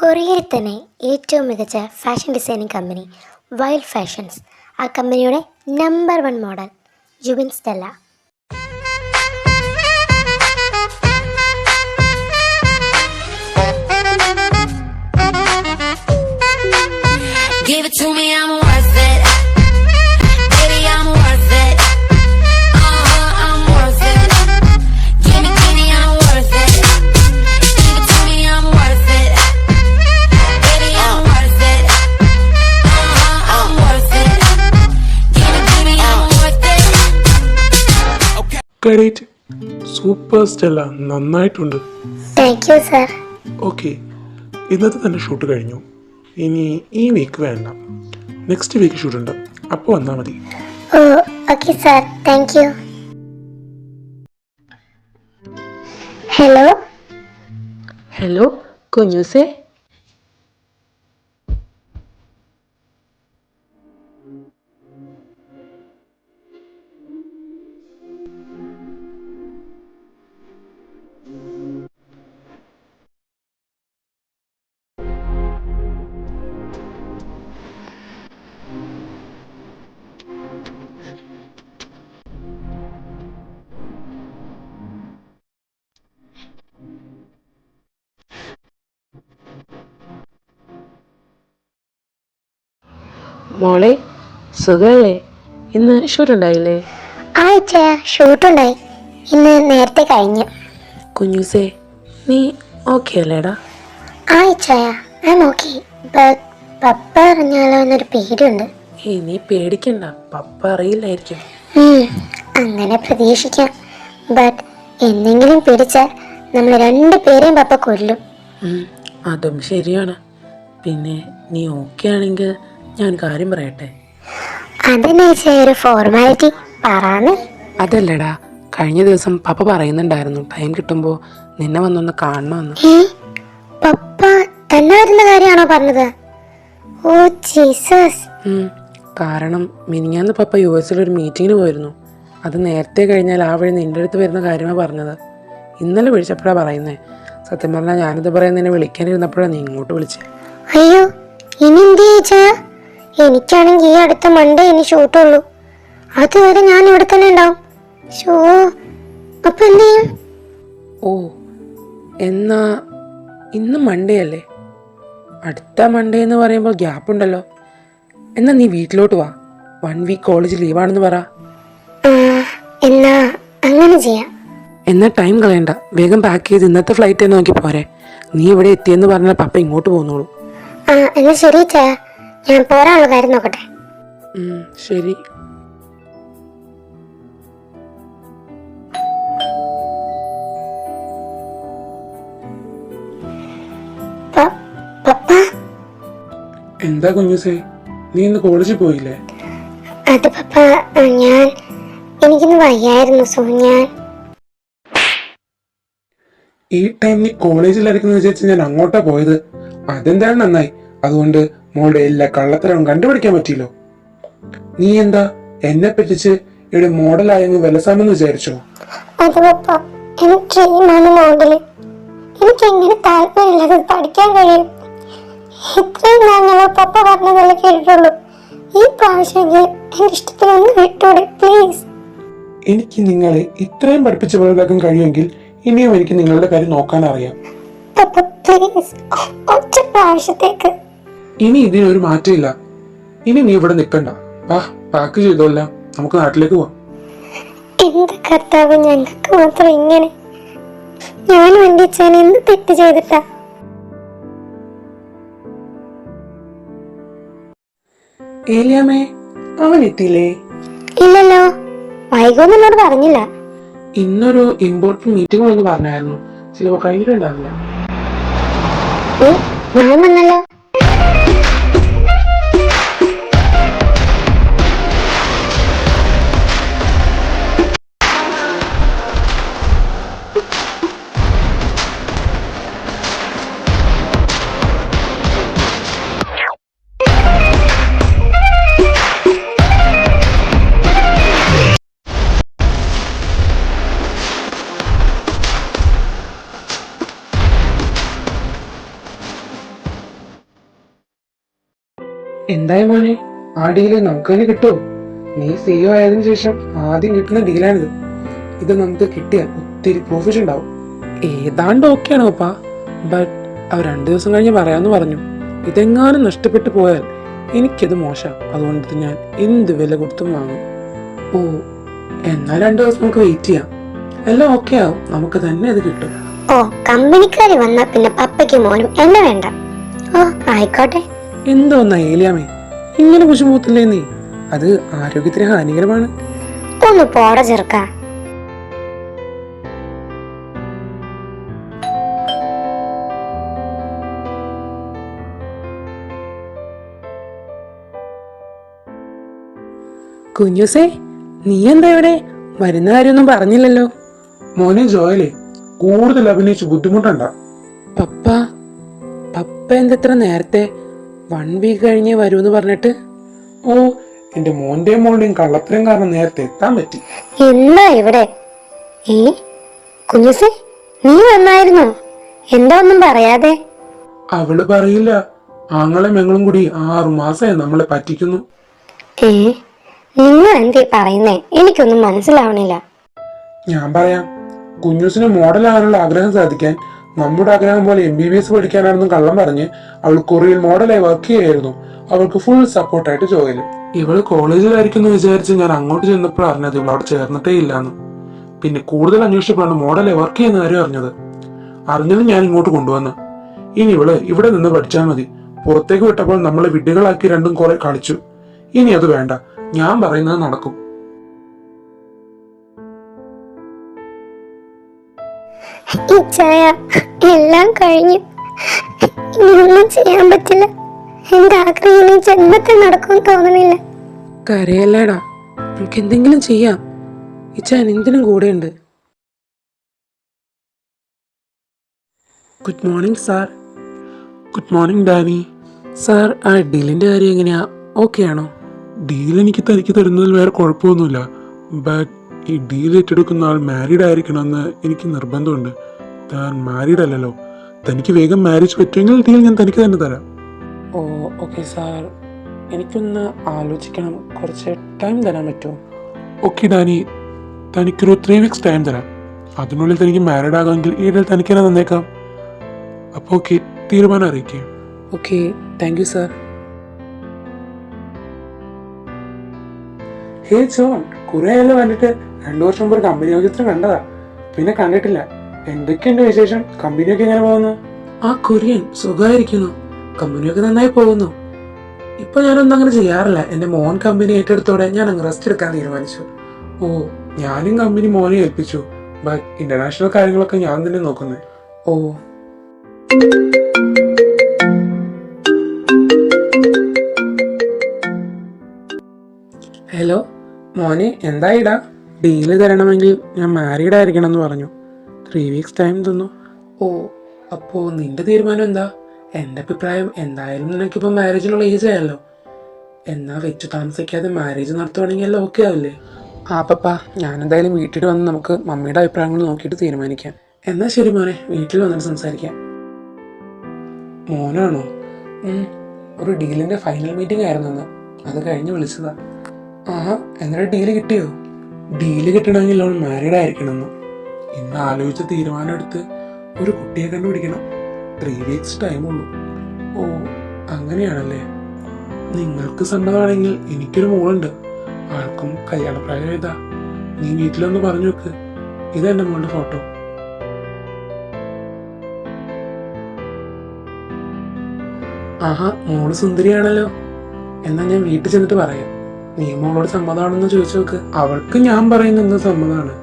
കൊറിയയിൽ തന്നെ ഏറ്റവും മികച്ച fashion designing company wild fashions. ആ കമ്പനിയുടെ number 1 model Jubin Stella. Give it to me, I'm worth it. Baby, I'm worth it. I'm worth it. Give me, I'm worth it. Give it to me, I'm worth it. Baby, I'm worth it. I'm worth it. Give me, I'm worth it. Okay. Credit super Stella, നന്നായിട്ടുണ്ട്. Thank you sir. Okay, ഇന്നത്തെ തന്നെ shoot കഴിഞ്ഞു. ഇനി ഈ week വേണ്ട, next week ഷൂട്ടുണ്ട്, അപ്പോൾ വന്നാൽ മതി. Oh okay sir, thank you. Hello hello കുഞ്ഞൂസേ, മോളെ സുഖല്ലേ? ഇന്ന് ഷൂട്ട് ഉണ്ടായില്ലേ? ആഴ്ച ഷൂട്ടുണ്ടായി, ഇന്ന് നേരത്തെ കഴിഞ്ഞു. കുഞ്ഞൂസേ, നീ ഓക്കെ അല്ലേടാ? ആഴ്ചയ ഞാൻ ഓക്കെ, ബട്ട് പപ്പ അറിഞ്ഞാലോ എന്നൊരു പേടിയുണ്ട്. നീ പേടിക്കണ്ട, പപ്പ അറിയില്ലായിരിക്കും. അങ്ങനെ പ്രതീക്ഷിക്കാം, ബട്ട് എന്തെങ്കിലും പിടിച്ചാൽ നമ്മൾ 2 പേരെയും പപ്പ കൊല്ലും. അതും ശരിയാണ്. പിന്നെ നീ ഓക്കെ ആണെങ്കിൽ ഞാൻ കാര്യം പറയട്ടെ? അതന്നെ ഒരു ഫോർമാലിറ്റി പറയാന്ന്. അതല്ലടാ, കഴിഞ്ഞ ദിവസം പപ്പ പറയുന്നുണ്ടായിരുന്നു ടൈം കിട്ടുമ്പോൾ നിന്നെ വന്നൊന്ന് കാണണമെന്ന്. പപ്പ തന്നെ വരുന്ന കാര്യമാണോ പറഞ്ഞത്? Oh Jesus. കാരണം മിനിഞ്ഞാന്ന് പപ്പ US ഒരു മീറ്റിങ്ങിന് പോയിരുന്നു. അത് നേരത്തെ കഴിഞ്ഞാൽ ആ വഴി നിൻ്റെ അടുത്ത് വരുന്ന കാര്യമാണ് പറഞ്ഞത്. ഇന്നലെ വിളിച്ചപ്പോഴാണ് പറയുന്നത്. സത്യം പറഞ്ഞാൽ ഞാനിത് പറയാൻ നിന്നെ വിളിക്കാനിരുന്നപ്പോഴാണ് നീ ഇങ്ങോട്ട് വിളിച്ചത്. അയ്യോ, ഇനി എന്ത് ചോദിച്ചാ? എനിക്കാണെങ്കിൽ ഈ അടുത്ത മൺഡേ ഇനി ഷൂട്ടുള്ളൂ. അതുവരെ ഞാൻ ഇവിടെ തന്നെ ഉണ്ടാവും. ഷോ അപ്പൊ എന്ത് ചെയ്യും? ഓ, എന്നാ ഇന്ന് മൺഡേ അല്ലേ? അടുത്ത മൺഡേ എന്ന് പറയുമ്പോൾ ഗ്യാപ്പ് ഉണ്ടല്ലോ. എന്നാ നീ വീട്ടിലോട്ട് വാ, 1 വീക്ക് കോളേജ് ലീവാണെന്ന് പറ. എന്നാ അങ്ങനെ ചെയ്യാം. എന്നാ ടൈം കളയണ്ട, വേഗം പാക്ക് ചെയ്ത് ഇന്നത്തെ ഫ്ലൈറ്റ് നോക്കി പോരെ. നീ ഇവിടെ എത്തിയെന്ന് പറഞ്ഞാൽ പപ്പ ഇങ്ങോട്ട് പോന്നോളൂ. എന്നാ ശരി ചാ, ഞാൻ പോരാനുള്ള കാര്യം നോക്കട്ടെ. ശരി. പപ്പ, എന്താ കുഞ്ഞുസേ, നീ ഇന്ന് കോളേജിൽ പോയില്ലേ? അത് പപ്പ, എനിക്കിന്ന് വയ്യായിരുന്നു. സോ ഞാൻ ഈ ടൈം നീ കോളേജിലായിരിക്കുന്ന വിചാരിച്ച് ഞാൻ അങ്ങോട്ടാ പോയത്. അതെന്തായാലും നന്നായി. അതുകൊണ്ട് മോളുടെ എല്ലാ കള്ളത്തരവും കണ്ടുപിടിക്കാൻ പറ്റിയല്ലോ. നീ എന്താ എന്നെ പറ്റിച്ച് ഇവിടെ മോഡലായെന്ന് വിലസാമെന്ന് വിചാരിച്ചോ? അത് പപ്പ, എനിക്ക് ഡ്രീമാണ് മോഡല്. എനിക്ക് എങ്ങനെ താല്പര്യമില്ലാതെ പഠിക്കാൻ കഴിയും? ഇത്രയും ഞങ്ങൾ പപ്പ പറഞ്ഞതല്ലേ കേട്ടിട്ടുള്ളൂ. ഈ പ്രാവശ്യമെങ്കിൽ എന്റെ ഇഷ്ടത്തിനൊന്ന് വിട്ടൂടെ പ്ലീസ്. എനിക്ക് നിങ്ങളെ ഇത്രയും പഠിപ്പിച്ച് വലുതാക്കാൻ കഴിയുമെങ്കിൽ ഇനിയും എനിക്ക് നിങ്ങളുടെ കാര്യം നോക്കാൻ അറിയാം. പപ്പ പ്ലീസ്, ഒറ്റ പ്രാവശ്യത്തേക്ക്. ഇനി ഇതിനൊരു മാറ്റമില്ല. ഇനി നീ ഇവിടെ നിൽക്കണ്ട, വാ പാക്ക് ചെയ്തോല്ലാം, നമുക്ക് നാട്ടിലേക്ക് പോവാം. എന്ത് കർത്താവ്, ഞങ്ങൾക്ക് മാത്രം ഇങ്ങനെ? ഞാനും എന്റെ അച്ഛൻ എന്ത് തെറ്റ് ചെയ്തിട്ടാ? ഏലിയാമ്മേ, അവൻ എത്തിയില്ലേ? ഇല്ലല്ലോ, വൈകോന്ന് എന്നോട് പറഞ്ഞില്ല. ഇന്നൊരു ഇമ്പോർട്ടന്റ് മീറ്റിംഗ് എന്ന് പറഞ്ഞായിരുന്നു, ചിലപ്പോ കയ്യിലുണ്ടാവില്ല. ഞാൻ വന്നല്ലോ. എന്തായി മോനെ, ആ ഡീല് നമുക്ക് തന്നെ കിട്ടുമോ? നീ CEO ആയതിനു ശേഷം ആദ്യം കിട്ടുന്ന ഡീലാണിത്. ഇത് നമുക്ക് കിട്ടിയാൽ ഒത്തിരി പ്രോഫിറ്റ് ഉണ്ടാവും. ഏതാണ്ട് ഓക്കെയാണ് പപ്പാ, ബട്ട് അവർ 2 ദിവസം കഴിഞ്ഞ് പറയാമെന്ന് പറഞ്ഞു. ഇതെങ്ങാനും നഷ്ടപ്പെട്ടു പോയാൽ എനിക്കത് മോശം. അതുകൊണ്ട് ഞാൻ എന്ത് വില കൊടുത്തും വാങ്ങും. ഓ, എന്നാൽ 2 ദിവസം നമുക്ക് വെയിറ്റ് ചെയ്യാം. എല്ലാം ഓക്കെ ആവും, നമുക്ക് തന്നെ അത് കിട്ടും. ഓ, കമ്പനിക്കാരി വന്നാ പിന്നെ പപ്പയ്ക്ക് മോനും എന്നെ വേണ്ട. ഓ, ആയിക്കോട്ടെ. എന്തോന്നാ ഏലിയാമേ, ഇങ്ങനെ കുശുമൂത്തില്ലേ നീ? അത് ആരോഗ്യത്തിന് ഹാനികരമാണ്. ഒന്ന് പോട ചെറുക്ക. കുഞ്ഞുസേ, നീ എന്താ ഇവിടെ? വരുന്ന കാര്യമൊന്നും പറഞ്ഞില്ലല്ലോ. മോനെ ജോയലേ, കൂടുതൽ അഭിനയിച്ച് ബുദ്ധിമുട്ടണ്ട. പപ്പ പപ്പ എന്തത്ര നേരത്തെ? 1 വീക്ക് കഴിഞ്ഞേ വരൂന്ന് പറഞ്ഞിട്ട്. ഓ, എന്റെ മോന്റെയും മോളുടെയും കള്ളത്തരം കാരണം നേരത്തെ എത്താൻ പറ്റി. എന്താ ഇവിടെ? കുഞ്ഞുസേ, നീ വന്നായിരുന്നോ? എന്താ ഒന്നും പറയാതെ? അവള് പറയില്ല. ആങ്ങളും ഞങ്ങളും കൂടി 6 മാസമായി നമ്മളെ പറ്റിക്കുന്നു. നിങ്ങൾ എന്തേ പറയുന്നേ? എനിക്കൊന്നും മനസ്സിലാവണില്ല. ഞാൻ പറയാം. കുഞ്ഞൂസിന് മോഡലാകാനുള്ള ആഗ്രഹം സാധിക്കാൻ നമ്മുടെ ആഗ്രഹം പോലെ MBBS പഠിക്കാനാണെന്ന് കള്ളം പറഞ്ഞ് അവൾ കൊറിയയിൽ മോഡലായി വർക്ക് ചെയ്യായിരുന്നു. അവൾക്ക് ഫുൾ സപ്പോർട്ടായിട്ട് ജോയല്. ഇവള് കോളേജിലായിരിക്കുന്നു വിചാരിച്ച് ഞാൻ അങ്ങോട്ട് ചെന്നപ്പോൾ അറിഞ്ഞത് ഇവൾ അവിടെ ചേർന്നിട്ടേ ഇല്ലാന്ന്. പിന്നെ കൂടുതൽ അന്വേഷിച്ചപ്പോഴാണ് മോഡലായി വർക്ക് ചെയ്യുന്ന കാര്യം അറിഞ്ഞത്. ഞാൻ ഇങ്ങോട്ട് കൊണ്ടുവന്ന്. ഇനി ഇവള് ഇവിടെ നിന്ന് പഠിച്ചാൽ മതി. പുറത്തേക്ക് വിട്ടപ്പോൾ നമ്മളെ വിഡ്ഢികളാക്കി രണ്ടും കുറെ കളിച്ചു. ഇനി അത് വേണ്ട, ഞാൻ പറയുന്നത് നടക്കും. ഇച്ചായ, എല്ലാം കഴിഞ്ഞു. ഇനിയൊന്നും ചെയ്യാൻ പറ്റില്ല. എന്റെ ആഗ്രഹം ഈ ജന്മത്തിൽ നടക്കും തോന്നണില്ല. കരയല്ലേടാ, നമുക്ക് എന്തെങ്കിലും ചെയ്യാം. ഇച്ചാൻ എന്തിനും കൂടെയുണ്ട്. Good morning sir. Good morning Danny. Sir, ആ ഡീലിന്റെ കാര്യം എങ്ങനെയാ? ഓക്കെ ആണോ? ഡീൽ എനിക്ക് തനിക്ക് തരുന്നതിൽ വേറെ കുഴപ്പമൊന്നുമില്ല. ബട്ട് ഈ ഡീൽ ഏറ്റെടുക്കുന്ന ആൾ മാരീഡ് ആയിരിക്കണമെന്ന് എനിക്ക് നിർബന്ധമുണ്ട്. താൻ മാരീഡ് അല്ലല്ലോ. തനിക്ക് വേഗം മാരേജ് പറ്റുമെങ്കിൽ ഡീൽ ഞാൻ തനിക്ക് തന്നെ തരാം. ഓ, ഓക്കെ സാർ. എനിക്കൊന്ന് ആലോചിക്കണം. കുറച്ച് ടൈം തരാൻ പറ്റുമോ? ഓക്കെ ഡാനി, തനിക്കൊരു 3 വീക്സ് ടൈം തരാം. അതിനുള്ളിൽ തനിക്ക് മാരീഡ് ആകാമെങ്കിൽ ഈ ഡീൽ തനിക്ക് തന്നെ തന്നേക്കാം. അപ്പോൾ ഓക്കെ, തീരുമാനം അറിയിക്കുക. Okay, thank you sir. Hey John, കുറെ ആയല്ലോ കണ്ടിട്ട്. 2 വർഷം മുമ്പ് ഒരു കമ്പനി ഓഫീസിൽ കണ്ടതാ, പിന്നെ കണ്ടിട്ടില്ല. എന്തൊക്കെയുണ്ട് വിശേഷം? കമ്പനിയൊക്കെ എങ്ങനെ പോകുന്നു? ആ കൊറിയൻ സുഖമായിരിക്കുന്നു. കമ്പനിയൊക്കെ നന്നായി പോകുന്നു. ഇപ്പൊ ഞാനൊന്നും അങ്ങനെ ചെയ്യാറില്ല. എന്റെ മോൻ കമ്പനി ഏറ്റെടുത്തോടെ ഞാൻ അങ്ങ് റെസ്റ്റ് എടുക്കാൻ തീരുമാനിച്ചു. ഓ, ഞാനും കമ്പനി മോനെ ഏൽപ്പിച്ചു. ബട്ട് ഇന്റർനാഷണൽ കാര്യങ്ങളൊക്കെ ഞാൻ തന്നെ നോക്കുന്നത്. ഓ, ഹലോ മോനെ, എന്തായിടാ? ഡീല് തരണമെങ്കിൽ ഞാൻ മാരീഡ് ആയിരിക്കണം എന്ന് പറഞ്ഞു. 3 വീക്സ് ടൈം തന്നു. ഓ, അപ്പോ നിന്റെ തീരുമാനം എന്താ? എന്റെ അഭിപ്രായം, എന്തായാലും നിനക്കിപ്പോ മാരേജിനുള്ള ഏജ് ആയല്ലോ. എന്നാ വെച്ചു താമസിക്കാതെ മാരേജ് നടത്തുവാണെങ്കിൽ എല്ലാം ഓക്കെ ആവില്ലേ? ആ പപ്പ, ഞാൻ എന്തായാലും വീട്ടിൽ വന്ന് നമുക്ക് മമ്മിയുടെ അഭിപ്രായങ്ങൾ നോക്കിയിട്ട് തീരുമാനിക്കാം. എന്നാ ശരി മോനെ, വീട്ടിൽ വന്നിട്ട് സംസാരിക്കാം. മോനാണോ? ഒരു ഡീലിന്റെ ഫൈനൽ മീറ്റിംഗ് ആയിരുന്നു അന്ന്. അത് കഴിഞ്ഞ് വിളിച്ചതാ. ആഹാ, എന്നിട്ട് ഡീല് കിട്ടിയോ? ഡീല് കിട്ടണമെങ്കിൽ അവൾ മാരീഡ് ആയിരിക്കണമെന്ന്. ഇന്ന് ആലോചിച്ച തീരുമാനം എടുത്ത് ഒരു കുട്ടിയെ കണ്ടുപിടിക്കണം. 3 വീക്സ് ടൈമുള്ളൂ. ഓ, അങ്ങനെയാണല്ലേ. നിങ്ങൾക്ക് സമ്മതമാണെങ്കിൽ എനിക്കൊരു മോളുണ്ട്. ആൾക്കും കല്യാണപ്രായം ഏതാ. നീ വീട്ടിലൊന്ന് പറഞ്ഞു വെക്ക്. ഇതെന്റെ മോളുടെ ഫോട്ടോ. ആഹാ, മോള് സുന്ദരിയാണല്ലോ. എന്നാ ഞാൻ വീട്ടിൽ ചെന്നിട്ട് പറയാം. നീ മോളോട് സമ്മതമാണെന്ന് ചോദിച്ചു നോക്ക്. അവൾക്ക് ഞാൻ പറയുന്നത് സമ്മതമാണ്.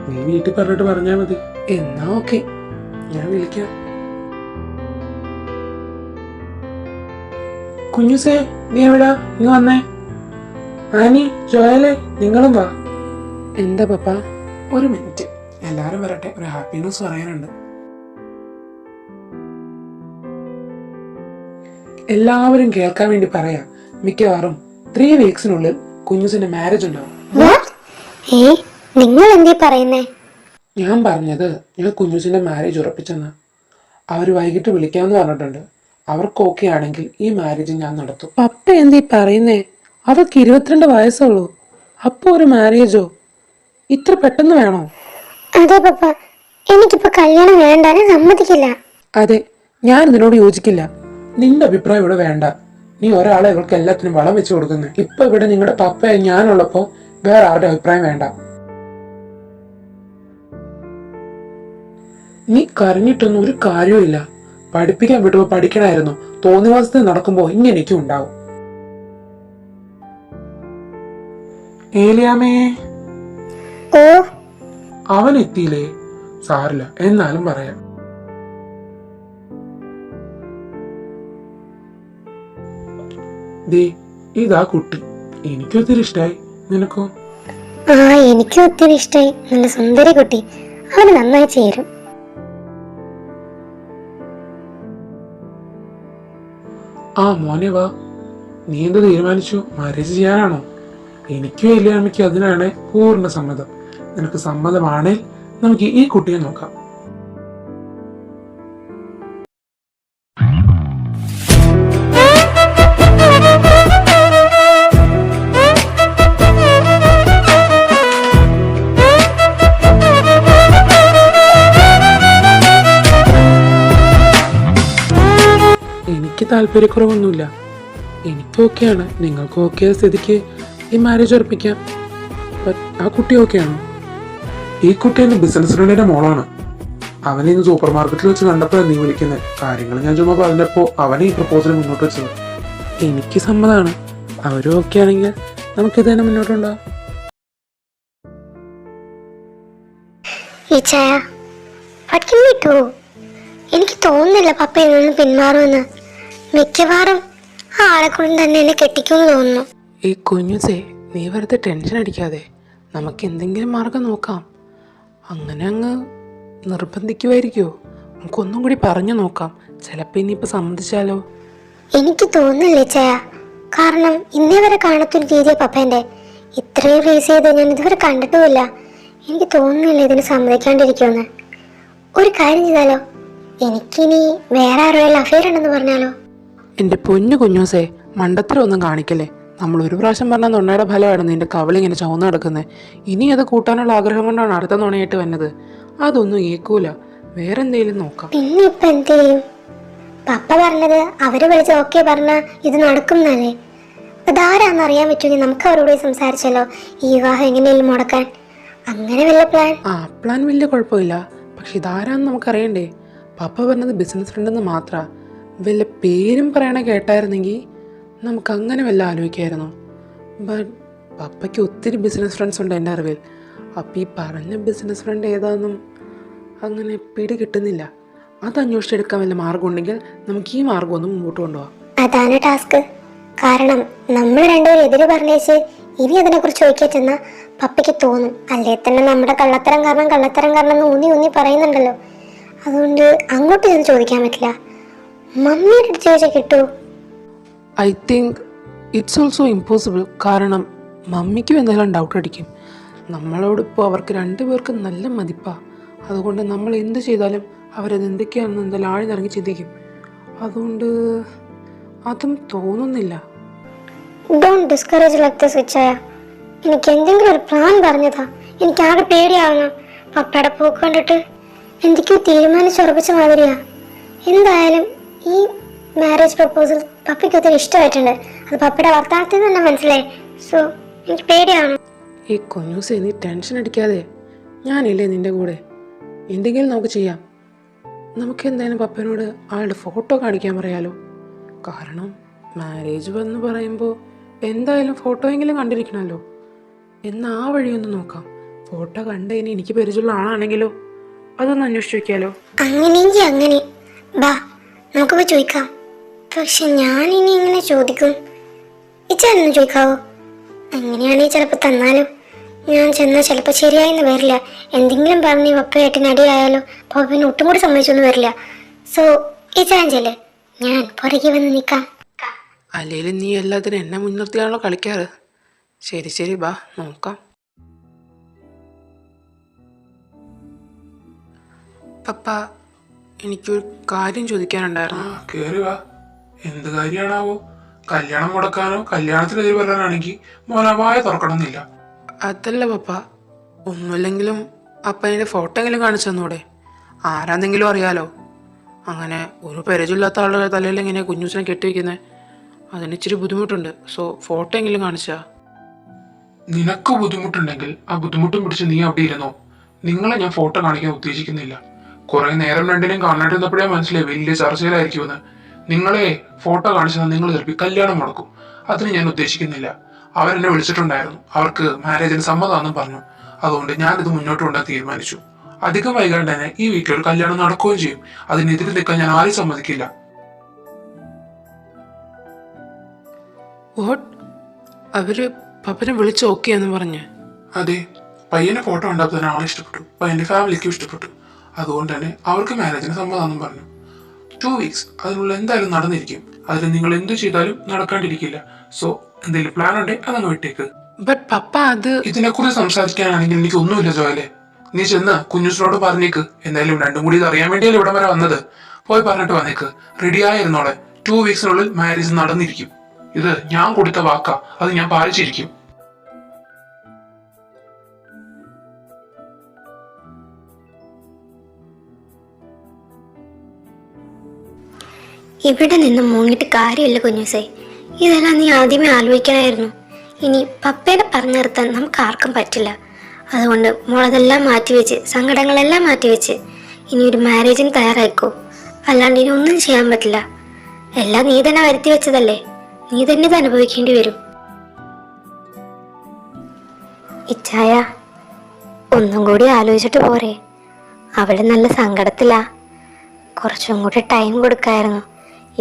നീ വീട്ടിൽ പറഞ്ഞിട്ട് പറഞ്ഞാ മതി. എന്നാ ഓക്കെ, ഞാൻ വിളിക്കാം. കുഞ്ഞുസേ, നീ എവിടാ? ഇങ്ങ് വന്നേ. ആനി, ജോയലെ, നിങ്ങളും വാ. എന്താ പപ്പ? ഒരു മിനിറ്റ്, എല്ലാരും വരട്ടെ. ഒരു ഹാപ്പി ന്യൂസ് പറയാനുണ്ട്. എല്ലാവരും കേൾക്കാൻ വേണ്ടി പറയാം. മിക്കവാറും 3 വീക്സിനുള്ളിൽ കുഞ്ഞുസിന്റെ മാരേജ് ഉണ്ടാവും. നിങ്ങൾ എന്തേ പറയുന്നേ? ഞാൻ പറഞ്ഞത് ഞാൻ കുഞ്ഞുസിന്റെ മാരേജ് ഉറപ്പിച്ചെന്ന്. അവർ വൈകിട്ട് വിളിക്കാമെന്ന് പറഞ്ഞിട്ടുണ്ട്. അവർക്ക് ഓക്കെ ആണെങ്കിൽ ഈ മാരേജ് ഞാൻ നടത്തും. പപ്പ എന്തീ പറയുന്നേ? അവൾക്ക് 22 വയസ്സുള്ളൂ. അപ്പൊ ഒരു മാരേജോ? ഇത്ര പെട്ടെന്ന് വേണോ? അതെ പപ്പ, എനിക്കിപ്പോ കല്യാണം വേണ്ട, ഞാൻ സമ്മതിക്കില്ല. അതെ, ഞാൻ ഇതിനോട് യോജിക്കില്ല. നിന്റെ അഭിപ്രായം ഇവിടെ വേണ്ട. നീ ഒരാളെ ഇവൾക്ക് എല്ലാത്തിനും വളം വെച്ച് കൊടുക്കുന്നത്. ഇപ്പൊ ഇവിടെ നിങ്ങളുടെ പപ്പ ഞാനുള്ളപ്പോ വേറെ ആരുടെ അഭിപ്രായം വേണ്ട. നീ കരഞ്ഞിട്ടൊന്നും ഒരു കാര്യവും. പഠിപ്പിക്കാൻ വിട്ടുമ്പോ പഠിക്കണമായിരുന്നു. തോന്നിവാസത്തിൽ നടക്കുമ്പോ ഇങ്ങനെയൊക്കെ ഉണ്ടാവും. ഏലിയാമേ, ഓ, അവൻ എത്തിയില്ലേ? സാറില്ല, എന്നാലും പറയാം. ദേ, ഇതാ കുട്ടി. എനിക്കൊത്തിരി ഇഷ്ടായി. നിനക്കോ? ആ, എനിക്കും ഒത്തിരി ഇഷ്ടായി. നല്ല സുന്ദരി കുട്ടി, അവന് നന്നായി ചേരും. ആ മോനെ വാ. നീ എന്ത് തീരുമാനിച്ചു? മാരേജ് ചെയ്യാനാണോ? എനിക്കും ഏലിയാമ്മയ്ക്ക് അതിനാണ് പൂർണ്ണ സമ്മതം. നിനക്ക് സമ്മതമാണേൽ നമുക്ക് ഈ കുട്ടിയെ നോക്കാം. എനിക്ക് താല്പര്യക്കുറവൊന്നുമില്ല. എനിക്ക് ഓക്കെയാണ്. നിങ്ങൾക്ക് ഓക്കെ ആയ സ്ഥിതിക്ക് ഈ മാരേജ് ഉറപ്പിക്കാം. ആ കുട്ടി ഓക്കെയാണോ? ഈ കുട്ടി എന്റെ ബിസിനസ് ഫ്രണ്ടിന്റെ മോളാണ്. അവനെ ഇന്ന് സൂപ്പർ മാർക്കറ്റിൽ വെച്ച് കണ്ടപ്പോഴാണ് നീ വിളിക്കുന്നത്. കാര്യങ്ങൾ ഞാൻ ചുമ്മാ പറഞ്ഞപ്പോ അവനെ ഈ പ്രപ്പോസൽ മുന്നോട്ട് വെച്ചത്. എനിക്ക് സമ്മതമാണ്. അവരും ഓക്കെ ആണെങ്കിൽ നമുക്കിത് തന്നെ മുന്നോട്ടുണ്ടാവും. എനിക്ക് തോന്നുന്നില്ല പപ്പ ഇതൊന്നും പിന്മാറുമെന്ന്. മിക്കവാറും ആ ആളെക്കൊണ്ട് തന്നെ എന്നെ കെട്ടിക്കുമെന്ന് തോന്നുന്നു. ഈ കുഞ്ഞുസേ, നീ വെറുതെ ടെൻഷൻ അടിക്കാതെ. നമുക്ക് എന്തെങ്കിലും മാർഗം നോക്കാം. അങ്ങനെ അങ്ങ് നിർബന്ധിക്കുമായിരിക്കുമോ? നമുക്കൊന്നും കൂടി പറഞ്ഞു നോക്കാം. ചിലപ്പോൾ ഇനിയിപ്പോൾ സമ്മതിച്ചാലോ? എനിക്ക് തോന്നുന്നില്ലേ ചായ, കാരണം ഇന്നേ വരെ കാണത്തൊരു രീതിയെ പപ്പേന്റെ. ഇത്രയും ഫേസ് ചെയ്ത് ഞാൻ ഇതുവരെ കണ്ടിട്ടുമില്ല. എനിക്ക് തോന്നുന്നില്ല ഇതിന് സമ്മതിക്കാണ്ടിരിക്കുമെന്ന്. ഒരു കാര്യം ചെയ്താലോ? എനിക്കിനി വേറെ ആരോടെല്ലാം അഫെയർ ഉണ്ടെന്ന് പറഞ്ഞാലോ? എൻ്റെ പൊന്നു കുഞ്ഞൂസേ, മണ്ടത്തരം ഒന്നും കാണിക്കല്ലേ. നമ്മൾ ഒരു പ്രാവശ്യം പറഞ്ഞ നുണയുടെ ഫലമാണ് നിന്റെ കവളിങ്ങനെ ചുവന്ന് കിടക്കുന്നത്. ഇനി അത് കൂട്ടാനുള്ള ആഗ്രഹം കൊണ്ടാണ് അടുത്ത നുണയായിട്ട് വന്നത്. അതൊന്നും ഏക്കൂല. വേറെ എന്തെങ്കിലും നോക്കാം. പിന്നെ ഇപ്പൊ എന്ത് ചെയ്യും? പപ്പ പറഞ്ഞത് അവര് വിളിച്ച് ഓക്കെ പറഞ്ഞ ഇത് നടക്കുന്നല്ലേ. അതാരാന്ന് അറിയാൻ പറ്റുമെങ്കിൽ നമുക്ക് അവരോട് സംസാരിച്ചല്ലോ ഈ വിവാഹം എങ്ങനെയും മുടക്കാൻ. അങ്ങനെ വല്ല പ്ലാൻ? പ്ലാൻ വലിയ കുഴപ്പമില്ല. പക്ഷെ ഇതാരാന്ന് നമുക്കറിയണ്ടേ? പപ്പ പറഞ്ഞത് ബിസിനസ് ഫ്രണ്ടെന്ന് മാത്രമാ. വല്ല പേരും പറയണ കേട്ടായിരുന്നെങ്കിൽ നമുക്ക് അങ്ങനെ വല്ല ആലോചിക്കായിരുന്നു. ബട്ട് പപ്പയ്ക്ക് ഒത്തിരി ബിസിനസ് ഫ്രണ്ട്സ് ഉണ്ട് എൻ്റെ അറിവിൽ. അപ്പം ഈ പറഞ്ഞ ബിസിനസ് ഫ്രണ്ട് ഏതാണെന്നും അങ്ങനെ പിടി കിട്ടുന്നില്ല. അത് അന്വേഷിച്ചെടുക്കാൻ വല്ല മാർഗം ഉണ്ടെങ്കിൽ നമുക്ക് ഈ മാർഗം ഒന്ന് മുമ്പോട്ട് കൊണ്ടുപോകാം. അതാണ് ടാസ്ക്. കാരണം നമ്മൾ രണ്ടുപേരും എതിര് പറഞ്ഞേച്ച് ഇനി അതിനെക്കുറിച്ച് ചോദിക്കാൻ ചെന്നാൽ പപ്പയ്ക്ക് തോന്നും അല്ലേ തന്നെ നമ്മുടെ കള്ളത്തരം കാരണം ഊന്നി ഊന്നി പറയുന്നുണ്ടല്ലോ. അതുകൊണ്ട് അങ്ങോട്ട് ചെന്ന് ചോദിക്കാൻ പറ്റില്ല. മമ്മിയുടെ അടുത്ത് ചോദിച്ചാൽ കിട്ടുമോ? I think it's also impossible. കാരണം മമ്മിക്കും എന്തെങ്കിലും ഡൗട്ട് അടിക്കും. നമ്മളോടിപ്പോൾ അവർക്ക് രണ്ടുപേർക്കും നല്ല മതിപ്പാണ്. അതുകൊണ്ട് നമ്മൾ എന്ത് ചെയ്താലും അവരത് എന്തൊക്കെയാണെന്ന് എന്തായാലും ആഴ്ന്നിറങ്ങി ചിന്തിക്കും. അതുകൊണ്ട് അതും തോന്നുന്നില്ല. ഡോണ്ട് ഡിസ്കറേജ് ലൈക്ക് ദിസ് വിച്ചായ. എനിക്ക് എന്തെങ്കിലും ഒരു പ്ലാൻ പറഞ്ഞതാ. എനിക്ക് ആകെ പേടിയാവുന്നു. പപ്പയുടെ പോക്ക് കണ്ടിട്ട് എന്തൊക്കെയോ തീരുമാനിച്ചുറപ്പിച്ച മാതിരിയാ. എന്തായാലും ഈ മാരേജ് പ്രപ്പോസൽ പപ്പയ്ക്ക് ഒത്തിരി ഇഷ്ടമായിട്ടുണ്ട്. അത് പപ്പയുടെ വർത്തമാനത്തിൽ തന്നെ മനസ്സിലായി. സോ എനിക്ക് പേടിയാണ്. ഈ കുഞ്ഞൂസേ, നീ ടെൻഷൻ അടിക്കാതെ. ഞാനില്ലേ നിൻ്റെ കൂടെ. എന്തെങ്കിലും നമുക്ക് ചെയ്യാം. നമുക്ക് എന്തായാലും പപ്പനോട് ആളുടെ ഫോട്ടോ കാണിക്കാൻ പറയാലോ. കാരണം മാരേജ് എന്ന് പറയുമ്പോൾ എന്തായാലും ഫോട്ടോയെങ്കിലും കണ്ടിരിക്കണമല്ലോ. എന്നാൽ ആ വഴിയൊന്ന് നോക്കാം. ഫോട്ടോ കണ്ടതിന് എനിക്ക് പരിചയമുള്ള ആളാണെങ്കിലോ അതൊന്ന് അന്വേഷിച്ച് നോക്കിയാലോ? അങ്ങനെയെങ്കിൽ അങ്ങനെ ബാ, നമുക്ക് പോയി ചോദിക്കാം. പക്ഷെ ഞാനിനി എങ്ങനെ ചോദിക്കും? ഇച്ചാലൊന്ന് ചോദിക്കാവോ? അങ്ങനെയാണെങ്കിൽ ചിലപ്പോൾ തന്നാലോ? ഞാൻ ചെന്നാൽ ചിലപ്പോൾ ശരിയായെന്ന് വരില്ല. എന്തെങ്കിലും പറഞ്ഞ് പപ്പയായിട്ട് നടിയായാലോ? പപ്പന് ഒട്ടും കൂടി സമ്മതിച്ചൊന്നും വരില്ല. സോ ഇച്ചാഞ്ചല്ലേ, ഞാൻ പുറകെ വന്ന് നിൽക്കാം. അല്ലെങ്കിൽ നീ എല്ലാത്തിനും എന്നെ മുൻനിർത്തിയാണല്ലോ കളിക്കാറ്. ശരി ശരി, ബാ നോക്കാം. പപ്പ, എനിക്കൊരു കാര്യം ചോദിക്കാനുണ്ടായിരുന്നു. കേറി വാ. എന്ത് കാര്യമാണാവോ? കല്യാണം മുടക്കാനോ കല്യാണത്തിനെതിരെ വരാനാണെങ്കിൽ മോനവായ തുറക്കണമെന്നില്ല. അതല്ല പപ്പ, ഒന്നുമില്ലെങ്കിലും അപ്പൻ്റെ ഫോട്ടോ എങ്കിലും കാണിച്ചു തന്നൂടെ? ആരാന്നെങ്കിലും അറിയാലോ. അങ്ങനെ ഒരു പരിചയമില്ലാത്ത ആളുടെ തലയിൽ എങ്ങനെയാ കുഞ്ഞൂസിനെ കെട്ടിവെക്കുന്നത്? അതിന് ഇച്ചിരി ബുദ്ധിമുട്ടുണ്ട്. സോ ഫോട്ടോ എങ്കിലും കാണിച്ചാ. നിനക്ക് ബുദ്ധിമുട്ടുണ്ടെങ്കിൽ ആ ബുദ്ധിമുട്ടും പിടിച്ച് നീ അവിടെ ഇരുന്നോ. നിങ്ങളെ ഞാൻ ഫോട്ടോ കാണിക്കാൻ ഉദ്ദേശിക്കുന്നില്ല. കുറെ നേരം രണ്ടിനെയും കാണാണ്ടിരുന്നപ്പോഴേ മനസ്സിലായി വലിയ ചർച്ചയിലായിരിക്കുമെന്ന്. നിങ്ങളെ ഫോട്ടോ കാണിച്ചാൽ നിങ്ങൾ ചിലപ്പോൾ കല്യാണം മുടക്കും. അതിന് ഞാൻ ഉദ്ദേശിക്കുന്നില്ല. അവരെന്നെ വിളിച്ചിട്ടുണ്ടായിരുന്നു. അവർക്ക് മാരേജിന് സമ്മതമാണെന്നും പറഞ്ഞു. അതുകൊണ്ട് ഞാനിത് മുന്നോട്ട് കൊണ്ടുപോകാൻ തീരുമാനിച്ചു. അധികം വൈകാണ്ട് തന്നെ ഈ വീട്ടിലൊരു കല്യാണം നടക്കുകയും ചെയ്യും. അതിനെതിരെ നിൽക്കാൻ ഞാൻ ആരും സമ്മതിക്കില്ല. വാട്ട്? അവര് പപ്പനെ വിളിച്ച് ഓക്കെ എന്ന് പറഞ്ഞ്? അതെ, പയ്യന്റെ ഫോട്ടോ കണ്ടപ്പോൾ തന്നെ ആളെ ഇഷ്ടപ്പെട്ടു. പയ്യന്റെ ഫാമിലിക്കും ഇഷ്ടപ്പെട്ടു. അതുകൊണ്ട് തന്നെ അവർക്ക് മാരേജിന് സമ്മതമാണെന്നും പറഞ്ഞു. 2 weeks അതിനുള്ള എന്തായാലും നടന്നിരിക്കും. അതിന് നിങ്ങൾ എന്തു ചെയ്താലും നടക്കാണ്ടിരിക്കില്ല. സോ എന്തെങ്കിലും പ്ലാൻ ഉണ്ടെങ്കിൽ അതങ്ങ് വിട്ടേക്ക്. ബട്ട് പപ്പ അത് ഇതിനെക്കുറിച്ച് സംസാരിക്കാനാണെങ്കിൽ എനിക്ക് ഒന്നുമില്ല ജോയലെ. നീ ചെന്ന് കുഞ്ഞുസിനോട് പറഞ്ഞേക്ക്. എന്തായാലും രണ്ടും കൂടി ഇത് അറിയാൻ വേണ്ടിയല്ലേ ഇവിടം വരെ വന്നത്. പോയി പറഞ്ഞിട്ട് വന്നേക്ക്. റെഡിയായിരുന്നോളെ. 2 weeksനുള്ളിൽ മാരേജ് നടന്നിരിക്കും. ഇത് ഞാൻ കൊടുത്ത വാക്കാ. അത് ഞാൻ പാലിച്ചിരിക്കും. ഇവിടെ നിന്ന് മുങ്ങിട്ട് കാര്യമില്ല കുഞ്ഞൂസേ. ഇതെല്ലാം നീ ആദ്യമേ ആലോചിക്കണമായിരുന്നു. ഇനി പപ്പേനെ പറഞ്ഞു നിർത്താൻ നമുക്ക് ആർക്കും പറ്റില്ല. അതുകൊണ്ട് മോളതെല്ലാം മാറ്റിവെച്ച്, സങ്കടങ്ങളെല്ലാം മാറ്റിവെച്ച് ഇനി ഒരു മാരേജിന് തയ്യാറായിക്കോ. അല്ലാണ്ട് ഇനി ഒന്നും ചെയ്യാൻ പറ്റില്ല. എല്ലാം നീ തന്നെ വരുത്തി വെച്ചതല്ലേ. നീ തന്നെ ഇത് അനുഭവിക്കേണ്ടി വരും. ഇച്ചായ, ഒന്നും കൂടി ആലോചിച്ചിട്ട് പോരെ. അവള് നല്ല സങ്കടത്തിലാ. കുറച്ചും കൂടി ടൈം കൊടുക്കായിരുന്നു.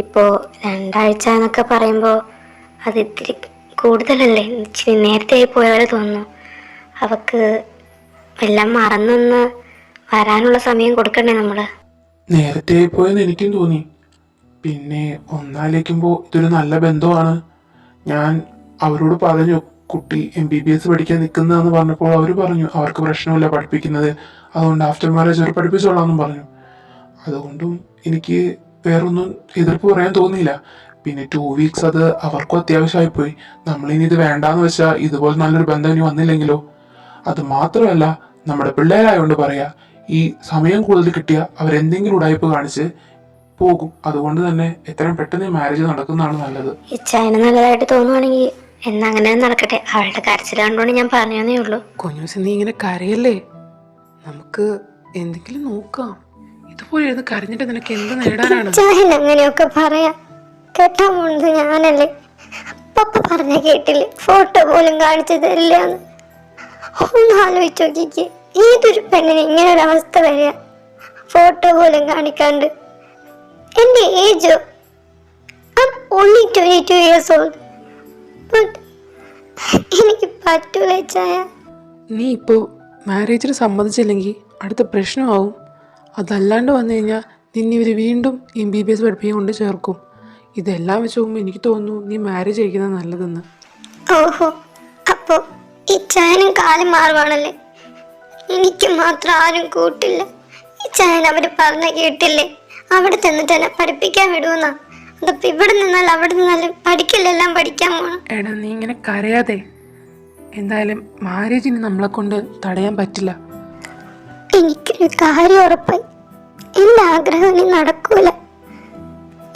ഇപ്പോൾ 2 ആഴ്ച എന്നൊക്കെ പറയുമ്പോൾ അത് ഇത്തിരി കൂടുതലല്ലേ. ഇച്ചിരി നേരത്തെ ആയി പോയ പോലെ തോന്നുന്നു. അവക്ക് എല്ലാം മറന്നൊന്ന് വരാനുള്ള സമയം കൊടുക്കണ്ടേ നമ്മള്? നേരത്തെ പോയെന്ന് എനിക്കും തോന്നി. പിന്നെ ഒന്നാലേക്കുമ്പോ ഇതൊരു നല്ല ബന്ധമാണ്. ഞാൻ അവരോട് പറഞ്ഞു കുട്ടി MBBS പഠിക്കാൻ നിൽക്കുന്നതെന്ന് പറഞ്ഞപ്പോൾ അവർ പറഞ്ഞു അവർക്ക് പ്രശ്നമില്ല പഠിപ്പിക്കുന്നത്. അതുകൊണ്ട് ആഫ്റ്റർ മാരേജ് അവർ പഠിപ്പിച്ചോളാമെന്നും പറഞ്ഞു. അതുകൊണ്ടും എനിക്ക് വേറൊന്നും എതിർപ്പ് പറയാൻ തോന്നിയില്ല. പിന്നെ 2 weeks അത് അവർക്കും അത്യാവശ്യമായി പോയി. നമ്മളിനി ഇത് വേണ്ടാന്ന് വെച്ചാൽ ഇതുപോലെ നല്ലൊരു ബന്ധം ഇനി വന്നില്ലെങ്കിലോ. അത് മാത്രമല്ല, നമ്മുടെ പിള്ളേരായോണ്ട് പറയാ, ഈ സമയം കൂടുതൽ കിട്ടിയ അവരെന്തെങ്കിലും ഉടായ്പ കാണിച്ച് പോകും. അതുകൊണ്ട് തന്നെ എത്രയും പെട്ടെന്ന് മാരേജ് നടക്കുന്നതാണ് നല്ലത്. ഇച്ചായന് നല്ലതായിട്ട് തോന്നുവാണെങ്കിൽ എന്നാ അങ്ങനെ നടക്കട്ടെ. അവളുടെ കരച്ചിൽ കണ്ടോണ്ട് ഞാൻ പറഞ്ഞേ ഉള്ളൂ. കുഞ്ഞൂസ്, നീ ഇങ്ങനെ കരയല്ലേ. നമുക്ക് എന്തെങ്കിലും നോക്കാം. ഇതുപോലെ ഇരുന്ന് കരഞ്ഞിട്ട് നിനക്ക് എന്ത് നേടാനാണ്? ഇച്ചായൻ അങ്ങനെയൊക്കെ പറയാ. കേട്ടാ പോണത് ഞാനല്ലേ. പപ്പ പറഞ്ഞ കേട്ടില്ലേ, ഫോട്ടോ പോലും കാണിച്ചു തരില്ലാന്ന്. ഒന്ന് ആലോചിച്ച് നോക്കിക്ക്. ഏതൊരു പെണ്ണിന് ഇങ്ങനെ ഒരു അവസ്ഥ വരിക? ഫോട്ടോ പോലും കാണിക്കാണ്ട്. എന്റെ ഏജോ only 22 years old. But എനിക്ക് പറ്റൂല ചായ. നീ ഇപ്പോൾ മാരേജിന് സമ്മതിച്ചില്ലെങ്കിൽ അടുത്ത പ്രശ്നമാവും. അതല്ലാണ്ട് വന്നു കഴിഞ്ഞാൽ നിന്നെ ഇവർ വീണ്ടും MBBS പഠിപ്പിക്കാൻ കൊണ്ട് ചേർക്കും. ഇതെല്ലാം വെച്ച് നോക്കുമ്പോൾ എനിക്ക് തോന്നുന്നു നീ മാരേജ് കഴിക്കുന്നത് നല്ലതെന്ന്. ഓഹോ, അപ്പോ ഈ ചായനും കാലം മാറുവാണല്ലേ. എനിക്ക് മാത്രം ആരും കൂട്ടില്ല. ഈ ചായൻ അവര് പറഞ്ഞ കേട്ടില്ലേ, അവിടെ ചെന്നിട്ട് എന്നെ പഠിപ്പിക്കാൻ വിടുമെന്നാ. അതപ്പോ ഇവിടെ നിന്നാൽ അവിടെ നിന്നാലും പഠിക്കില്ലെല്ലാം പഠിക്കാൻ പോണം. എടാ, നീ ഇങ്ങനെ കരയാതെ. എന്തായാലും മാരേജിന് നമ്മളെ കൊണ്ട് തടയാൻ പറ്റില്ല. എനിക്കൊരു കാര്യം ഉറപ്പായി, എന്റെ ആഗ്രഹം ഇനി നടക്കൂല.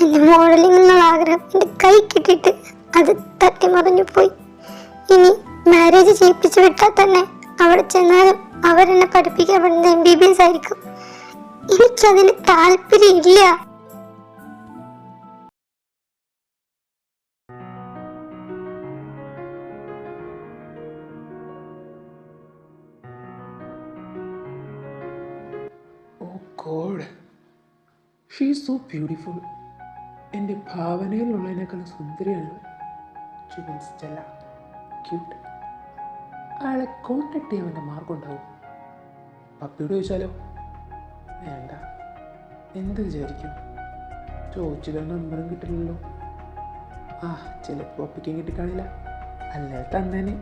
എന്റെ മോഡലിംഗ് എന്നുള്ള ആഗ്രഹം എന്റെ കൈ കിട്ടിയിട്ട് അത് തട്ടിമറിഞ്ഞു പോയി. ഇനി മാരേജ് ചെയ്യിപ്പിച്ചു വിട്ടാൽ തന്നെ അവിടെ ചെന്നാലും അവരെന്നെ പഠിപ്പിക്കാൻ പറ്റുന്ന MBBS ആയിരിക്കും. എനിക്കതിന് താല്പര്യം ഇല്ല. God, she is so beautiful. എൻ്റെ ഭാവനയിലുള്ളതിനേക്കാൾ സുന്ദരിയാണ്. Stella, cute. അയാളെ കോണ്ടാക്ട് ചെയ്യാൻ എൻ്റെ മാർഗം ഉണ്ടാവും. പപ്പിയോട് ചോദിച്ചാലോ? വേണ്ട. എന്ത് വിചാരിക്കും? ചോദിച്ചില്ല, നമ്പറും കിട്ടില്ലല്ലോ. ചിലപ്പോൾ പപ്പിക്കും കിട്ടിക്കാണില്ല. അല്ലേ തന്നെ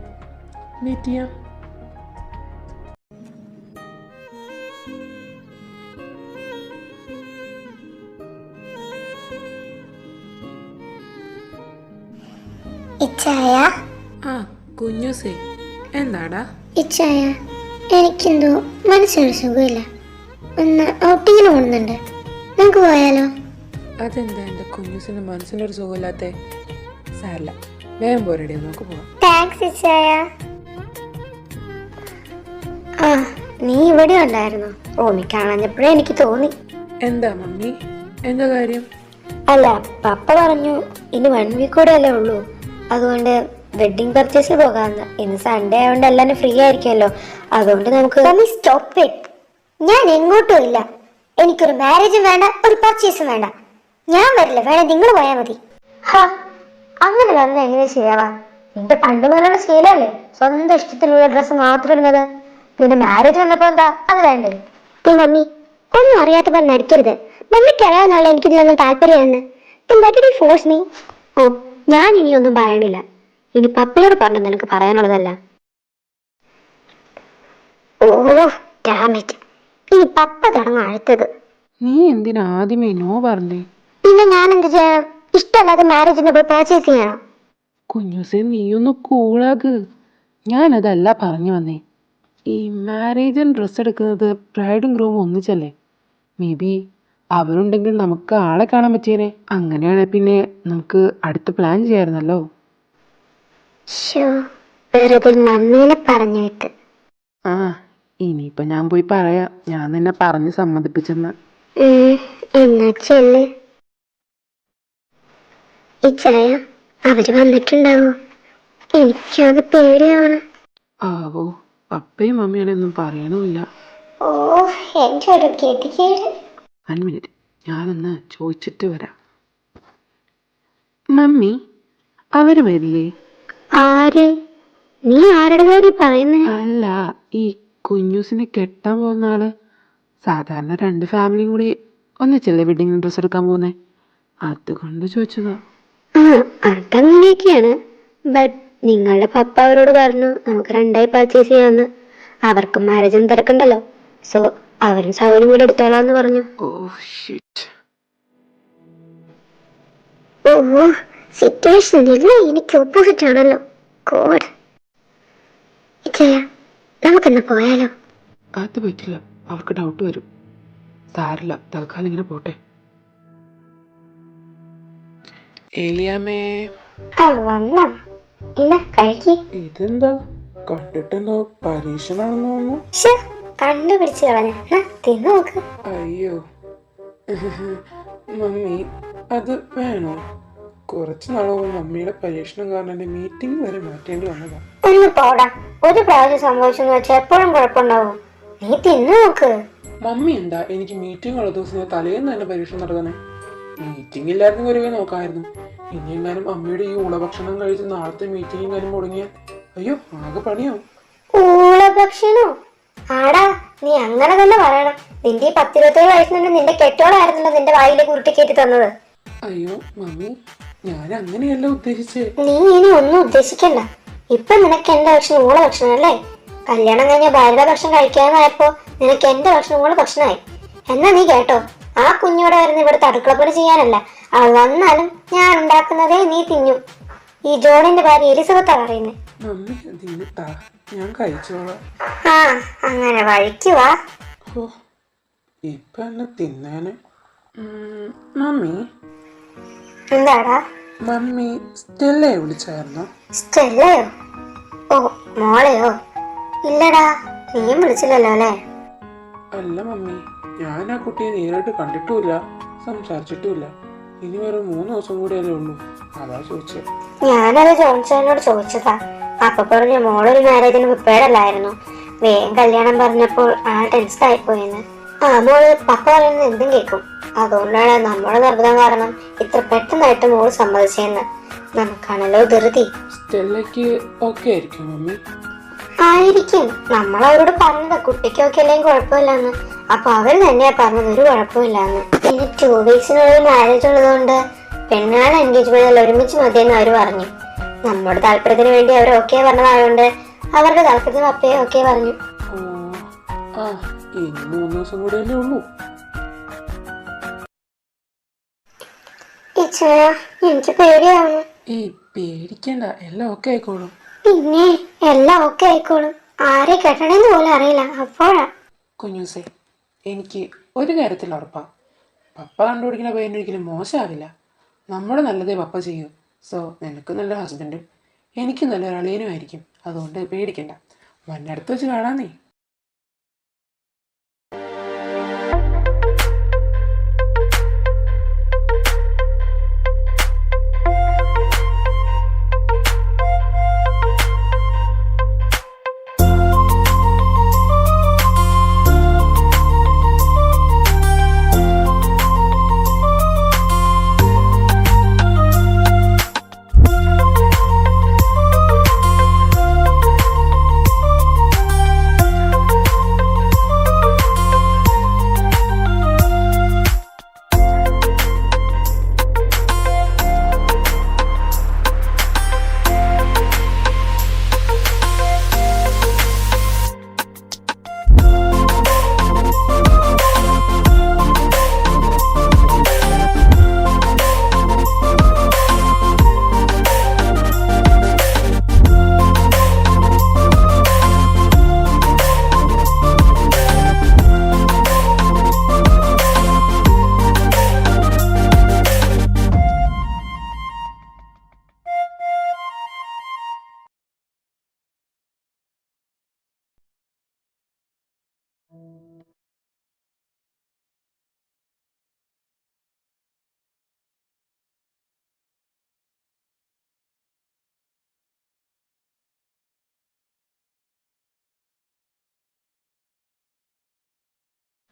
വെയിറ്റ് ചെയ്യാം. ഇച്ചായ ആ കുഞ്ഞൂസേ, എന്താടാ? ഇച്ചായ എനിക്കെന്തോ മനസ്സിനൊരു സുഖമില്ല. ഒന്ന് ഔട്ടിങ്ങിന് പോകുന്നുണ്ട്, നമുക്ക് പോയാലോ? അതെന്താ എൻ്റെ കുഞ്ഞൂസിൻ്റെ മനസ്സിനൊരു സുഖമില്ലാത്തേ? സാരില്ല, വേഗം പോരടി, നമുക്ക് പോവാം. താങ്ക്സ് ഇച്ചായ. ആ നീ ഇവിടെ ഉണ്ടായിരുന്നു. ഓമി കാണാഞ്ഞപ്പോഴേ എനിക്ക് തോന്നി. എന്താ മമ്മി, എന്താ കാര്യം? അല്ല, പപ്പ പറഞ്ഞു ഇനി 1 വീക്ക് കൂടെ അല്ലേ ഉള്ളൂ, അതുകൊണ്ട് വെഡിങ് പർച്ചേസിന് പോകാമെന്ന്. ഇന്ന് സൺഡേ ആയതുകൊണ്ട് എല്ലാവരും ഫ്രീ ആയിരിക്കുമല്ലോ, അതുകൊണ്ട് നമുക്ക് സ്റ്റോപ്പ് ഇറ്റ്. ഞാൻ എങ്ങോട്ടും ഇല്ല. എനിക്കൊരു മാരേജും വേണ്ട, ഒരു പർച്ചേസും വേണ്ട. ഞാൻ വരില്ല, വേണേ നിങ്ങൾ പോയാൽ മതി. അങ്ങനെ തന്നെ എങ്ങനെ ചെയ്യാവാ? നിന്റെ പണ്ട് മുതലുള്ള ശീലമല്ലേ സ്വന്തം ഇഷ്ടത്തിലുള്ള ഡ്രസ്സ് മാത്രം ഇടുന്നത്. പിന്നെ മാരേജ് വന്നപ്പോ എന്താ അത് വേണ്ടേ? മമ്മി ഒന്നും അറിയാത്ത പോലെ നടിക്കരുത്. മമ്മിക്ക് അറിയാവുന്നുള്ള എനിക്ക് ഇതിലൊന്നും താല്പര്യമാണ്. Force me. ഓ, ഞാൻ ഇനിയൊന്നും പറയണില്ല. ഇനി പപ്പയോട് പറഞ്ഞു നിനക്ക് പറയാനുള്ളതല്ല. ഓ ഡാം ഇറ്റ്. ഇനി പപ്പ തുടങ്ങും അടുത്തത്. നീ എന്തിനാ ആദ്യമേ നോ പറഞ്ഞേ? പിന്നെ ഞാൻ എന്ത് ചെയ്യണം? ഇഷ്ടമല്ലാതെ മാരേജിന് പോയി പർച്ചേസ് ചെയ്യണം? കുഞ്ഞൂസേ, നീയൊന്ന് കൂളാക്ക്. ഞാനതല്ല പറഞ്ഞു വന്നേ. ഈ മാരേജിന് ഡ്രസ്സ് എടുക്കുന്നത് ബ്രൈഡും ഗ്രൂമും ഒന്നിച്ചല്ലേ? മേ ബി അവരുണ്ടെങ്കിൽ നമുക്ക് ആളെ കാണാൻ പറ്റിയേനെ. അങ്ങനെയാണെങ്കിൽ പിന്നെ നമുക്ക് അടുത്ത പ്ലാൻ ചെയ്യാമായിരുന്നല്ലോ. വെറുതെ മമ്മീനെ പറഞ്ഞു വിട്ട്. ആ, ഇനിയിപ്പോൾ ഞാൻ പോയി പറയാം, ഞാൻ നിന്നെ പറഞ്ഞ് സമ്മതിപ്പിച്ചെന്ന്. എന്നാ ചെല്ല്. ഈ ചായ അവര് വന്നിട്ടുണ്ടാവോ? എനിക്കത് പേടിയാണ്. ആവോ, പപ്പയും മമ്മിയോടൊന്നും പറയണമില്ല. ഓ എന്റെ ഒരു ഗതികേട്. 1 മിനിറ്റ്, ഞാനൊന്ന് ചോദിച്ചിട്ട് വരാം. മമ്മി, അവര് വരില്ലേ? ആര്? നീ ആരുടെ കാര്യം പറയുന്നേ? അല്ല, ഈ കുഞ്ഞൂസിനെ കെട്ടാൻ പോകുന്ന ആള്. സാധാരണ 2 ഫാമിലിയും കൂടി ഒന്നിച്ചല്ലേ വെഡിങ് ഡ്രസ്സ് എടുക്കാൻ പോകുന്നേ, അതുകൊണ്ട് ചോദിച്ചതാ. അതങ്ങനെയൊക്കെയാണ്. ബട്ട് നിങ്ങളുടെ പപ്പ അവരോട് പറഞ്ഞു നമുക്ക് 2 പർച്ചേസ് ചെയ്യാന്ന്. അവർക്ക് മാരേജും തിരക്കുണ്ടല്ലോ, സോ അവരും സൗകര്യം കൂടെ എടുത്തോളാന്ന് പറഞ്ഞു. Oh shit. ഓ സിറ്റുവേഷൻ എല്ലാം എനിക്ക് ഓപ്പോസിറ്റ് ആണല്ലോ. ഗോഡ്. നമുക്കെന്നാ പോയാലോ? അത് പറ്റില്ല, അവർക്ക് ഡൗട്ട് വരും. സാരില്ല, തൽക്കാലം ഇങ്ങനെ പോട്ടെ. ഏലിയാമ്മേ. വന്നോ? ഇല്ല, കഴിക്ക്. ഇതെന്താ കണ്ടിട്ടെന്തോ പരീക്ഷണാണെന്ന് തോന്നുന്നു. കണ്ടുപിടിച്ച് കളഞ്ഞ, തിന്നു നോക്ക്. അയ്യോ മമ്മി, അത് വേണോ? കുറച്ച് നാളോ മമ്മിയുടെ പരീക്ഷണം കാരണം എൻ്റെ മീറ്റിംഗ് വരെ മാറ്റേണ്ടി വന്നതാ. ഒന്ന് പോടാ. ഒരു പ്രാവശ്യം സംഭവിച്ചെന്ന് വെച്ചാൽ എപ്പോഴും കുഴപ്പമുണ്ടാവും. നീ തിന്നു നോക്ക്. മമ്മി എന്താ എനിക്ക് മീറ്റിംഗ് ഉള്ള ദിവസം തലേന്ന് തന്നെ പരീക്ഷണം നടത്താനേ? മീറ്റിംഗ് ഇല്ലായിരുന്നെങ്കിൽ ഒരു നോക്കായിരുന്നു. ഇനി എങ്ങാനും അമ്മയുടെ ഈ ഊളഭക്ഷണം കഴിച്ച് നാളത്തെ മീറ്റിംഗ് എങ്ങാനും മുടങ്ങിയാൽ അയ്യോ ആകെ പണിയാവും. ഊളഭക്ഷണോ? ആടാ, നീ അങ്ങനെ തന്നെ പറയണം. നിന്റെ ഈ 10-27 വയസ്സിനുള്ളിൽ നിന്റെ കെട്ടോളായിരുന്നല്ലോ നിന്റെ വായിലേക്ക് ഉരുട്ടി കയറ്റി തന്നത്. അയ്യോ മമ്മി, ഞാൻ അങ്ങനെയല്ല ഉദ്ദേശിച്ചേ. നീ ഇനി ഒന്നും ഉദ്ദേശിക്കണ്ട. ഇപ്പൊ നിനക്ക് എന്റെ ഭക്ഷണം ഊള ഭക്ഷണം അല്ലേ? കല്യാണം കഴിഞ്ഞ ഭാര്യയുടെ ഭക്ഷണം കഴിക്കാനായപ്പോ നിനക്ക് എന്റെ ഭക്ഷണം ഊള ഭക്ഷണമായി. എന്നാ നീ കേട്ടോ, ആ കുഞ്ഞോടെ വരുന്ന ഇവിടുത്തെ അടുക്കളപ്പണി ചെയ്യാനല്ല, അവൾ വന്നാലും ഞാൻ ഉണ്ടാക്കുന്നതേ നീ തിന്നു. ഈ ജോണിന്റെ ഭാര്യ എലിസബത്താ പറയുന്നേ. മമ്മി ദിനത്താ, ഞാൻ കഴിച്ചോളാം. ആ അങ്ങനെ വഴിക്കുവാ. ഓ, ഇപ്പൊ എന്നെ തിന്നാന്. മമ്മി. എന്താടാ? മമ്മി സ്റ്റെല്ലയെ വിളിച്ചായിരുന്നോ? സ്റ്റെല്ലയോ? ഓ മോളെയോ? ഇല്ലടാ, നീയും വിളിച്ചില്ലല്ലോ അല്ലേ? അല്ല മമ്മി, ഞാൻ ആ കുട്ടിയെ നേരിട്ട് കണ്ടിട്ടുമില്ല, സംസാരിച്ചിട്ടുമില്ല. ഇനി വെറും 3 ദിവസം കൂടിയല്ലേ ഉള്ളൂ, അതാ ചോദിച്ചത്. ഞാനത് ജോൺസനോട് ചോദിച്ചതാ. അപ്പൊ പറഞ്ഞു മോളൊരു മാരേജിന് പ്രിപ്പയർഡ് അല്ലായിരുന്നു, വേഗം കല്യാണം പറഞ്ഞപ്പോൾ ആ ടെൻഷൻ ആയിപ്പോയെന്ന്. ആ മോള് പപ്പ പറയുന്നത് എന്തും കേൾക്കും, അതുകൊണ്ടാണ് നമ്മുടെ നിർബന്ധം കാരണം ഇത്ര പെട്ടെന്നായിട്ട് മോള് സമ്മതിച്ചെന്ന്. നമുക്കാണല്ലോ ധൃതി. സ്റ്റെല്ലയ്ക്ക് ഓക്കെ ആയിരിക്കും മമ്മി? ആയിരിക്കും. നമ്മളവരോട് പറഞ്ഞത് കുട്ടിക്ക് ഒക്കെ അല്ലെങ്കിൽ കുഴപ്പമില്ലാന്ന്. അപ്പൊ അവര് തന്നെയാ പറഞ്ഞത് ഒരു കുഴപ്പമില്ലാന്ന്. ഇനി 2 വീക്സിനുള്ളിൽ മാരേജ് ഉള്ളതുകൊണ്ട് പെണ്ണാണ് എൻഗേജ്മെന്റ് ഒരുമിച്ച് മതിയെന്ന് അവര് പറഞ്ഞു. നമ്മുടെ താല്പര്യത്തിന് വേണ്ടി അവർ ഓക്കെ പറഞ്ഞതായതുകൊണ്ട് അവരുടെ താല്പര്യത്തിന് അപ്പേ ഓക്കെ പറഞ്ഞു. ഓ ആ, ഇനി 3 ദിവസം കൂടിയല്ലേ ഉള്ളൂ. എനിക്ക് പേടിയാവുന്നു. ഏയ് പേടിക്കണ്ട, എല്ലാം ഓക്കെ ആയിക്കോളും. പിന്നെ എല്ലാം ഓക്കെ ആയിക്കോളും. ആരെ കെട്ടണമെന്ന് പോലും അറിയില്ല അപ്പോഴാ. കുഞ്ഞൂസേ, എനിക്ക് ഒരു കാര്യത്തിൽ ഉറപ്പാ, പപ്പ കണ്ടുപിടിക്കുന്ന പയ്യൻ ഒരിക്കലും മോശമാവില്ല. നമ്മുടെ നല്ലതേ പപ്പ ചെയ്യൂ. സോ നിനക്ക് നല്ല ഹസ്ബൻഡും എനിക്ക് നല്ലൊരു അളിയനുമായിരിക്കും. അതുകൊണ്ട് പേടിക്കണ്ട, വന്നടുത്ത് വെച്ച് കാണാം നീ.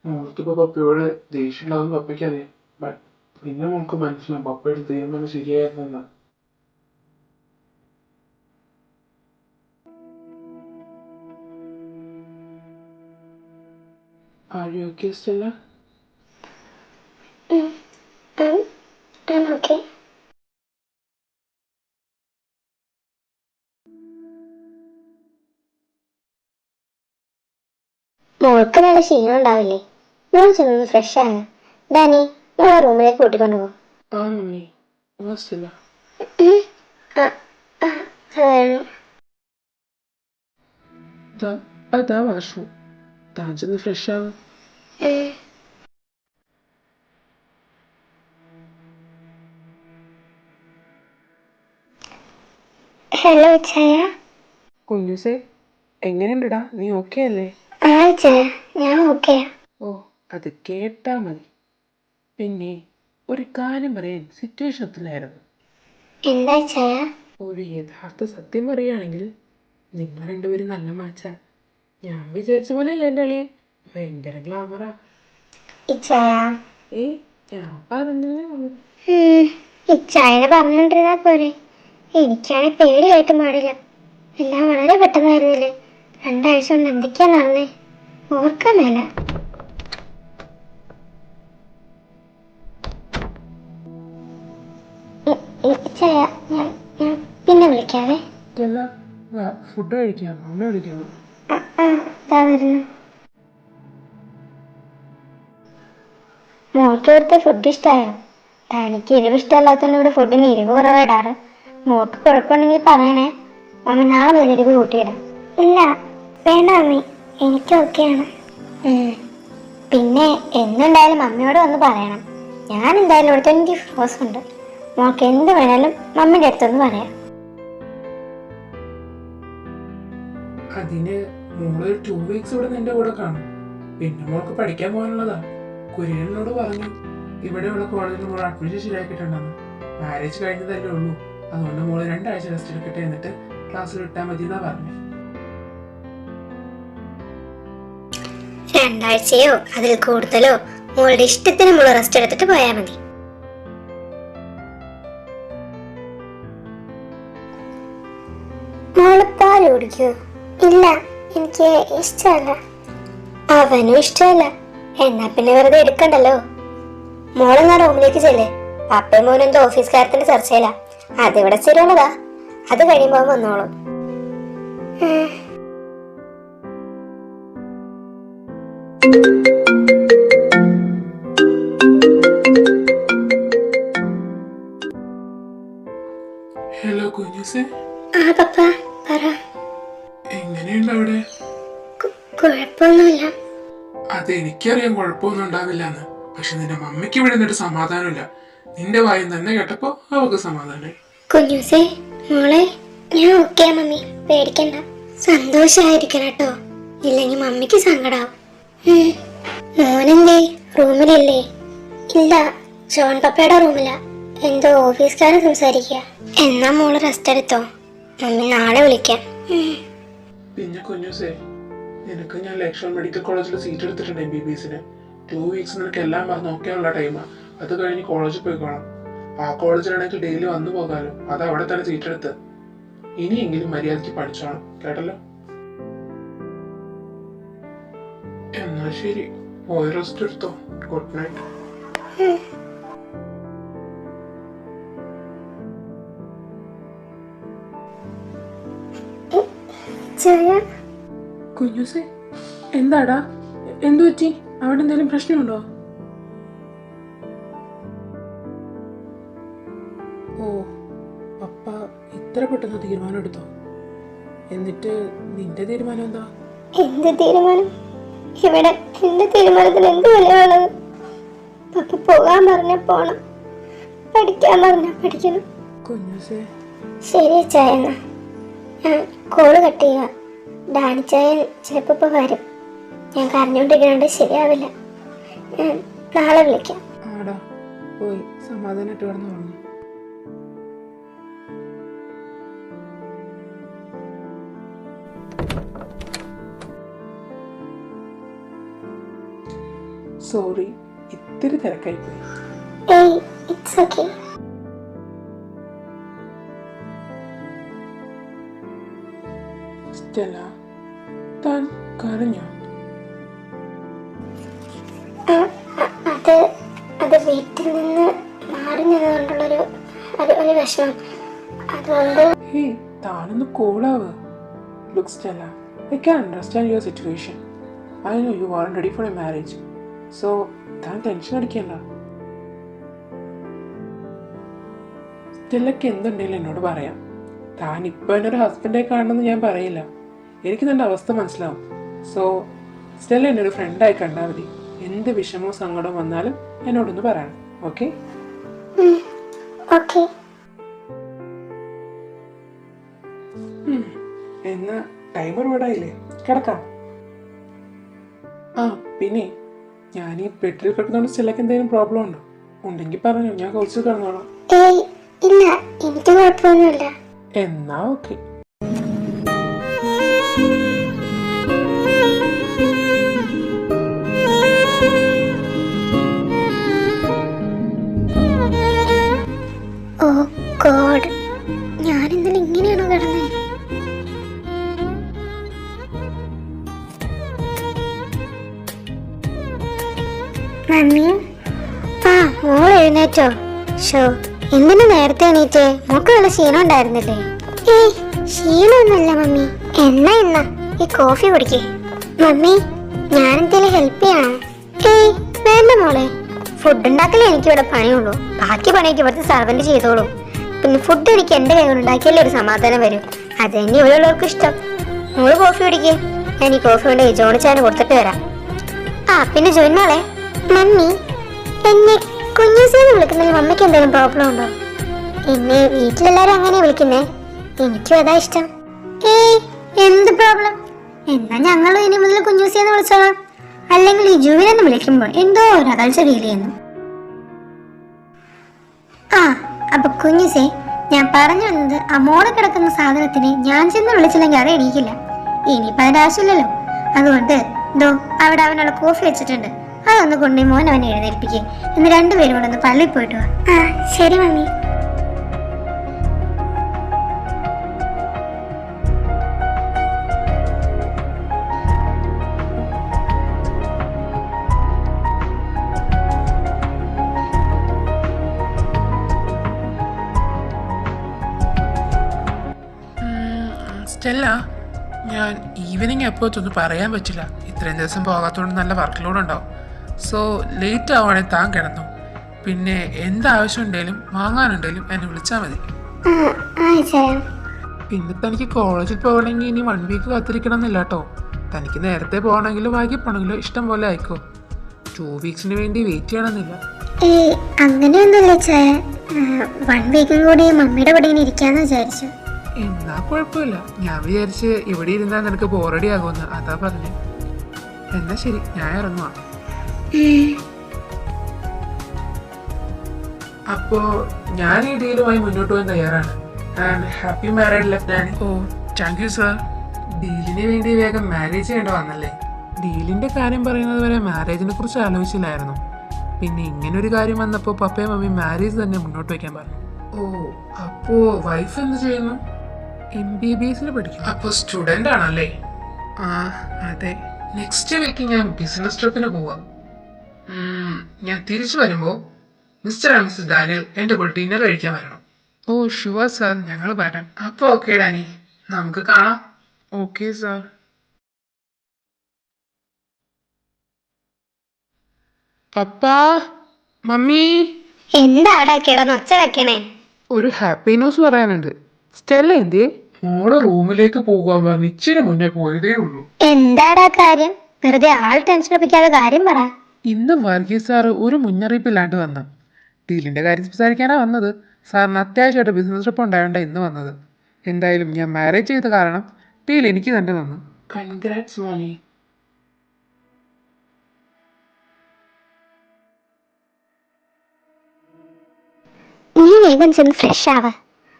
മോൾക്കിപ്പോ പപ്പയോട് ദേഷ്യം ഉണ്ടാവും പപ്പയ്ക്ക് അറിയാം. ബട്ട് പിന്നെ മോൾക്ക് മനസ്സിലാവും പപ്പയുടെ തീരുമാനം ശരിയായിരുന്നെന്നാ. Are you okay, Stella? Okay. മോൾക്ക് നല്ല ക്ഷീണം ഉണ്ടാവില്ലേ? മോൾ ചെന്ന് ഫ്രഷ് ആണ്. ഡാനി, മോളെ റൂമിലേക്ക് കൂട്ടിക്കൊണ്ടു പോകും. മമ്മി. Stella. അതാ വാഷ്റൂം. താൻ ചെന്ന് ഫ്രഷ് ആവും. ഹലോ ചായ. കുഞ്ഞൂസേ, എങ്ങനെയുണ്ടടാ, നീ ഓക്കെ അല്ലേ? ആ ചായ, ഞാൻ ഓക്കെയാ. ഓ, അത് കേട്ടാ മതി. പിന്നെ ഒരു കാര്യം പറയാൻ സിറ്റുവേഷൻ ഒത്തില്ലായിരുന്നു. എന്താ ചായ? ഒരു യഥാർത്ഥ സത്യം പറയുകയാണെങ്കിൽ നിങ്ങൾ രണ്ടുപേരും നല്ല മാച്ചാ. ഞാൻ വിചാരിച്ച പോലെ അല്ല എൻ്റെ അളിയൻ, ഭയങ്കര ഗ്ലാമറാ. ഇച്ചായ, ഞാൻ പറഞ്ഞതേ ഉള്ളൂ. ഇച്ചായനെ പറഞ്ഞോണ്ടിരുന്നാ പോരെ. എനിക്കാണെ പേടിയായിട്ടും പാടില്ല. എല്ലാം വളരെ പെട്ടെന്നായിരുന്നില്ലേ. 2 ആഴ്ച കൊണ്ട് എന്തൊക്കെയാ നടന്നേ, ഓർക്കാൻ മേല. ഇച്ചായ, ഞാൻ പിന്നെ വിളിക്കാവേ. ഫുഡ് കഴിക്കാം, അമ്മ വിളിക്കാം. ഇതാ വരുന്നു. മോൾക്ക് ഇവിടുത്തെ ഫുഡ് ഇഷ്ടമായോ? തനിക്ക് എരിവ് ഇഷ്ടമല്ലാത്തതുകൊണ്ട് ഇവിടെ ഫുഡിന് എരിവ് കുറവിടാറ്. മോൾക്ക് കുഴപ്പമുണ്ടെങ്കിൽ പറയണേ, മമ്മി നാളെ മുതൽ എരിവ് കൂട്ടിയിടാം. ഇല്ല വേണ്ട മമ്മി, എനിക്ക് ഓക്കെയാണ്. പിന്നെ എന്നുണ്ടായാലും മമ്മിയോട് വന്ന് പറയണം. ഞാൻ എന്തായാലും ഇവിടെ 24 hours ഉണ്ട്. മോൾക്ക് എന്ത് വേണേലും മമ്മിൻ്റെ അടുത്തൊന്ന് പറയാം. അതിന് മോളൊരു 2 weeks ഇവിടെ നിന്റെ കൂടെ കാണും. പിന്നെ മോൾക്ക് പഠിക്കാൻ പോകാനുള്ളതാ. കുര്യനോട് പറഞ്ഞു ഇവിടെയുള്ള കോളേജിൽ മോൾ അഡ്മിഷൻ ശരിയാക്കിയിട്ടുണ്ടെന്ന്. മാരേജ് കഴിഞ്ഞതല്ലേ ഉള്ളൂ, അതുകൊണ്ട് മോള് 2 ആഴ്ച റെസ്റ്റ് എടുക്കട്ടെ, എന്നിട്ട് ക്ലാസ്സിൽ വിട്ടാൽ മതി എന്നാ പറഞ്ഞു. 2 ആഴ്ചയോ അതിൽ കൂടുതലോ മോളുടെ ഇഷ്ടത്തിന് മോള് റെസ്റ്റ് എടുത്തിട്ട് പോയാൽ മതി. മോള് പാല് കുടിക്കോ? ഇല്ല, എനിക്ക് ഇഷ്ടമല്ല. അവനും ഇഷ്ടമല്ല. എന്നാ പിന്നെ വെറുതെ എടുക്കണ്ടല്ലോ. മോളെന്നാ റൂമിലേക്ക് ചെല്ലേ. പപ്പയും മോനും എന്തോ ഓഫീസ് കാര്യത്തിന്റെ ചർച്ചയില്ല. അതിവിടെ സ്ഥിരമുള്ളതാ. അത് കഴിയുമ്പോ വന്നോളും. കുഞ്ഞൂസേ, ആ പപ്പ പറ. എങ്ങനെയുണ്ട് അവിടെ? കുഴപ്പമൊന്നുമില്ല. അതെനിക്കറിയാം കുഴപ്പമൊന്നും ഉണ്ടാവില്ലെന്ന്. പക്ഷെ നിന്റെ മമ്മിക്ക് ഇവിടെ നിന്നിട്ട് സമാധാനമില്ല. നിന്റെ വായും തന്നെ കേട്ടപ്പോ അവൾക്ക് സമാധാനമായി. കുഞ്ഞൂസേ മോളെ, ഞാൻ ഓക്കെയാ മമ്മി, പേടിക്കണ്ട. സന്തോഷായിരിക്കണം കേട്ടോ, ഇല്ലെങ്കിൽ മമ്മിക്ക് സങ്കടാവും. മോനെന്തേ, റൂമിലില്ലേ? ഇല്ല, ജോൺ പപ്പയുടെ റൂമിലാ. എന്തോ ഓഫീസുകാരൻ സംസാരിക്കുക. എന്നാ മോള് റെസ്റ്റ് എടുത്തോ, മമ്മി നാളെ വിളിക്കാം. പിന്നെ കുഞ്ഞൂസേ, നിനക്ക് ഞാൻ ലക്ഷ്മൺ മെഡിക്കൽ കോളേജിൽ സീറ്റ് എടുത്തിട്ടുണ്ട് MBBS-ന്. 2 വീക്സ് നിനക്ക് എല്ലാം പറഞ്ഞ് നോക്കിയാനുള്ള ടൈമാ. അത് കഴിഞ്ഞ് കോളേജിൽ പോയിക്കോളാം. ആ കോളേജിലാണെങ്കിൽ ഡെയിലി വന്നു പോകാലോ. അത് അവിടെ തന്നെ സീറ്റ് എടുത്ത്. ഇനിയെങ്കിലും മര്യാദയ്ക്ക് പഠിച്ചോണം, കേട്ടല്ലോ? എന്നാ ശരി, പോയി റെസ്റ്റ് എടുത്തോ. Good night. കുഞ്ഞൂസേ, എന്താടാ, എന്തു പറ്റി? അവിടെ എന്തെങ്കിലും പ്രശ്നമുണ്ടോ? ഓ, പപ്പ ഇത്ര പെട്ടെന്ന് തീരുമാനം എടുത്തോ? എന്നിട്ട് നിന്റെ തീരുമാനം എന്താ? എന്ത് തീരുമാനം? ഇവിടെ എന്റെ തീരുമാനത്തിന് എന്ത് വിലയുള്ളത്? പപ്പ പോകാൻ പറഞ്ഞ പോണം, പഠിക്കാൻ പറഞ്ഞ പഠിക്കണം. കുഞ്ഞൂസേ, ശരി ചായ, എന്നാ ഞാൻ കോള് കട്ട് ചെയ്യുക. ഡാനിച്ചായൻ ചിലപ്പോ വരും. ഞാൻ കരഞ്ഞോണ്ടിരിക്കണോണ്ട് ശരിയാവില്ല. ഞാൻ നാളെ വിളിക്കാം. ആടാ, പോയി സമാധാനമായിട്ട് കിടന്നു പറഞ്ഞു. സോറി, ഇത്തിരി തിരക്കായി പോയി. ഏയ്, ഇറ്റ്സ് ഓക്കേ. സ്റ്റെല്ല, താൻ കരഞ്ഞോ? അത് വീട്ടിൽ നിന്ന് മാറി നിന്നുകൊണ്ടുള്ളൊരു ഒരു വിഷമം. അതുകൊണ്ട് ഹേയ്, താനൊന്ന് കൂളാവ്. Look Stella, I can understand your situation. I know you aren't ready for a marriage. So, താൻ ടെൻഷൻ അടിക്കണ്ട. സ്റ്റെല്ലക്ക് എന്തുണ്ടെങ്കിലും എന്നോട് പറയാം. താൻ ഇപ്പൊ എൻ്റെ ഒരു ഹസ്ബൻഡെ കാണണമെന്ന് ഞാൻ പറയില്ല. എനിക്ക് നിന്റെ അവസ്ഥ മനസ്സിലാവും. സോ സ്റ്റെല്ല എൻ്റെ ഒരു ഫ്രണ്ടായി കണ്ടാൽ മതി. എന്ത് വിഷമവും സങ്കടവും വന്നാലും എന്നോടൊന്ന് പറയണം. ഓക്കെ? ഓക്കെ. എന്നാ ടൈമർ വീടായില്ലേ, കിടക്കാം. ആ പിന്നെ, ഞാൻ ഈ ബെഡിൽ കിടക്കുന്നതുകൊണ്ട് സ്റ്റെല്ലക്ക് എന്തെങ്കിലും പ്രോബ്ലം ഉണ്ടോ? ഉണ്ടെങ്കിൽ പറഞ്ഞു, ഞാൻ കുറച്ച് കിടന്നോളാം. ഏയ് ഇല്ല, എനിക്ക് കുഴപ്പമൊന്നുമില്ല. എന്നാ ഓക്കെ. ഓ ഗോഡ്, ഞാൻ ഇന്നലെ ഇങ്ങനെയാണോ കിടന്നത്? മമ്മി, ആ മോൾ എഴുന്നേറ്റോ? ഷോ, എന്തിനു നേരത്തെ എണീറ്റേ? മോക്ക് നല്ല ക്ഷീണം ഉണ്ടായിരുന്നില്ലേ? ഏയ്, ക്ഷീണമൊന്നുമില്ല മമ്മി. എന്നാ ഈ കോഫി കുടിക്കേ. മമ്മി, ഞാനെന്തേലും ഹെൽപ്പ് ചെയ്യണോ? ഏയ് വേണ്ട മോളെ, ഫുഡ് ഉണ്ടാക്കലേ എനിക്കിവിടെ പണിയുള്ളൂ. ബാക്കി പണിയൊക്കെ ഇവിടുത്തെ സർവന്റ് ചെയ്തോളൂ. പിന്നെ ഫുഡ് എനിക്ക് എന്റെ കൈ കൊണ്ട് ഉണ്ടാക്കിയാലേ ഒരു സമാധാനം വരും. അത് തന്നെ ഇവിടെ ഉള്ളവർക്ക് ഇഷ്ടം. മോള് കോഫി കുടിക്കേ, ഞാൻ ഈ കോഫി കൊണ്ട് ജോണിച്ചാന് കൊടുത്തിട്ട് വരാം. ആ പിന്നെ ജോയിനാളെ, മമ്മി എന്നെ കുഞ്ഞൂസേന്ന് വിളിക്കുന്നതിൽ മമ്മിക്ക് എന്തെങ്കിലും പ്രോബ്ലം ഉണ്ടോ? എന്നെ വീട്ടിലെല്ലാരും അങ്ങനെ വിളിക്കുന്നേ, എനിക്കും അതാ ഇഷ്ടം. ഏയ് എന്ത് പ്രോബ്ലം? എന്നാ ഞങ്ങളും ഇനി മുതൽ കുഞ്ഞൂസേന്ന് വിളിച്ചോളാം. അല്ലെങ്കിൽ ഈ ജുവിനെന്ന് വിളിക്കുമ്പോൾ എന്തോ ഒരു അകൽച്ച ഫീൽ ചെയ്യുന്നു. ആ അപ്പൊ കുഞ്ഞൂസേ, ഞാൻ പറഞ്ഞു വന്നത്, ആ മോളെ കിടക്കുന്ന സാധനത്തിന് ഞാൻ ചെന്ന് വിളിച്ചില്ലെങ്കിൽ അത് എണീക്കില്ല. ഇനിയിപ്പോ അതിന്റെ ആവശ്യമില്ലല്ലോ. അതുകൊണ്ട് ദോ അവിടെ അവനുള്ള കോഫി വെച്ചിട്ടുണ്ട്, അതൊന്ന് കൊണ്ടു മോൻ അവനെ എഴുന്നേൽപ്പിക്കേ. എന്ന് രണ്ടുപേരും കൂടെ ഒന്ന് പള്ളിയിൽ പോയിട്ട് വാ. ആ ശരി മമ്മി. സ്റ്റെല്ല, ഞാൻ ഈവനിങ് എപ്പോഴത്തൊന്നും പറയാൻ പറ്റില്ല. ഇത്രയും ദിവസം പോകാത്തതുകൊണ്ട് നല്ല വർക്ക് ലോഡ് ഉണ്ടാവും. സോ ലേറ്റ് ആവുകയാണെങ്കിൽ താൻ കിടന്നു. പിന്നെ എന്താവശ്യം ഉണ്ടെങ്കിലും വാങ്ങാനുണ്ടെങ്കിലും എന്നെ വിളിച്ചാൽ മതി. പിന്നെ തനിക്ക് കോളേജിൽ പോകണമെങ്കിൽ ഇനി 1 വീക്ക് കാത്തിരിക്കണം എന്നില്ല കേട്ടോ. തനിക്ക് നേരത്തെ പോകണമെങ്കിലോ വൈകി പോകണമെങ്കിലോ ഇഷ്ടം പോലെ ആയിക്കോ. 2 വീക്സിന് വേണ്ടി വെയിറ്റ് ചെയ്യണമെന്നില്ല. അങ്ങനെയൊന്നുമില്ല ചായ. 1 വീക്കും കൂടി മമ്മിയുടെ കൂടെ ഇങ്ങനെ ഇരിക്കാന്ന് വിചാരിച്ചു. എന്നാ കുഴപ്പമില്ല. ഞാൻ വിചാരിച്ച് ഇവിടെ ഇരുന്നാൽ നിനക്ക് ബോറടി ആകുമെന്ന്, അതാ പറഞ്ഞു. എന്നാ ശരി, ഞാൻ ഇറങ്ങുവാ. അപ്പോ ഞാൻ ഈ ഡീലുമായി മുന്നോട്ട് പോകാൻ തയ്യാറാണ്. And happy married life Danny. Oh thank you sir. ഡീലിന് വേണ്ടി വേഗം മാരേജ് ചെയ്യേണ്ട വന്നല്ലേ? ഡീലിന്റെ കാര്യം പറയുന്നത് വരെ മാരേജിനെ കുറിച്ച് ആലോചിച്ചില്ലായിരുന്നു. പിന്നെ ഇങ്ങനൊരു കാര്യം വന്നപ്പോൾ പപ്പയും മമ്മിയും മാരേജ് തന്നെ മുന്നോട്ട് വയ്ക്കാൻ പറഞ്ഞു. ഓ, അപ്പോ വൈഫ് എന്ത് ചെയ്യുന്നു? MBBS പഠിക്കും. അപ്പോൾ സ്റ്റുഡൻ്റ് ആണല്ലേ? ആ അതെ. നെക്സ്റ്റ് വീക്ക് ഞാൻ ബിസിനസ് ട്രിപ്പിന് പോവാം. ഞാൻ തിരിച്ചു വരുമ്പോൾ മിസ്റ്റർ ആൻഡ് മിസ്സസ് ഡാനിയൽ എൻ്റെ കൂടെ ഡിന്നർ കഴിക്കാൻ വരണം. ഓ ഷുവർ സാർ, ഞങ്ങൾ വരാം. അപ്പോൾ ഓക്കെ ഡാനി, നമുക്ക് കാണാം. Okay sir. Papa, mummy. എന്താടാ കിടന്ന് ഒച്ച വെക്കണേ? ഒരു ഹാപ്പി ന്യൂസ് പറയാനുണ്ട്. സ്റ്റെല്ല എന്തിയെ? മോളെ റൂമിലേക്ക് പോകാൻ പറഞ്ഞ് ഇച്ചിരി മുന്നേ പോയതേ ഉള്ളൂ. എന്താടാ കാര്യം? വെറുതെ ആൾ ടെൻഷൻ ഒപ്പിക്കാതെ കാര്യം പറ. ഇന്ന് വർഗീസ് സാറ് ഒരു മുന്നറിയിപ്പില്ലാണ്ട് വന്ന ഡീലിന്റെ കാര്യം സംസാരിക്കാനാ വന്നത്. സാറിന് അത്യാവശ്യമായിട്ട് ബിസിനസ് ട്രിപ്പ് ഉണ്ടായോണ്ടാ ഇന്ന് വന്നത്. എന്തായാലും ഞാൻ മാരേജ് ചെയ്ത കാരണം ഡീൽ എനിക്ക് തന്നെ തന്നു. കൺഗ്രാറ്റ്സ് മോനി. നീ വേഗം ചെന്ന് ഫ്രഷ് ആവാ.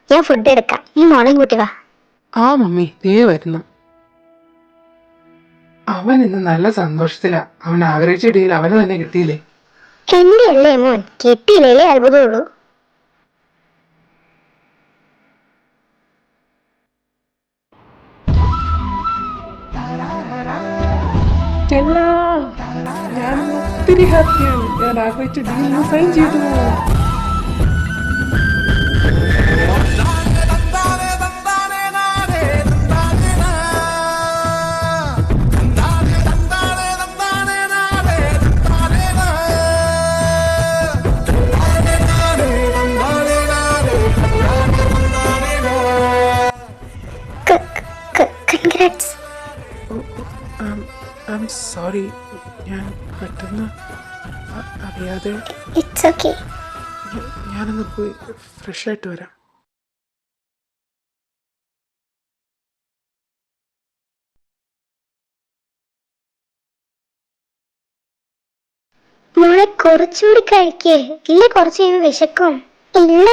ഞാൻ ഫുഡ് എടുക്കാം. നീ മോളെ കൂട്ടി വാ. ആ മമ്മി, ദേ വരുന്നു. അവൻ ഇന്ന് നല്ല സന്തോഷത്തിലാ. അവൻ ആഗ്രഹിച്ച ഡീൽ അവന് തന്നെ കിട്ടിയില്ലേ? എന്റെ അല്ലേ മോൻ, കിട്ടിയില്ലേ അത്ഭുതമുള്ളൂ. ഞാൻ ഒത്തിരി ഹാപ്പിയാണ്. ഞാൻ ആഗ്രഹിച്ച ഡീലിന് സൈൻ ചെയ്തു. കൺഗ്രാറ്റ്സ്. സോറി, ഞാൻ പെട്ടെന്ന് അറിയാതെ. It's okay. ഞാനൊന്ന് പോയി ഫ്രഷ് ആയിട്ട് വരാം. മോളെ കുറച്ചുകൂടി കഴിക്കേ, ഇല്ല കുറച്ച് കഴിയുമ്പോൾ വിശക്കും. ഇല്ല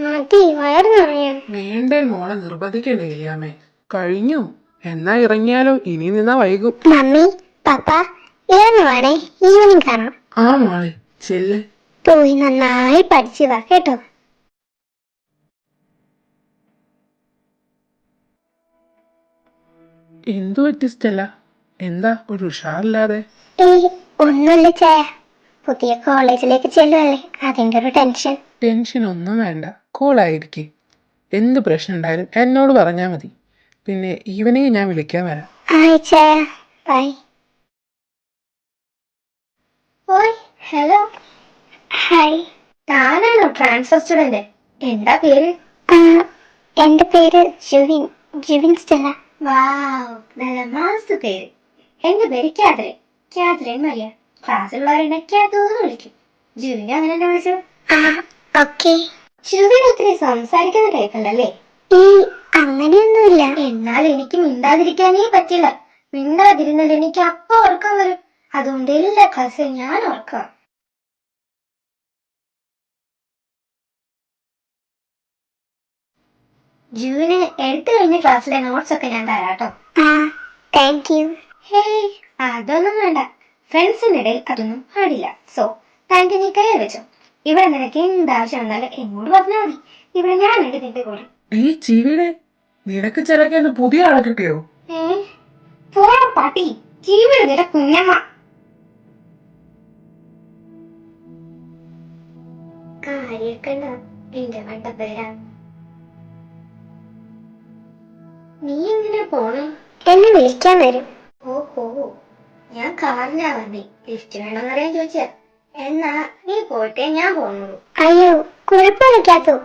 മതി, വയറ് നിറയും. വേണ്ടേ മോളെ, നിർബന്ധിക്കണ്ടേ ഇല്ലാമേ. കഴിഞ്ഞു. എന്നാ ഇറങ്ങിയാലോ? ഇനി നിന്നാ വൈകും. മമ്മി, പപ്പ ഇറങ്ങി വേണേ, ഈവനിങ് കാണാം. ആ മോളെ, ചെല്ല്. പോയി നന്നായി പഠിച്ചു വാ കേട്ടോ. എന്തു പറ്റി സ്റ്റെല്ല? എന്താ ഒരു ഉഷാറില്ലാതെ? ഒന്നുമില്ല ചായ, പുതിയ കോളേജിലേക്ക് ചെല്ലുവല്ലേ, അതിന്റെ ഒരു ടെൻഷൻ. ടെൻഷൻ ഒന്നും വേണ്ട, കൂളായിരിക്കെ. എന്ത് പ്രശ്നം ഉണ്ടായാലും എന്നോട് പറഞ്ഞാൽ മതി. പിന്നെ ഈവനിങ് ഞാൻ വിളിക്കാൻ വരാം. ഹായ് ചായ, ബൈ. ഓയ് ഹലോ. ഹായ്. താനാണോ ട്രാൻസ്ഫർ സ്റ്റുഡന്റ്? എന്താ പേര്? എന്റെ പേര് ജുവിൻ, ജുവിൻ സ്റ്റെല്ല. വാവ്, നല്ല മാസ് പേര്. എന്റെ പേര് കാതറിൻ, കാതറിൻ മരിയ. ക്ലാസ്സിലുള്ളവരെന്നെ കാതൂന്ന് വിളിക്കും. ജുവിൻ അങ്ങനെ തന്നെ വിളിച്ചു. ഓക്കെ. ജുവിൻ ഒത്തിരി സംസാരിക്കുന്ന ടൈപ്പല്ലേ? അങ്ങനെയൊന്നുമില്ല. എന്നാൽ എനിക്ക് മിണ്ടാതിരിക്കാനേ പറ്റില്ല. മിണ്ടാതിരുന്നാൽ എനിക്ക് അപ്പൊ ഉറക്കം വരും. അതുകൊണ്ട് എല്ലാ ക്ലാസ്സിലും ഞാൻ ഓർക്കാം. ജൂവിന് എടുത്തു കഴിഞ്ഞ ക്ലാസ്സിലെ നോട്ട്സ് ഒക്കെ ഞാൻ തരാട്ടോ. Thank you. ഹേയ്, അതൊന്നും വേണ്ട. ഫ്രണ്ട്സിന്റെ ഇടയിൽ അതൊന്നും പാടില്ല. സോ താങ്ക് യു, നീ കയ്യിൽ വെച്ചോ. ഇവിടെ നിനക്ക് എന്താവശ്യം വന്നാലും എന്നോട് പറഞ്ഞാൽ മതി. ഇവിടെ ഞാനുണ്ട് നിന്റെ കൂടെ. ഈ ചീവിടെ നിനക്ക് ചിലക്കാൻ പുതിയ ആളെ കിട്ടിയോ? പോടാ പാട്ടി, ചീവിടെ നിന്റെ കുഞ്ഞമ്മ. കാര്യക്കണ്ട എന്റെ വേണ്ട പേരാ. നീ എങ്ങനെ പോണേ? എന്നെ വിളിക്കാൻ വരും. ഓഹോ, ഞാൻ കാറിലാ വന്നേ. ലിഫ്റ്റ് വേണമെന്നറിയാൻ ചോദിച്ച. എന്നാ നീ പോയിട്ടേ ഞാൻ പോണുള്ളൂ. അയ്യോ കുഴപ്പമില്ലാത്തോ,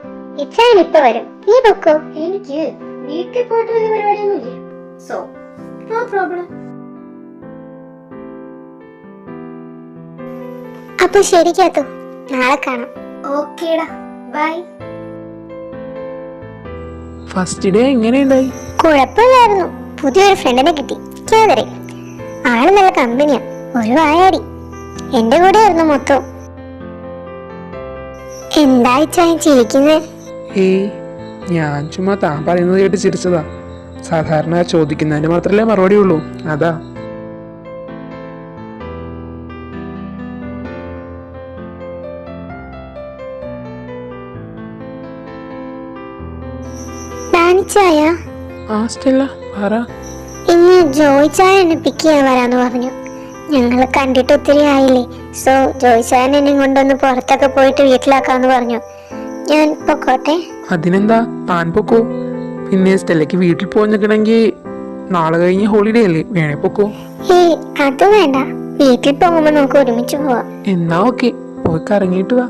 ഇച്ചാൻ ഇപ്പൊ വരും, നീ പൊക്കോ. എനിക്ക് വീട്ടിൽ പോയിട്ട് വലിയ പരിപാടിയൊന്നുമില്ല, സോ നോ പ്രോബ്ലം. അപ്പൊ ശരിക്കാത്തു, നാളെ കാണാം. ഓക്കേടാ, ബൈ. First day എങ്ങനെയുണ്ടായി? കുഴപ്പമില്ലായിരുന്നു. പുതിയൊരു ഫ്രണ്ടിനെ കിട്ടി, കേതറി. ആള് നല്ല കമ്പനിയാ, ഒരു വായാടി. എന്റെ കൂടെ ആയിരുന്നു മൊത്തം. എന്താ ഇച്ചാൻ ചിരിക്കുന്നേ? ഏയ്, ഞാൻ ചുമ്മാ താൻ പറയുന്നത് കേട്ട് ചിരിച്ചതാ. സാധാരണ ചോദിക്കുന്നതിന് മാത്രമല്ലേ മറുപടി ഉള്ളൂ, അതാ. ഡാനിച്ചായ ആ സ്റ്റെല്ല, പറ. ഇന്ന് ജോയിച്ചായ എന്നെ പിക്ക് ചെയ്യാൻ വരാന്ന് പറഞ്ഞു. ഞങ്ങള് കണ്ടിട്ട് ഒത്തിരി ആയില്ലേ, സോ ജോയിച്ചായൻ എന്നെ കൊണ്ടൊന്ന് പുറത്തൊക്കെ പോയിട്ട് വീട്ടിലാക്കാന്ന് പറഞ്ഞു. ഞാൻ പൊക്കോട്ടെ? അതിനെന്താ, താൻ പൊക്കോ. പിന്നെ സ്റ്റെല്ലയ്ക്ക് വീട്ടിൽ പോയി നിൽക്കണമെങ്കിൽ നാളെ കഴിഞ്ഞ് ഹോളിഡേ അല്ലേ, വേണേ പൊക്കോ. ഏയ് അത് വേണ്ട, വീട്ടിൽ പോകുമ്പോ നമുക്ക് ഒരുമിച്ച് പോവാം. എന്നാ ഓക്കെ, പോയി കറങ്ങിയിട്ട് വാ.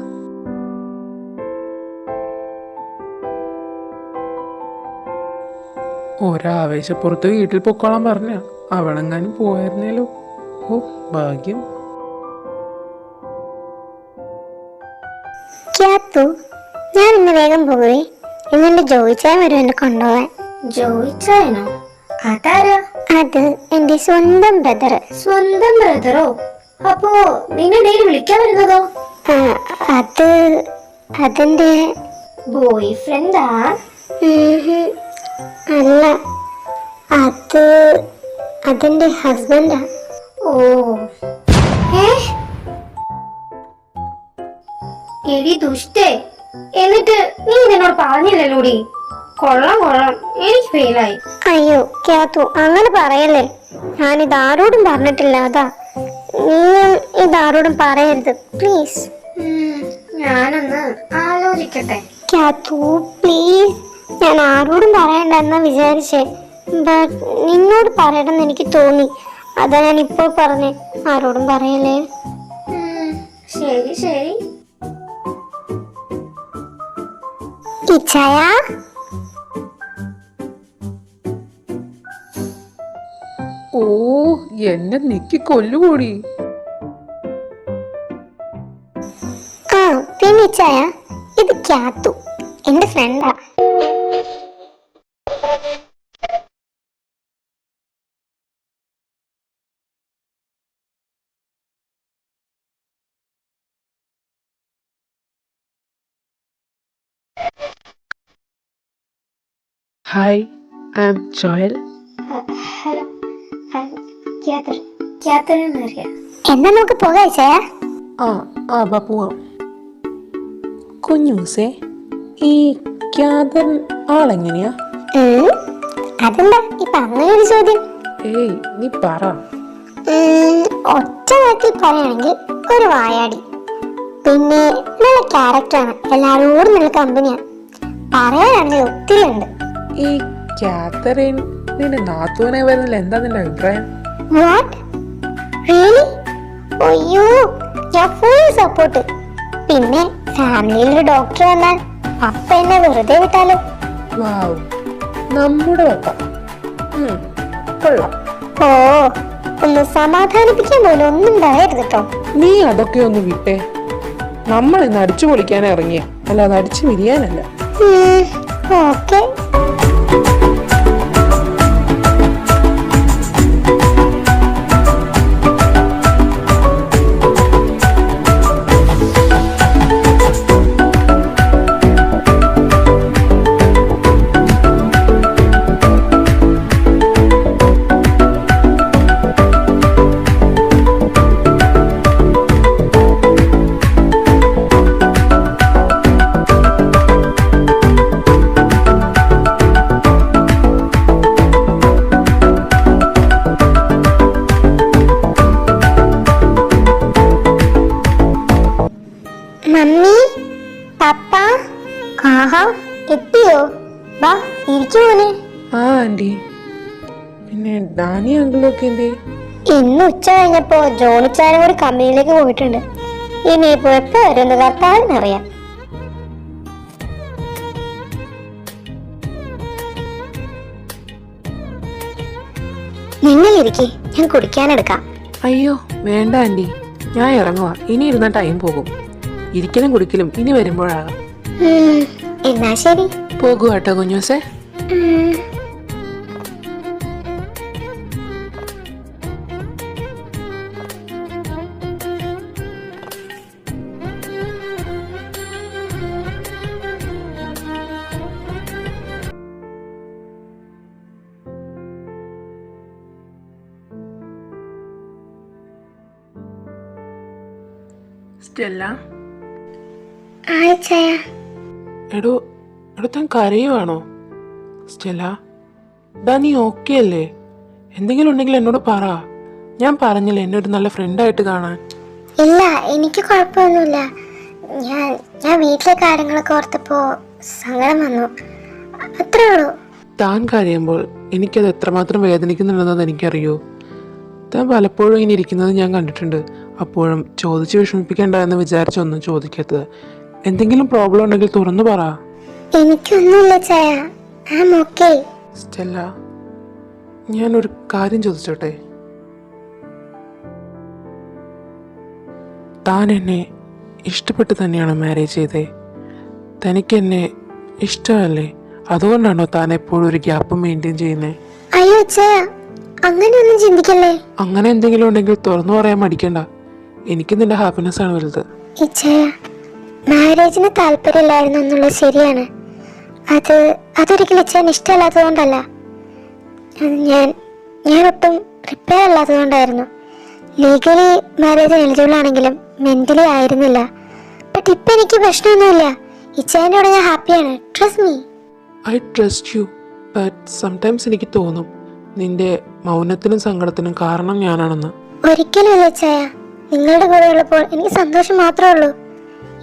ഒരാവേശപ്പുറത്ത് വീട്ടിൽ പൊക്കോളാൻ പറഞ്ഞ അവളെങ്ങാനും പോയായിരുന്നേലോ. ഓ ഭാഗ്യം. ക്യാത്തു, ഞാൻ ഇന്ന് വേഗം പോവേ. എന്നെ ജോയിച്ചായ വരും എന്നെ കൊണ്ടുപോവാൻ. ജോയിച്ചായനോ? അതാരാ? അത് എന്റെ സ്വന്തം ബ്രദർ. സ്വന്തം ബ്രദറോ? അപ്പോ നിന്നെ ഡെയിലി വിളിക്കാൻ വരുന്നതോ? അത് അതെന്റെ ബോയ് ഫ്രണ്ടാ. അല്ല, അതെന്റെ ഹസ്ബൻഡാ. ഓ, എടി ദുഷ്ടേ, എന്നിട്ട് നീ ഇതിനോട് പറഞ്ഞില്ലല്ലോടി. കൊള്ളാം കൊള്ളാം, എനിക്ക് ഫെയിലായി. അയ്യോ ക്യാത്തു, അങ്ങനെ പറയല്ലേ. ഞാൻ ഇതാരോടും പറഞ്ഞിട്ടില്ല, അതാ. നീ ഇതാരോടും പറയരുത് പ്ലീസ്. ഞാനൊന്ന് ആലോചിക്കട്ടെ. ക്യാത്തു പ്ലീസ്, ഞാൻ ആരോടും പറയണ്ടെന്നാ വിചാരിച്ചേ. ബട്ട് നിന്നോട് പറയണമെന്ന് എനിക്ക് തോന്നി, അതാ ഞാൻ ഇപ്പോൾ പറഞ്ഞേ. ആരോടും പറയല്ലേ. ശരി ശരി. ഇച്ചായ, ഓ, എന്നെ നിക്കി കൊല്ലുകൂടി. ആ പിന്നെ ഇച്ചായ, ഇത് ക്യാത്തു, എന്റെ ഫ്രണ്ടാ. Hi, I am Joel. Hello, എന്നാ നമുക്ക് പോകാം ഇച്ചായ. ആ ബാ പോവാം. കുഞ്ഞൂസേ, ഈ ക്യാദർ ആളെങ്ങനെയാ? അതെന്താ ഇപ്പൊ അങ്ങനെ ഒരു ചോദ്യം? ഏയ്, നീ പറ. ഒറ്റ വാക്കിൽ പറയുകയാണെങ്കിൽ ഒരു വായാടി, പിന്നെ നല്ല ക്യാരക്ടറാണ്, എല്ലാവരോടും നല്ല കമ്പനിയാണ്. പറയാനാണെങ്കിൽ ഒത്തിരി ഉണ്ട്. ഈ കാതറിൻ നിന്റെ നാത്തൂനെ വരുന്നില്ല, എന്താ നിന്റെ അഭിപ്രായം? What really? അയ്യോ, ഞാൻ ഫുൾ സപ്പോർട്ട്. പിന്നെ ഫാമിലിയിൽ ഒരു ഡോക്ടർ വന്നാൽ അപ്പ എന്നെ വെറുതെ വിട്ടാലോ? വാവ്, നമ്മുടെ പപ്പ കൊള്ളാം. ഓ, ഒന്ന് സമാധാനിപ്പിക്കാൻ പോലും ഒന്നും പറയരുത് കേട്ടോ. നീ അതൊക്കെ ഒന്ന് വിട്ടേ. നമ്മൾ ഇന്ന് അടിച്ചു പൊളിക്കാൻ ഇറങ്ങിയ, അല്ലാതെ അടിച്ചു വിരിയാനല്ല. ഓക്കെ. മമ്മി, പപ്പ, ആഹാ എത്തിയോ? വാ ഇരിക്കു മോനെ. ആ ആന്റി, പിന്നെ ഡാനി അങ്കിളൊക്കെ എന്തേ? ഇന്ന് ഉച്ച കഴിഞ്ഞപ്പോ ജോണിച്ചാനും കൂടി കമ്പനിയിലേക്ക് പോയിട്ടുണ്ട്. ഇനിയിപ്പോ എപ്പോ വരുമെന്ന് കർത്താവിനറിയാം. നിങ്ങളിരിക്കെ, ഞാൻ കുടിക്കാനെടുക്കാം. അയ്യോ വേണ്ട ആൻറ്റി, ഞാൻ ഇറങ്ങുക. ഇനി ഇരുന്ന ടൈം പോകും. ഇരിക്കലും കുടിക്കലും ഇനി വരുമ്പോഴാകാം. എന്നാ ശരി. പോകൂ കേട്ടോ കുഞ്ഞൂസേ. സ്റ്റെല്ല, ആഴ്ചയ എടോ എടോ താൻ കരയുവാണോ? സ്റ്റെല്ല, ഡാ നീ ഓക്കെ അല്ലേ? എന്തെങ്കിലും ഉണ്ടെങ്കിൽ എന്നോട് പറ. ഞാൻ പറഞ്ഞില്ലേ എന്നെ ഒരു നല്ല ഫ്രണ്ടായിട്ട് കാണാൻ. ഇല്ല, എനിക്ക് കുഴപ്പമൊന്നുമില്ല. ഞാൻ വീട്ടിലെ കാര്യങ്ങളൊക്കെ ഓർത്തപ്പോ സങ്കടം വന്നു, അത്രേ ഉള്ളൂ. താൻ കരയുമ്പോൾ എനിക്കത് എത്രമാത്രം വേദനിക്കുന്നുണ്ടെന്നത് എനിക്കറിയോ? താൻ പലപ്പോഴും ഇങ്ങനെ ഇരിക്കുന്നത് ഞാൻ കണ്ടിട്ടുണ്ട്. അപ്പോഴും ചോദിച്ച് വിഷമിപ്പിക്കേണ്ട എന്ന് വിചാരിച്ചൊന്നും ചോദിക്കാത്തത്. എന്തെങ്കിലും പ്രോബ്ലം ഉണ്ടെങ്കിൽ തുറന്നു പറ. എനിക്കൊന്നുമില്ല ചായ, ഐ ആം ഓക്കേ. സ്റ്റെല്ല, ഞാനൊരു കാര്യം ചോദിച്ചോട്ടെ? താൻ എന്നെ ഇഷ്ടപ്പെട്ട് തന്നെയാണോ മാരേജ് ചെയ്തേ? തനിക്ക് എന്നെ ഇഷ്ടമല്ലേ? അതുകൊണ്ടാണോ താൻ എപ്പോഴും ഒരു ഗ്യാപ്പ് മെയിൻറ്റെയിൻ ചെയ്യുന്നേ? അയ്യോ ചായ, അങ്ങനെയൊന്നും ചിന്തിക്കല്ലേ. അങ്ങനെ എന്തെങ്കിലും ഉണ്ടെങ്കിൽ തുറന്നു പറയാൻ മടിക്കണ്ട. എനിക്ക് നിന്റെ ഹാപ്പിനെസ് ആണ് വലുത്. ഇച്ചയ, മാരേജിന് താല്പര്യമില്ലായിരുന്നു എന്നുള്ളത് ശരിയാണ്. അതൊരിക്കലും ഇച്ചാൻ ഇഷ്ടമല്ലാത്തതുകൊണ്ടല്ല. ഞാൻ ഒട്ടും പ്രിപ്പയർ അല്ലാത്തതുകൊണ്ടായിരുന്നു. ലീഗലി മാരേജിന് എലിജിബിൾ ആണെങ്കിലും മെന്റലി ആയിരുന്നില്ല. ബട്ട് ഇപ്പം എനിക്ക് പ്രശ്നമൊന്നുമില്ല. ഇച്ചാൻ്റെ കൂടെ ഞാൻ ഹാപ്പിയാണ്. Trust me. I trust you, but sometimes എനിക്ക് തോന്നും നിന്റെ മൗനത്തിനും സങ്കടത്തിനും കാരണം ഞാനാണെന്ന്. ഒരിക്കലും ഇല്ല ചായ, നിങ്ങളുടെ കൂടെ ഉള്ളപ്പോൾ എനിക്ക് സന്തോഷം മാത്രമേ ഉള്ളൂ.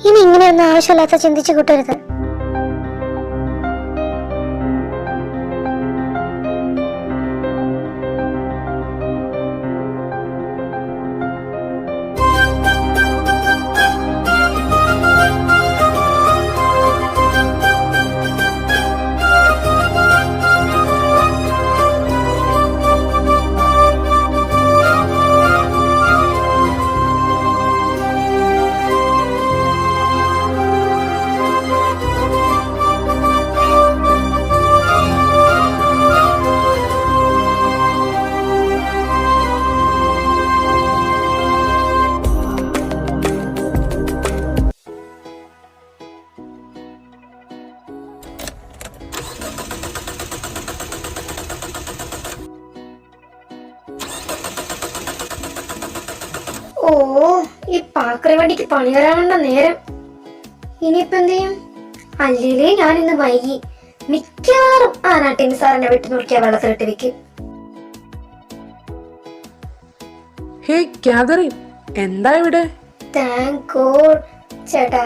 ഇനി ഇങ്ങനെയൊന്നും ആവശ്യമില്ലാത്ത ചിന്തിച്ചു കൂട്ടരുത്. ഓ, ഈ പാക്കറി വണ്ടിക്ക് പണി തരാനുള്ള നേരം. ഇനിയിപ്പോ എന്ത് ചെയ്യും? അല്ലേ ഞാൻ ഇന്ന് വൈകി മിക്കവാറും ആ നാട്ടിൻ സാറിനെ വെട്ടി നോക്കിയാ വെള്ളത്തിലിട്ട് വെക്കും. ഹേ കാതറിൻ, എന്താ ഇവിടെ? Thank God. ചേട്ടാ,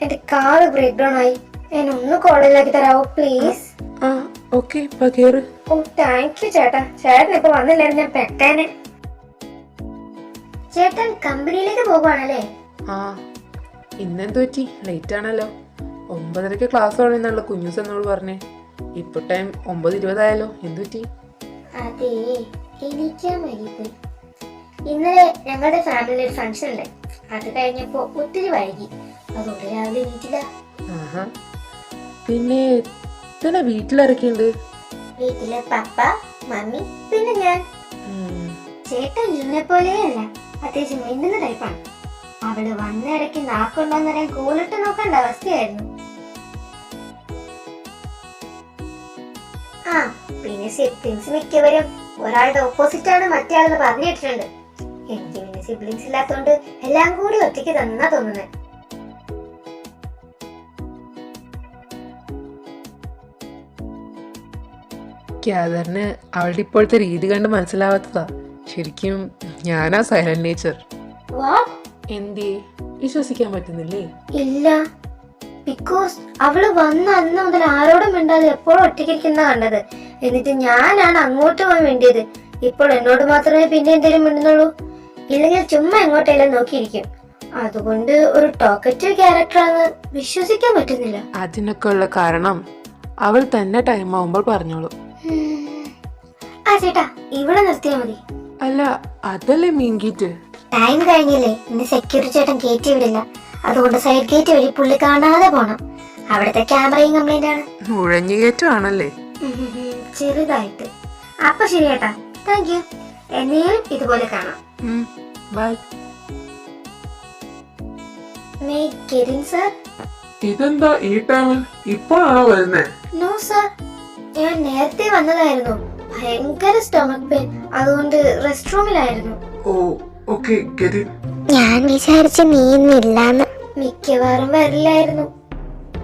എന്റെ കാറ് ബ്രേക്ക് ഡൗൺ ആയി. എന്നെ ഒന്ന് കോളേജിലാക്കി തരാവോ പ്ലീസ്? ആ ഓക്കെ, കേറ്. ഓ താങ്ക് യു ചേട്ടാ. ചേട്ടൻ ഇപ്പൊ വന്നില്ലായിരുന്നു ഞാൻ പെട്ടേനെ. ചേട്ടൻ കമ്പനിയിലേക്ക് പോകുവാണല്ലേ? ആ, ഇന്നെന്ത് പറ്റി? ലേറ്റ് ആണല്ലോ. 9:30 ക്ലാസ് തുടങ്ങുന്നുള്ള കുഞ്ഞൂസ് എന്നോട് പറഞ്ഞേ. ഇപ്പൊ ടൈം 9:20 എന്ത് പറ്റി? അതെ, എനിക്ക് വൈകിപ്പോയി. ഇന്നലെ ഞങ്ങളുടെ ഫാമിലിയിൽ ഒരു ഫംഗ്ഷൻ ഉണ്ട്. അത് കഴിഞ്ഞപ്പോ ഒത്തിരി വൈകി. അതുകൊണ്ട് രാവിലെ വീട്ടില. ആഹാ, പിന്നെ തന്നെ വീട്ടിലിറക്കിണ്ട്? വീട്ടിലെ പപ്പ, മമ്മി, പിന്നെ ഞാൻ. ചേട്ടൻ ജുനെ പോലെയല്ല, അത്യാവശ്യം മിണ്ടുന്ന ടൈപ്പാണ്. അവള് വന്നിടയ്ക്ക് നാക്കുണ്ടോന്നറിയാൻ കൂലിട്ട് നോക്കേണ്ട അവസ്ഥയായിരുന്നു. ആ പിന്നെ സിബ്ലിങ്സ് മിക്കവരും ഒരാളുടെ ഓപ്പോസിറ്റ് ആണ് മറ്റേ ആളെന്ന് പറഞ്ഞു കേട്ടിട്ടുണ്ട്. എനിക്ക് പിന്നെ സിബ്ലിങ്സ് ഇല്ലാത്തോണ്ട് എല്ലാം കൂടി ഒറ്റയ്ക്ക് തന്നാ തോന്നുന്നത്. കാതറിന് അവളുടെ ഇപ്പോഴത്തെ രീതി കണ്ട് മനസ്സിലാവാത്തതാ. ശരിക്കും ഞാനാ സൈലന്റ് നേച്ചർ. എന്തേ വിശ്വസിക്കാൻ പറ്റുന്നില്ലേ? ഇല്ല, ബിക്കോസ് അവള് വന്ന അന്ന് മുതൽ ആരോടും മിണ്ടാതെ എപ്പോഴും ഒറ്റയ്ക്കിരിക്കുന്ന കണ്ടത്. എന്നിട്ട് ഞാനാണ് അങ്ങോട്ട് പോകാൻ വേണ്ടിയത്. ഇപ്പോൾ എന്നോട് മാത്രമേ പിന്നെ എന്തെങ്കിലും മിണ്ടുന്നുള്ളൂ. ഇല്ലെങ്കിൽ ചുമ്മാ എങ്ങോട്ടെല്ലാം നോക്കിയിരിക്കും. അതുകൊണ്ട് ഒരു ടോക്കറ്റീവ് ക്യാരക്ടറാന്ന് വിശ്വസിക്കാൻ പറ്റുന്നില്ല. അതിനൊക്കെ ഉള്ള കാരണം അവൾ തന്നെ ടൈം ആവുമ്പോൾ പറഞ്ഞോളൂ. ആ ചേട്ടാ ഇവിടെ നിർത്തിയാ മതി. അല്ല അതല്ലേ മീൻ ഗേറ്റ്. ടൈം കഴിഞ്ഞില്ലേ, ഇന്ന് സെക്യൂരിറ്റി ചേട്ടൻ കയറ്റി വിടില്ല. അതുകൊണ്ട് സൈഡ് ഗേറ്റ് വഴി പുള്ളി കാണാതെ പോണം. അവിടുത്തെ ക്യാമറയും കംപ്ലൈന്റ് ആണ്. നുഴഞ്ഞു കയറ്റമാണല്ലേ? ചെറുതായിട്ട്. അപ്പൊ ശരി ചേട്ടാ, താങ്ക് യു. എന്നെയും ഇതുപോലെ കാണാം. ബൈ. സർ, ഇതെന്താ ഈ ടൈമിൽ ഇപ്പോഴാണോ വരുന്നേ? നോ സർ, ഞാൻ നേരത്തെ വന്നതായിരുന്നു. ഭയങ്കര സ്റ്റൊമക് പെയിൻ, അതുകൊണ്ട് റെസ്റ്റ് റൂമിലായിരുന്നു. Oh okay, get it. ഞാൻ വിചാരിച്ച നീ ഇന്നില്ലാന്ന്. മിക്കവാറും വരില്ലായിരുന്നു.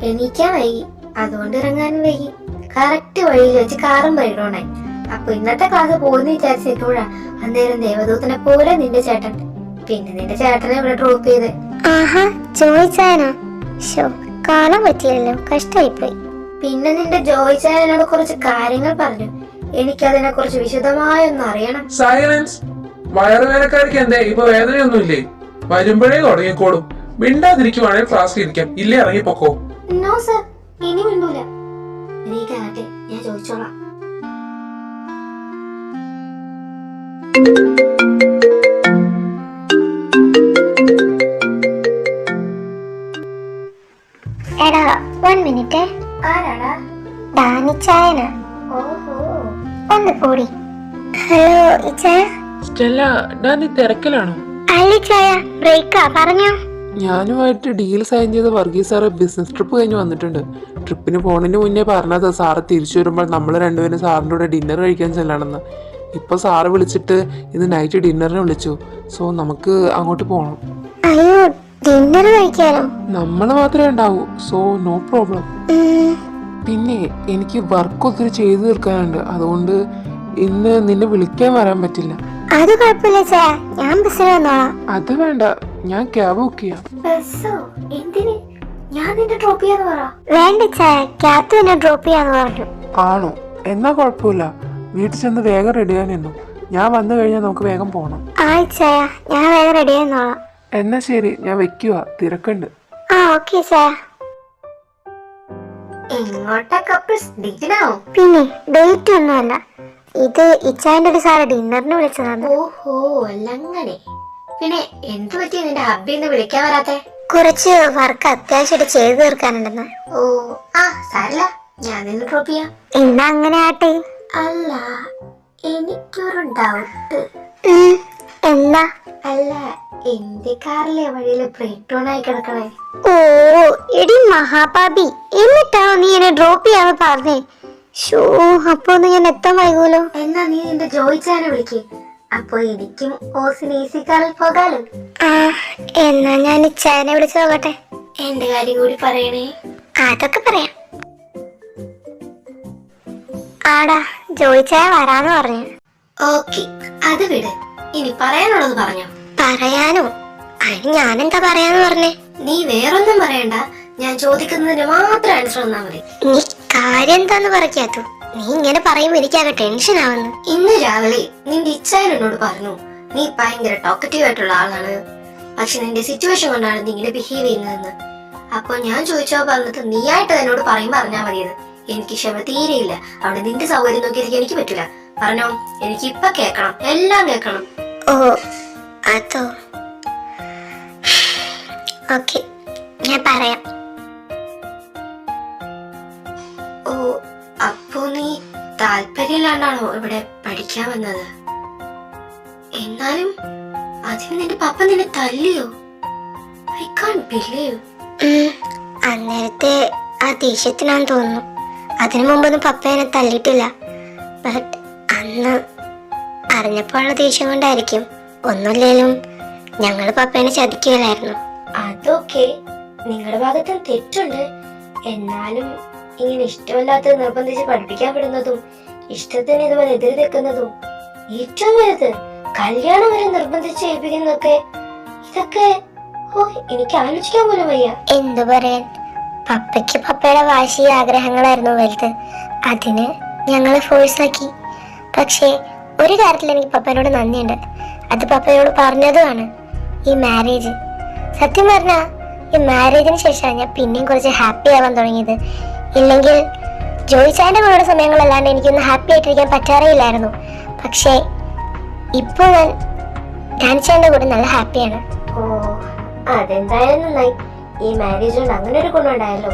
എണീക്കാൻ വൈകി, അതുകൊണ്ട് ഇറങ്ങാനും വൈകി. കറക്റ്റ് വഴിയിൽ വെച്ച് കാറും ബ്രേക്ക്ഡൗണായി. അപ്പൊ ഇന്നത്തെ ക്ലാസ് പോകുന്ന വിചാരിച്ചപ്പോഴാ അന്നേരം ദേവദൂതനെ പോലെ നിന്റെ ചേട്ടൻ. പിന്നെ നിന്റെ ചേട്ടനെ ഇവിടെ ഡ്രോപ്പ് ചെയ്ത്. ആഹാ, ചോദിച്ചാനോ? കാണാൻ പറ്റിയല്ലോ, കഷ്ടായിപ്പോയി. പിന്നെ നിന്റെ ജോയിച്ചാനോട് കുറച്ച് കാര്യങ്ങൾ പറഞ്ഞു. എനിക്കതിനെ കുറിച്ച് വിശദമായൊന്നും അറിയണം. സൈലൻസ്. വയറുവേദനക്കാർക്ക് എന്തേ ഇപ്പൊ വേദനയൊന്നുമില്ലേ? വരുമ്പോഴേ തുടങ്ങിക്കോളും. മിണ്ടാതിരിക്കുവാണെങ്കിൽ ക്ലാസ്സിൽ ഇരിക്കാം, ഇല്ലേ ഇറങ്ങിപ്പോക്കോ. നോ സർ, ഇനി മിണ്ടൂല. നീക്കാട്ടെ, ഞാൻ ചോദിച്ചോളാം. എടാ, 1 മിനിറ്റ്. ആരാടാ? ഡാനിച്ചായന. ഓഹോ, ഒന്ന് പോടി. ഹലോ ഇച്ചായ. സ്റ്റെല്ല, നീ തിരക്കിലാണോ? അല്ലിച്ചായ, ബ്രേക്കാ, പറഞ്ഞോ. ഞാനുമായിട്ട് ഡീൽ സൈൻ ചെയ്ത വർഗീസ് സാറ് ബിസിനസ് ട്രിപ്പ് കഴിഞ്ഞ് വന്നിട്ടുണ്ട്. ട്രിപ്പിന് പോണതിന് മുന്നേ പറഞ്ഞത് സാറ് തിരിച്ചു വരുമ്പോൾ നമ്മൾ രണ്ടുപേരും സാറിൻ്റെ കൂടെ ഡിന്നർ കഴിക്കാൻ ചെല്ലണമെന്ന്. ഇപ്പോൾ സാറ് വിളിച്ചിട്ട് ഇന്ന് നൈറ്റ് ഡിന്നറിന് വിളിച്ചു. സോ നമുക്ക് അങ്ങോട്ട് പോകണം. അയ്യോ, ഡിന്നർ കഴിക്കാനോ? നമ്മൾ മാത്രമേ ഉണ്ടാവൂ, സോ നോ പ്രോബ്ലം. പിന്നെ എനിക്ക് വർക്ക് ഒത്തിരി ചെയ്തു തീർക്കാനുണ്ട്, അതുകൊണ്ട് ഇന്ന് നിന്നെ വിളിക്കാൻ വരാൻ പറ്റില്ല. അത് കുഴപ്പമില്ല ചായ, ഞാൻ ബസ്സിൽ വന്നോളാം. അത് വേണ്ട, ഞാൻ ക്യാബ് ബുക്ക് ചെയ്യാം. ബസ്സോ? എന്തിന്? ഞാൻ നിന്നെ ഡ്രോപ്പ് ചെയ്യാന്ന് പറ. വേണ്ട ചായ, ക്യാത്ത് തന്നെ ഡ്രോപ്പ് ചെയ്യാന്ന് പറഞ്ഞു. ആണോ? എന്നാ കുഴപ്പമില്ല. വീട്ടിൽ ചെന്ന് വേഗം റെഡിയായിരുന്നു. ഞാൻ വന്നു കഴിഞ്ഞാൽ നമുക്ക് വേഗം പോകണം. ചായ, ഞാൻ വേഗം റെഡി ആയിരുന്നോളാം. എന്നാ ശരി, ഞാൻ വെക്കുക, തിരക്കുണ്ട്. ഓക്കെ ചായ. എങ്ങോട്ടാ കപ്പിൾസ്? പിന്നെ ഡേറ്റ് ഒന്നുമല്ല, ഇത് ഇച്ചായന്റെ ഒരു സാറ് ഡിന്നറിന് വിളിച്ചതാണ്. ഓഹോ, അല്ലങ്ങനെ. പിന്നെ എന്ത് പറ്റി നിന്റെ ഹബ്ബിന്ന് വിളിക്കാൻ വരാത്തെ? കുറച്ച് വർക്ക് അത്യാവശ്യമായിട്ട് ചെയ്തു തീർക്കാനുണ്ടെന്ന്. ഓ ആ സാരല്ല, ഞാൻ നിന്ന് ഡ്രോപ്പ് ചെയ്യാം. എന്നാ അങ്ങനെ ആട്ടെ. അല്ല, എനിക്കൊരു ഡൗട്ട്. എന്താ? അല്ല, എന്റെ കാറിലെ വഴിയില് ബ്രേക്ക് ഡൗൺ ആയി കിടക്കണേ. ഓ എടി മഹാപാപി, എന്നിട്ടാണോ നീ എന്നെ ഡ്രോപ്പ് ചെയ്യാന്ന് പറഞ്ഞേ? ഷോ, അപ്പൊ ഒന്ന് ഞാൻ എത്താൻ വൈകൂലോ. എന്നാ നീ നിന്റെ ജോയിച്ചാനെ വിളിക്കേ, അപ്പൊ എനിക്കും ഓസിന് ഈസി കാറിൽ പോകാലോ. എന്നാ ഞാൻ ഇച്ചാനെ വിളിച്ചു നോക്കട്ടെ. എന്റെ കാര്യം കൂടി പറയണേ. അതൊക്കെ പറയാം. ആടാ, ജോയിച്ചായ വരാന്ന് പറഞ്ഞു. ഓക്കെ, അത് വിട്. ഇനി പറയാനുള്ളത് പറഞ്ഞോ. പറയാനോ? അതിന് ഞാനെന്താ പറയാന്ന് പറഞ്ഞേ? നീ വേറൊന്നും പറയണ്ട, ഞാൻ ചോദിക്കുന്നതിന് മാത്രം ആൻസർ തന്നാ മതി. നീ കാര്യം എന്താന്ന് പറയാത്തു? നീ ഇങ്ങനെ പറയുമ്പോ എനിക്കാകെ ടെൻഷൻ ആവുന്നു. ഇന്ന് രാവിലെ നിന്റെ ഇച്ചായനോട് പറഞ്ഞു നീ ഭയങ്കര ടോക്കറ്റീവ് ആയിട്ടുള്ള ആളാണ്, പക്ഷെ നിന്റെ സിറ്റുവേഷൻ കൊണ്ടാണ് നീ ഇങ്ങനെ ബിഹേവ് ചെയ്യുന്നതെന്ന്. അപ്പൊ ഞാൻ ചോദിച്ചോ പറഞ്ഞിട്ട് നീയായിട്ട് എന്നോട് പറഞ്ഞാ മതിയത്. എനിക്ക് ക്ഷമ തീരെയില്ല. അവിടെ നിന്റെ സൗകര്യം നോക്കിയിരിക്കാൻ എനിക്ക് പറ്റില്ല. പറഞ്ഞോ, എനിക്ക് ഇപ്പൊ കേക്കണം, എല്ലാം കേക്കണം. ഓ അതോ, ഓക്കെ, ഞാൻ പറയാം. ഓ, അപ്പോ നീ താല്പര്യമില്ലാണ്ടാണോ ഇവിടെ പഠിക്കാൻ വന്നത്? എന്നാലും അതിന് നിന്റെ പപ്പ നിന്നെ തല്ലിയോ? I can't believe. അന്നേരത്തെ ആ ദേഷ്യത്തിനാന്ന് തോന്നുന്നു. അതിനു മുമ്പൊന്നും പപ്പ എന്നെ തല്ലിയിട്ടില്ല. ബട്ട് അന്ന് അറിഞ്ഞപ്പോഴുള്ള ദേഷ്യം കൊണ്ടായിരിക്കും. ഒന്നുമില്ലേലും ഞങ്ങള് പപ്പേനെ ചതിക്കുകയില്ലായിരുന്നു. അതൊക്കെ നിങ്ങളുടെ ഭാഗത്തും തെറ്റുണ്ട്. എന്നാലും ഇങ്ങനെ ഇഷ്ടമല്ലാത്തത് നിർബന്ധിച്ച് പഠിപ്പിക്കാൻ വിടുന്നതും ഇഷ്ടത്തിന് ഇതുപോലെ എതിര് നിൽക്കുന്നതും ഏറ്റവും വലുത് കല്യാണം വരെ നിർബന്ധിച്ച് ഏൽപ്പിക്കുന്നതൊക്കെ, ഇതൊക്കെ എനിക്ക് ആലോചിക്കാൻ പോലും വയ്യ. എന്തു പറയാൻ, പപ്പയ്ക്ക് പപ്പയുടെ വാശി ആഗ്രഹങ്ങളായിരുന്നു വലുത്. അതിന് ഞങ്ങള് ഫോഴ്സാക്കി. പക്ഷേ ഒരു കാര്യത്തിൽ എനിക്ക് പപ്പനോട് നന്ദിയുണ്ട്. അത് പപ്പയോട് പറഞ്ഞതുമാണ്, ഈ മാരേജ്. സത്യം പറഞ്ഞാ ഈ മാരേജിന് ശേഷമാണ് ഞാൻ പിന്നെയും കുറച്ച് ഹാപ്പി ആവാൻ തുടങ്ങിയത്. ഇല്ലെങ്കിൽ ജോയിച്ചാന്റെ കൂടെ സമയങ്ങളല്ലാണ്ട് എനിക്കൊന്ന് ഹാപ്പി ആയിട്ടിരിക്കാൻ പറ്റാറേയില്ലായിരുന്നു. പക്ഷേ ഇപ്പോൾ ഞാൻ ധ്യാനിച്ചേട്ടൻ്റെ കൂടെ നല്ല ഹാപ്പിയാണ്. ഓ, അതെന്തായാലും നന്നായി. ഈ മാരേജ് കൊണ്ട് അങ്ങനെ ഒരു ഗുണമുണ്ടായല്ലോ.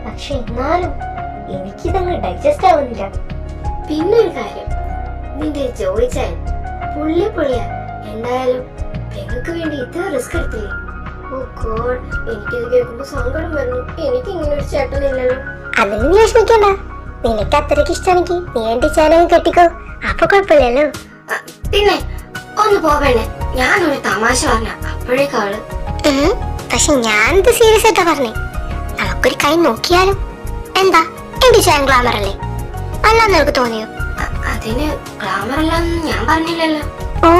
പക്ഷെ എന്നാലും എനിക്കിതങ്ങ് ഡൈജസ്റ്റ് ആവുന്നില്ല. പിന്നൊരു കാര്യം, നിന്റെ ചോദിച്ചാൽ പുള്ളിയാ. എന്തായാലും പെങ്ങൾക്ക് വേണ്ടി ഇത്ര റിസ്ക് എടുത്തില്ലേ? ഓ ഗോഡ്, എനിക്കിത് കേൾക്കുമ്പോ സങ്കടം വരുന്നു. എനിക്ക് ഇങ്ങനെ ഒരു ചേട്ടനില്ലല്ലോ. അതിന് നീ വിഷമിക്കണ്ട. നിനക്ക് അത്രയ്ക്ക് ഇഷ്ടമാണെങ്കിൽ നീ എന്റെ ചേട്ടനെ കെട്ടിക്കോ. അപ്പൊ കുഴപ്പമില്ലല്ലോ. പിന്നെ ഒന്ന് പോകണേ, ഞാനൊരു തമാശ പറഞ്ഞ അപ്പോഴേക്കാള്. പക്ഷെ ഞാനിത് സീരിയസ് ആയിട്ടാ പറഞ്ഞേ. നമുക്കൊരു കൈ നോക്കിയാലും എന്താ? എന്റെ ചേട്ടൻ ഗ്ലാമർ അല്ലേ? അല്ലാന്ന് നിനക്ക് തോന്നിയോ? അതിന് ഗ്ലാമർ അല്ലാന്ന് ഞാൻ പറഞ്ഞില്ലല്ലോ. ഓ,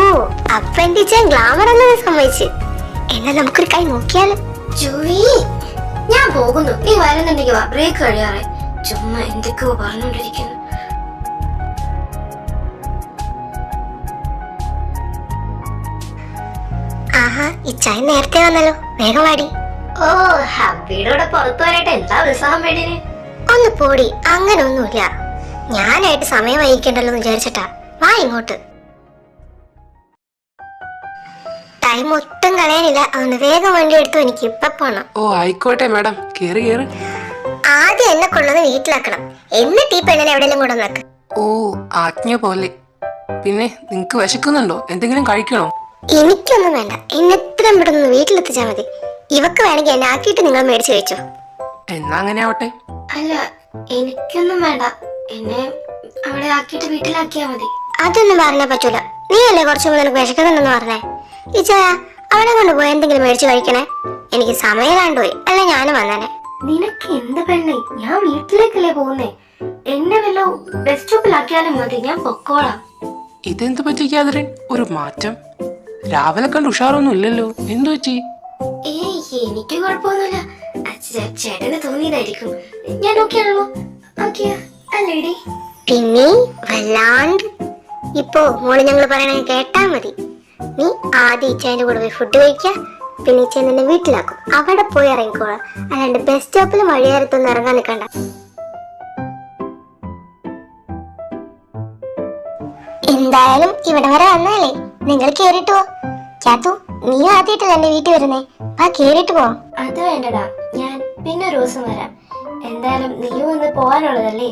അപ്പൊ എന്റെ ചേട്ടൻ ഗ്ലാമർ അല്ലെന്ന് സമ്മതിച്ച്. എന്നാ നമുക്കൊരു കൈ നോക്കിയാലും. ജൂയി, ഞാൻ പോകുന്നു. നീ വരുന്നുണ്ടെങ്കിൽ വാ, ബ്രേക്ക് കഴിയാറേ. ചുമ്മാ എന്തൊക്കെയോ പറഞ്ഞോണ്ടിരിക്കുന്നു. ആഹാ, ഈ ചായ നേരത്തെ വന്നല്ലോ. വേഗം വാടി. ഓ, ഹബിയുടെ പുറത്തു വരട്ടെ. എന്താ ഉത്സാഹം വേണ്ടിന്? ഒന്ന് പോടി. അങ്ങനെ ഒന്നുമില്ല. ഞാനായിട്ട് സമയം വൈകിക്കണ്ടല്ലോ എന്ന് വിചാരിച്ചിട്ടാ. വാ ഇങ്ങോട്ട്. ടൈം ഒട്ടും കളയാനില്ല. അതുകൊണ്ട് വേഗം വണ്ടി എടുത്തു. എനിക്ക് ഇപ്പൊ പോണം. ഓ ആയിക്കോട്ടെ മാഡം, കേറി കേറി. ആദ്യം എന്നെ കൊണ്ടുവന്ന് വീട്ടിലാക്കണം. എന്നിട്ട് ഈ പെണ്ണിനെ എവിടെയെങ്കിലും കൊണ്ടുവന്നേക്ക്. ഓ, ആജ്ഞ പോലെ. പിന്നെ നിങ്ങക്ക് വിശക്കുന്നുണ്ടോ? എന്തെങ്കിലും കഴിക്കണോ? എനിക്കൊന്നും വേണ്ട. എന്നെ എത്രയും പെട്ടെന്ന് വീട്ടിലെത്തിച്ചാൽ മതി. ഇവക്ക് വേണമെങ്കിൽ എന്നെ ആക്കിയിട്ട് നിങ്ങൾ മേടിച്ചു കഴിച്ചോ. എന്നാ അങ്ങനെ ആവട്ടെ. അല്ല, എനിക്കൊന്നും വേണ്ട. എന്നെ അവിടെ ആക്കിയിട്ട് വീട്ടിലാക്കിയാ മതി. അതൊന്നും പറഞ്ഞാ പറ്റൂല. നീ അല്ലേ കുറച്ചു മുമ്പ് നിനക്ക് വിശക്കുന്നുണ്ടെന്ന് പറഞ്ഞേ. ഈ ചായ അവിടെ കൊണ്ടുപോയി എന്തെങ്കിലും മേടിച്ചു കഴിക്കണേ. എനിക്ക് സമയം കണ്ടുപോയി. അല്ല ഞാനും വന്നേനെ. നിനക്ക് എന്ത് പെണ്ണേ? ഞാൻ വീട്ടിലേക്കല്ലേ പോകുന്നേ. എന്നെ വല്ലോ ബസ് സ്റ്റോപ്പിലാക്കിയാലും മതി. ഞാൻ പൊക്കോളാം. ഇതെന്ത് പറ്റിക്കാതെ ഒരു മാറ്റം? രാവിലെ കണ്ട് ഉഷാറൊന്നും ഇല്ലല്ലോ. എന്തു പറ്റി? ഏയ്, എനിക്ക് കുഴപ്പമൊന്നുമില്ല. ചേട്ടന് തോന്നിയതായിരിക്കും. ഞാൻ ഓക്കെയാണല്ലോ. അല്ലേടി? പിന്നെ വല്ലാണ്ട്. ഇപ്പോ മോള് ഞങ്ങൾ പറയണ കേട്ടാ മതി. നീ ആദ്യം ഇച്ചേന്റെ കൂടെ പോയി ഫുഡ് കഴിക്ക. പിന്നെ ഇച്ചേൻ നിന്നെ വീട്ടിലാക്കും. അവിടെ പോയി ഇറങ്ങിക്കോളാം. അല്ലാണ്ട് ബസ് സ്റ്റോപ്പിൽ വഴിയേരത്തൊന്നും ഇറങ്ങാൻ നിൽക്കണ്ട. എന്തായാലും ഇവിടെ വരെ വന്നാലേ നിങ്ങൾ കേറിട്ട് പോ. ചാത്തു, നീ ആദ്യമായിട്ടല്ല എന്റെ വീട്ടിൽ വരുന്നേ. ആ കേറിട്ട് പോ. അത് വേണ്ടടാ, ഞാൻ പിന്നെ ഒരു ദിവസം വരാം. എന്തായാലും നീയും ഒന്ന് പോവാനുള്ളതല്ലേ.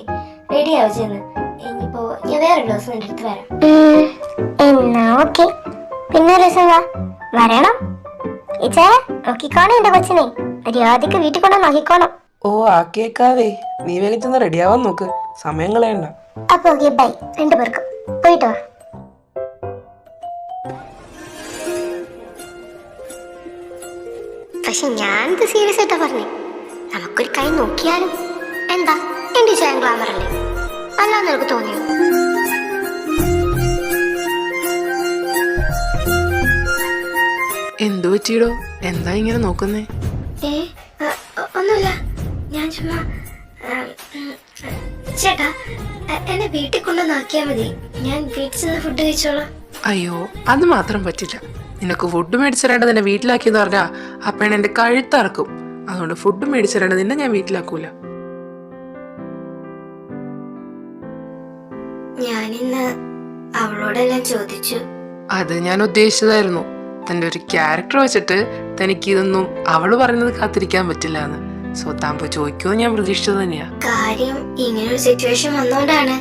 റെഡി ആവും ചെന്ന്. ഇനിയിപ്പോ ഞാൻ വേറെ ദിവസം നിന്റെ അടുത്ത് വരാം. എന്നാ ഓക്കെ. പിന്നെ ഒരു ദിവസം വാ. വരണം. ഇച്ചേ നോക്കിക്കോണം എന്റെ കൊച്ചിനെ. മര്യാദക്ക് വീട്ടിൽ കൊണ്ടു നോക്കിക്കോണം. ഓ ആക്കിയേക്കാവേ. നീ വേഗം ചെന്ന് റെഡിയാവാൻ നോക്ക്. സമയം കളയണ്ട. അപ്പൊ ഓക്കെ, ബൈ. രണ്ടുപേർക്കും പോയിട്ട് വാ. പക്ഷെ ഞാനിത് സീരിയസ് ആയിട്ടാ പറഞ്ഞേ. നമുക്കൊരു കൈ നോക്കിയാലും എന്താ? എന്റെ ചേട്ടൻ ഗ്ലാമർ അല്ലേ? അല്ലാന്ന് നിനക്ക് തോന്നിയോ? എന്തു പറ്റിയിടോ? എന്താ ഇങ്ങനെ നോക്കുന്നേ? ഒന്നുമില്ല. ഞാൻ ചുമ്മാ. ചേട്ടാ, എന്നെ വീട്ടിൽ കൊണ്ടുവന്നാക്കിയാ മതി. ഞാൻ വീട്ടിൽ ചെന്ന് ഫുഡ് കഴിച്ചോളാം. അയ്യോ, അത് മാത്രം പറ്റില്ല. നിനക്ക് ഫുഡ് മേടിച്ചിരേണ്ട നിന്നെ വീട്ടിലാക്കിയെന്ന് പറഞ്ഞാ ആ പെണ്ണ് എന്റെ കഴുത്തറക്കും. അതുകൊണ്ട് ഫുഡ് മേടിച്ചിരേണ്ട നിന്നെ ഞാൻ വീട്ടിലാക്കൂല. ഞാനിന്ന് അവളോടെല്ലാം ചോദിച്ചു. അത് ഞാൻ ഉദ്ദേശിച്ചതായിരുന്നു. തന്റെ ഒരു ക്യാരക്ടർ വെച്ചിട്ട് തനിക്ക് ഇതൊന്നും അവള് പറയുന്നത് കാത്തിരിക്കാൻ പറ്റില്ല എന്ന്. സോ താൻ പോയി ചോദിക്കുമെന്ന് ഞാൻ പ്രതീക്ഷിച്ചത് തന്നെയാ. കാര്യം ഇങ്ങനൊരു സിറ്റുവേഷൻ വന്നോണ്ടാണ്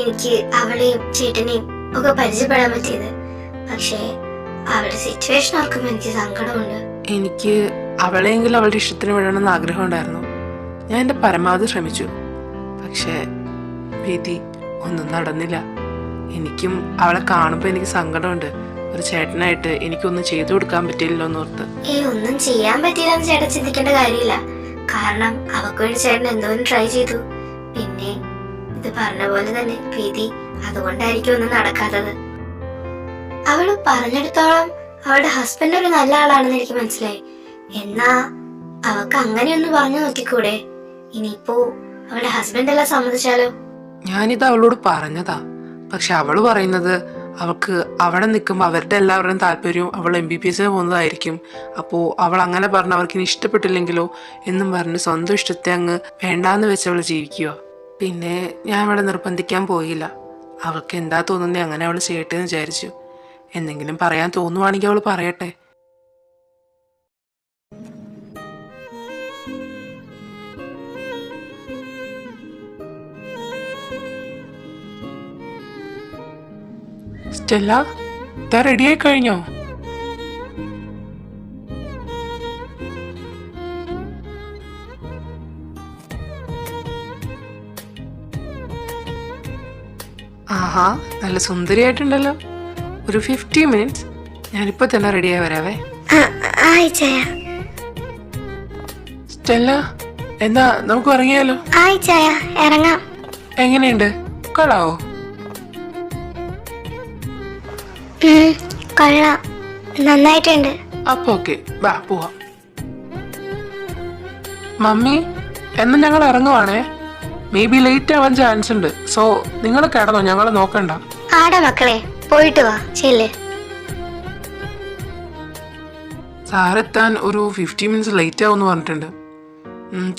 എനിക്ക് അവളെയും ചേട്ടനെയും ഒക്കെ പരിചയപ്പെടാൻ പറ്റിയത്. പക്ഷേ അവളുടെ സിറ്റുവേഷൻ ഓർക്കുമ്പോൾ എനിക്ക് സങ്കടമുണ്ട്. എനിക്ക് അവളെങ്കിലും അവളുടെ ഇഷ്ടത്തിന് വിടണമെന്ന് ആഗ്രഹം ഉണ്ടായിരുന്നു. ഞാൻ എന്റെ പരമാവധി ശ്രമിച്ചു. പക്ഷേ വിധി ഒന്നും നടന്നില്ല. എനിക്കും അവളെ കാണുമ്പോൾ എനിക്ക് സങ്കടമുണ്ട്. ഒരു ചേട്ടനായിട്ട് എനിക്കൊന്നും ചെയ്തു കൊടുക്കാൻ പറ്റില്ലല്ലോ എന്നോർത്ത്. ഒന്നും ചെയ്യാൻ പറ്റിയില്ലെന്ന് ചേട്ടൻ ചിന്തിക്കേണ്ട കാര്യമില്ല. കാരണം അവക്ക് വേണ്ടി ചേട്ടൻ എന്തോരം ട്രൈ ചെയ്തു. പിന്നെ ഇത് പറഞ്ഞ പോലെ തന്നെ വിധി. അതുകൊണ്ടായിരിക്കും ഒന്നും നടക്കാത്തത്. അവള് പറഞ്ഞെടുത്തോളം അവളുടെ ഹസ്ബൻഡ് ഒരു നല്ല ആളാണെന്ന് എനിക്ക് മനസ്സിലായി. എന്നാ അവക്ക് അങ്ങനെയൊന്ന് പറഞ്ഞു നോക്കിക്കൂടെ? ഇനിയിപ്പോ അവളുടെ ഹസ്ബൻഡ് എല്ലാം സമ്മതിച്ചാലോ? ഞാനിത് അവളോട് പറഞ്ഞതാ. പക്ഷെ അവള് പറയുന്നത് അവൾക്ക് അവിടെ നിൽക്കുമ്പോൾ അവരുടെ എല്ലാവരുടെയും താല്പര്യവും അവൾ MBBS പോകുന്നതായിരിക്കും. അപ്പോൾ അവൾ അങ്ങനെ പറഞ്ഞ് അവർക്ക് ഇനി ഇഷ്ടപ്പെട്ടില്ലെങ്കിലോ എന്നും പറഞ്ഞ് സ്വന്തം ഇഷ്ടത്തെ അങ്ങ് വേണ്ടാന്ന് വെച്ച് അവൾ ജീവിക്കുക. പിന്നെ ഞാൻ അവളെ നിർബന്ധിക്കാൻ പോയില്ല. അവൾക്ക് എന്താ തോന്നുന്നേ അങ്ങനെ അവൾ ചെയ്യട്ടെ എന്ന് വിചാരിച്ചു. എന്തെങ്കിലും പറയാൻ തോന്നുവാണെങ്കിൽ അവൾ പറയട്ടെ. സ്റ്റെല്ല, ഇതാ റെഡിയായി കഴിഞ്ഞോ? ആഹാ, നല്ല സുന്ദരിയായിട്ടുണ്ടല്ലോ. ഒരു 50 മിനിറ്റ്സ്, ഞാനിപ്പോ തന്നെ റെഡിയായി വരാവേ. ആയി ചായ. സ്റ്റെല്ല, എന്നാ നമുക്ക് ഇറങ്ങിയാലോ? ആയി ചായ, ഇറങ്ങാം. എങ്ങനെയുണ്ട്, കൊള്ളാവോ? കൊള്ളാം, നന്നായിട്ടുണ്ട്. അപ്പൊ ഓക്കെ, ബാ പോവാം. മമ്മി, എന്നാ ഞങ്ങൾ ഇറങ്ങുവാണേ. മേ ബി ലേറ്റ് ആവാൻ ചാൻസ് ഉണ്ട്. സോ നിങ്ങൾ കിടന്നോ, ഞങ്ങളെ നോക്കണ്ട. ആടെ മക്കളെ, പോയിട്ട് വാ, ചെല്ല്. സാറെത്താൻ ഒരു 50 മിനിറ്റ്സ് ലേറ്റ് ആവുമെന്ന് പറഞ്ഞിട്ടുണ്ട്.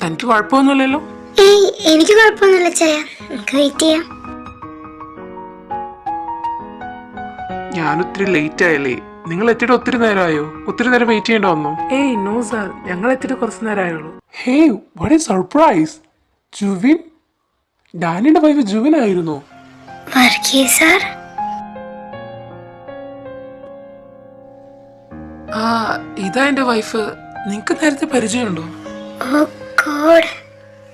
തനിക്ക് കുഴപ്പമൊന്നുമില്ലല്ലോ? ഏയ്, എനിക്ക് കുഴപ്പമൊന്നുമില്ല ചായ, നമുക്ക് വെയിറ്റ് ചെയ്യാം. ഞാൻ ഒത്തിരി ലേറ്റ് ആയല്ലേ? നിങ്ങൾ എത്തിയിട്ട് ഒത്തിരി നേരമായോ? ഒത്തിരി നേരം വെയിറ്റ് ചെയ്യേണ്ട വന്നോ? ഏയ് നോ സാർ, ഞങ്ങൾ എത്തിയിട്ട് കുറച്ച് നേരമായുള്ളൂ. Hey, what a surprise! Juvin, ഡാനിയുടെ വൈഫ് ജുവിൻ ആയിരുന്നു. വർഗീസ് സാർ? ആ, ഇതാ എന്റെ വൈഫ്. നിങ്ങക്ക് നേരത്തെ പരിചയമുണ്ടോ? ഓ ഗോഡ്,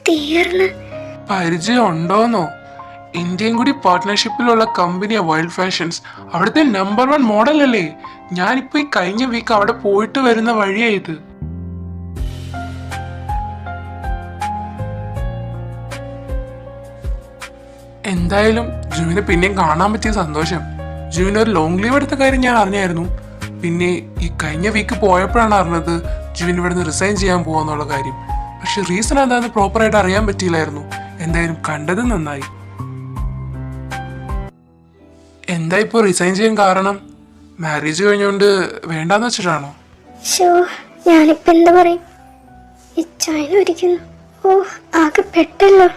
തീർന്ന്. പരിചയം ഉണ്ടോന്നോ? ഇന്ത്യയും കൂടി പാർട്ട്ണർഷിപ്പിലുള്ള കമ്പനിയാ വൈൽഡ് ഫാഷൻസ്. അവിടുത്തെ നമ്പർ 1 മോഡൽ അല്ലേ? ഞാനിപ്പോ ഈ കഴിഞ്ഞ വീക്ക് അവിടെ പോയിട്ട് വരുന്ന വഴിയായത്. എന്തായാലും ജുവിനെ പിന്നെയും കാണാൻ പറ്റിയ സന്തോഷം. ജുവിന് ഒരു ലോങ് ലീവ് എടുത്ത കാര്യം ഞാൻ അറിഞ്ഞായിരുന്നു. പിന്നെ ഈ കഴിഞ്ഞ വീക്ക് പോയപ്പോഴാണ് അറിഞ്ഞത് ജുവിൻ ഇവിടുന്ന് റിസൈൻ ചെയ്യാൻ പോവാന്നുള്ള കാര്യം. പക്ഷെ റീസൺ എന്താണെന്ന് പ്രോപ്പറായിട്ട് അറിയാൻ പറ്റിയില്ലായിരുന്നു. എന്തായാലും കണ്ടത് നന്നായി. എന്താ ഇപ്പോ റിസൈൻ ചെയ്യാൻ കാരണം? മാരേജ് കഴിഞ്ഞോണ്ട് വേണ്ടാന്ന് വെച്ചിട്ടാണോ? ഞാനിപ്പോ എന്താ പറയും, ഇരിക്കുന്നു. ഓ, ആകെ പെട്ടല്ലോ.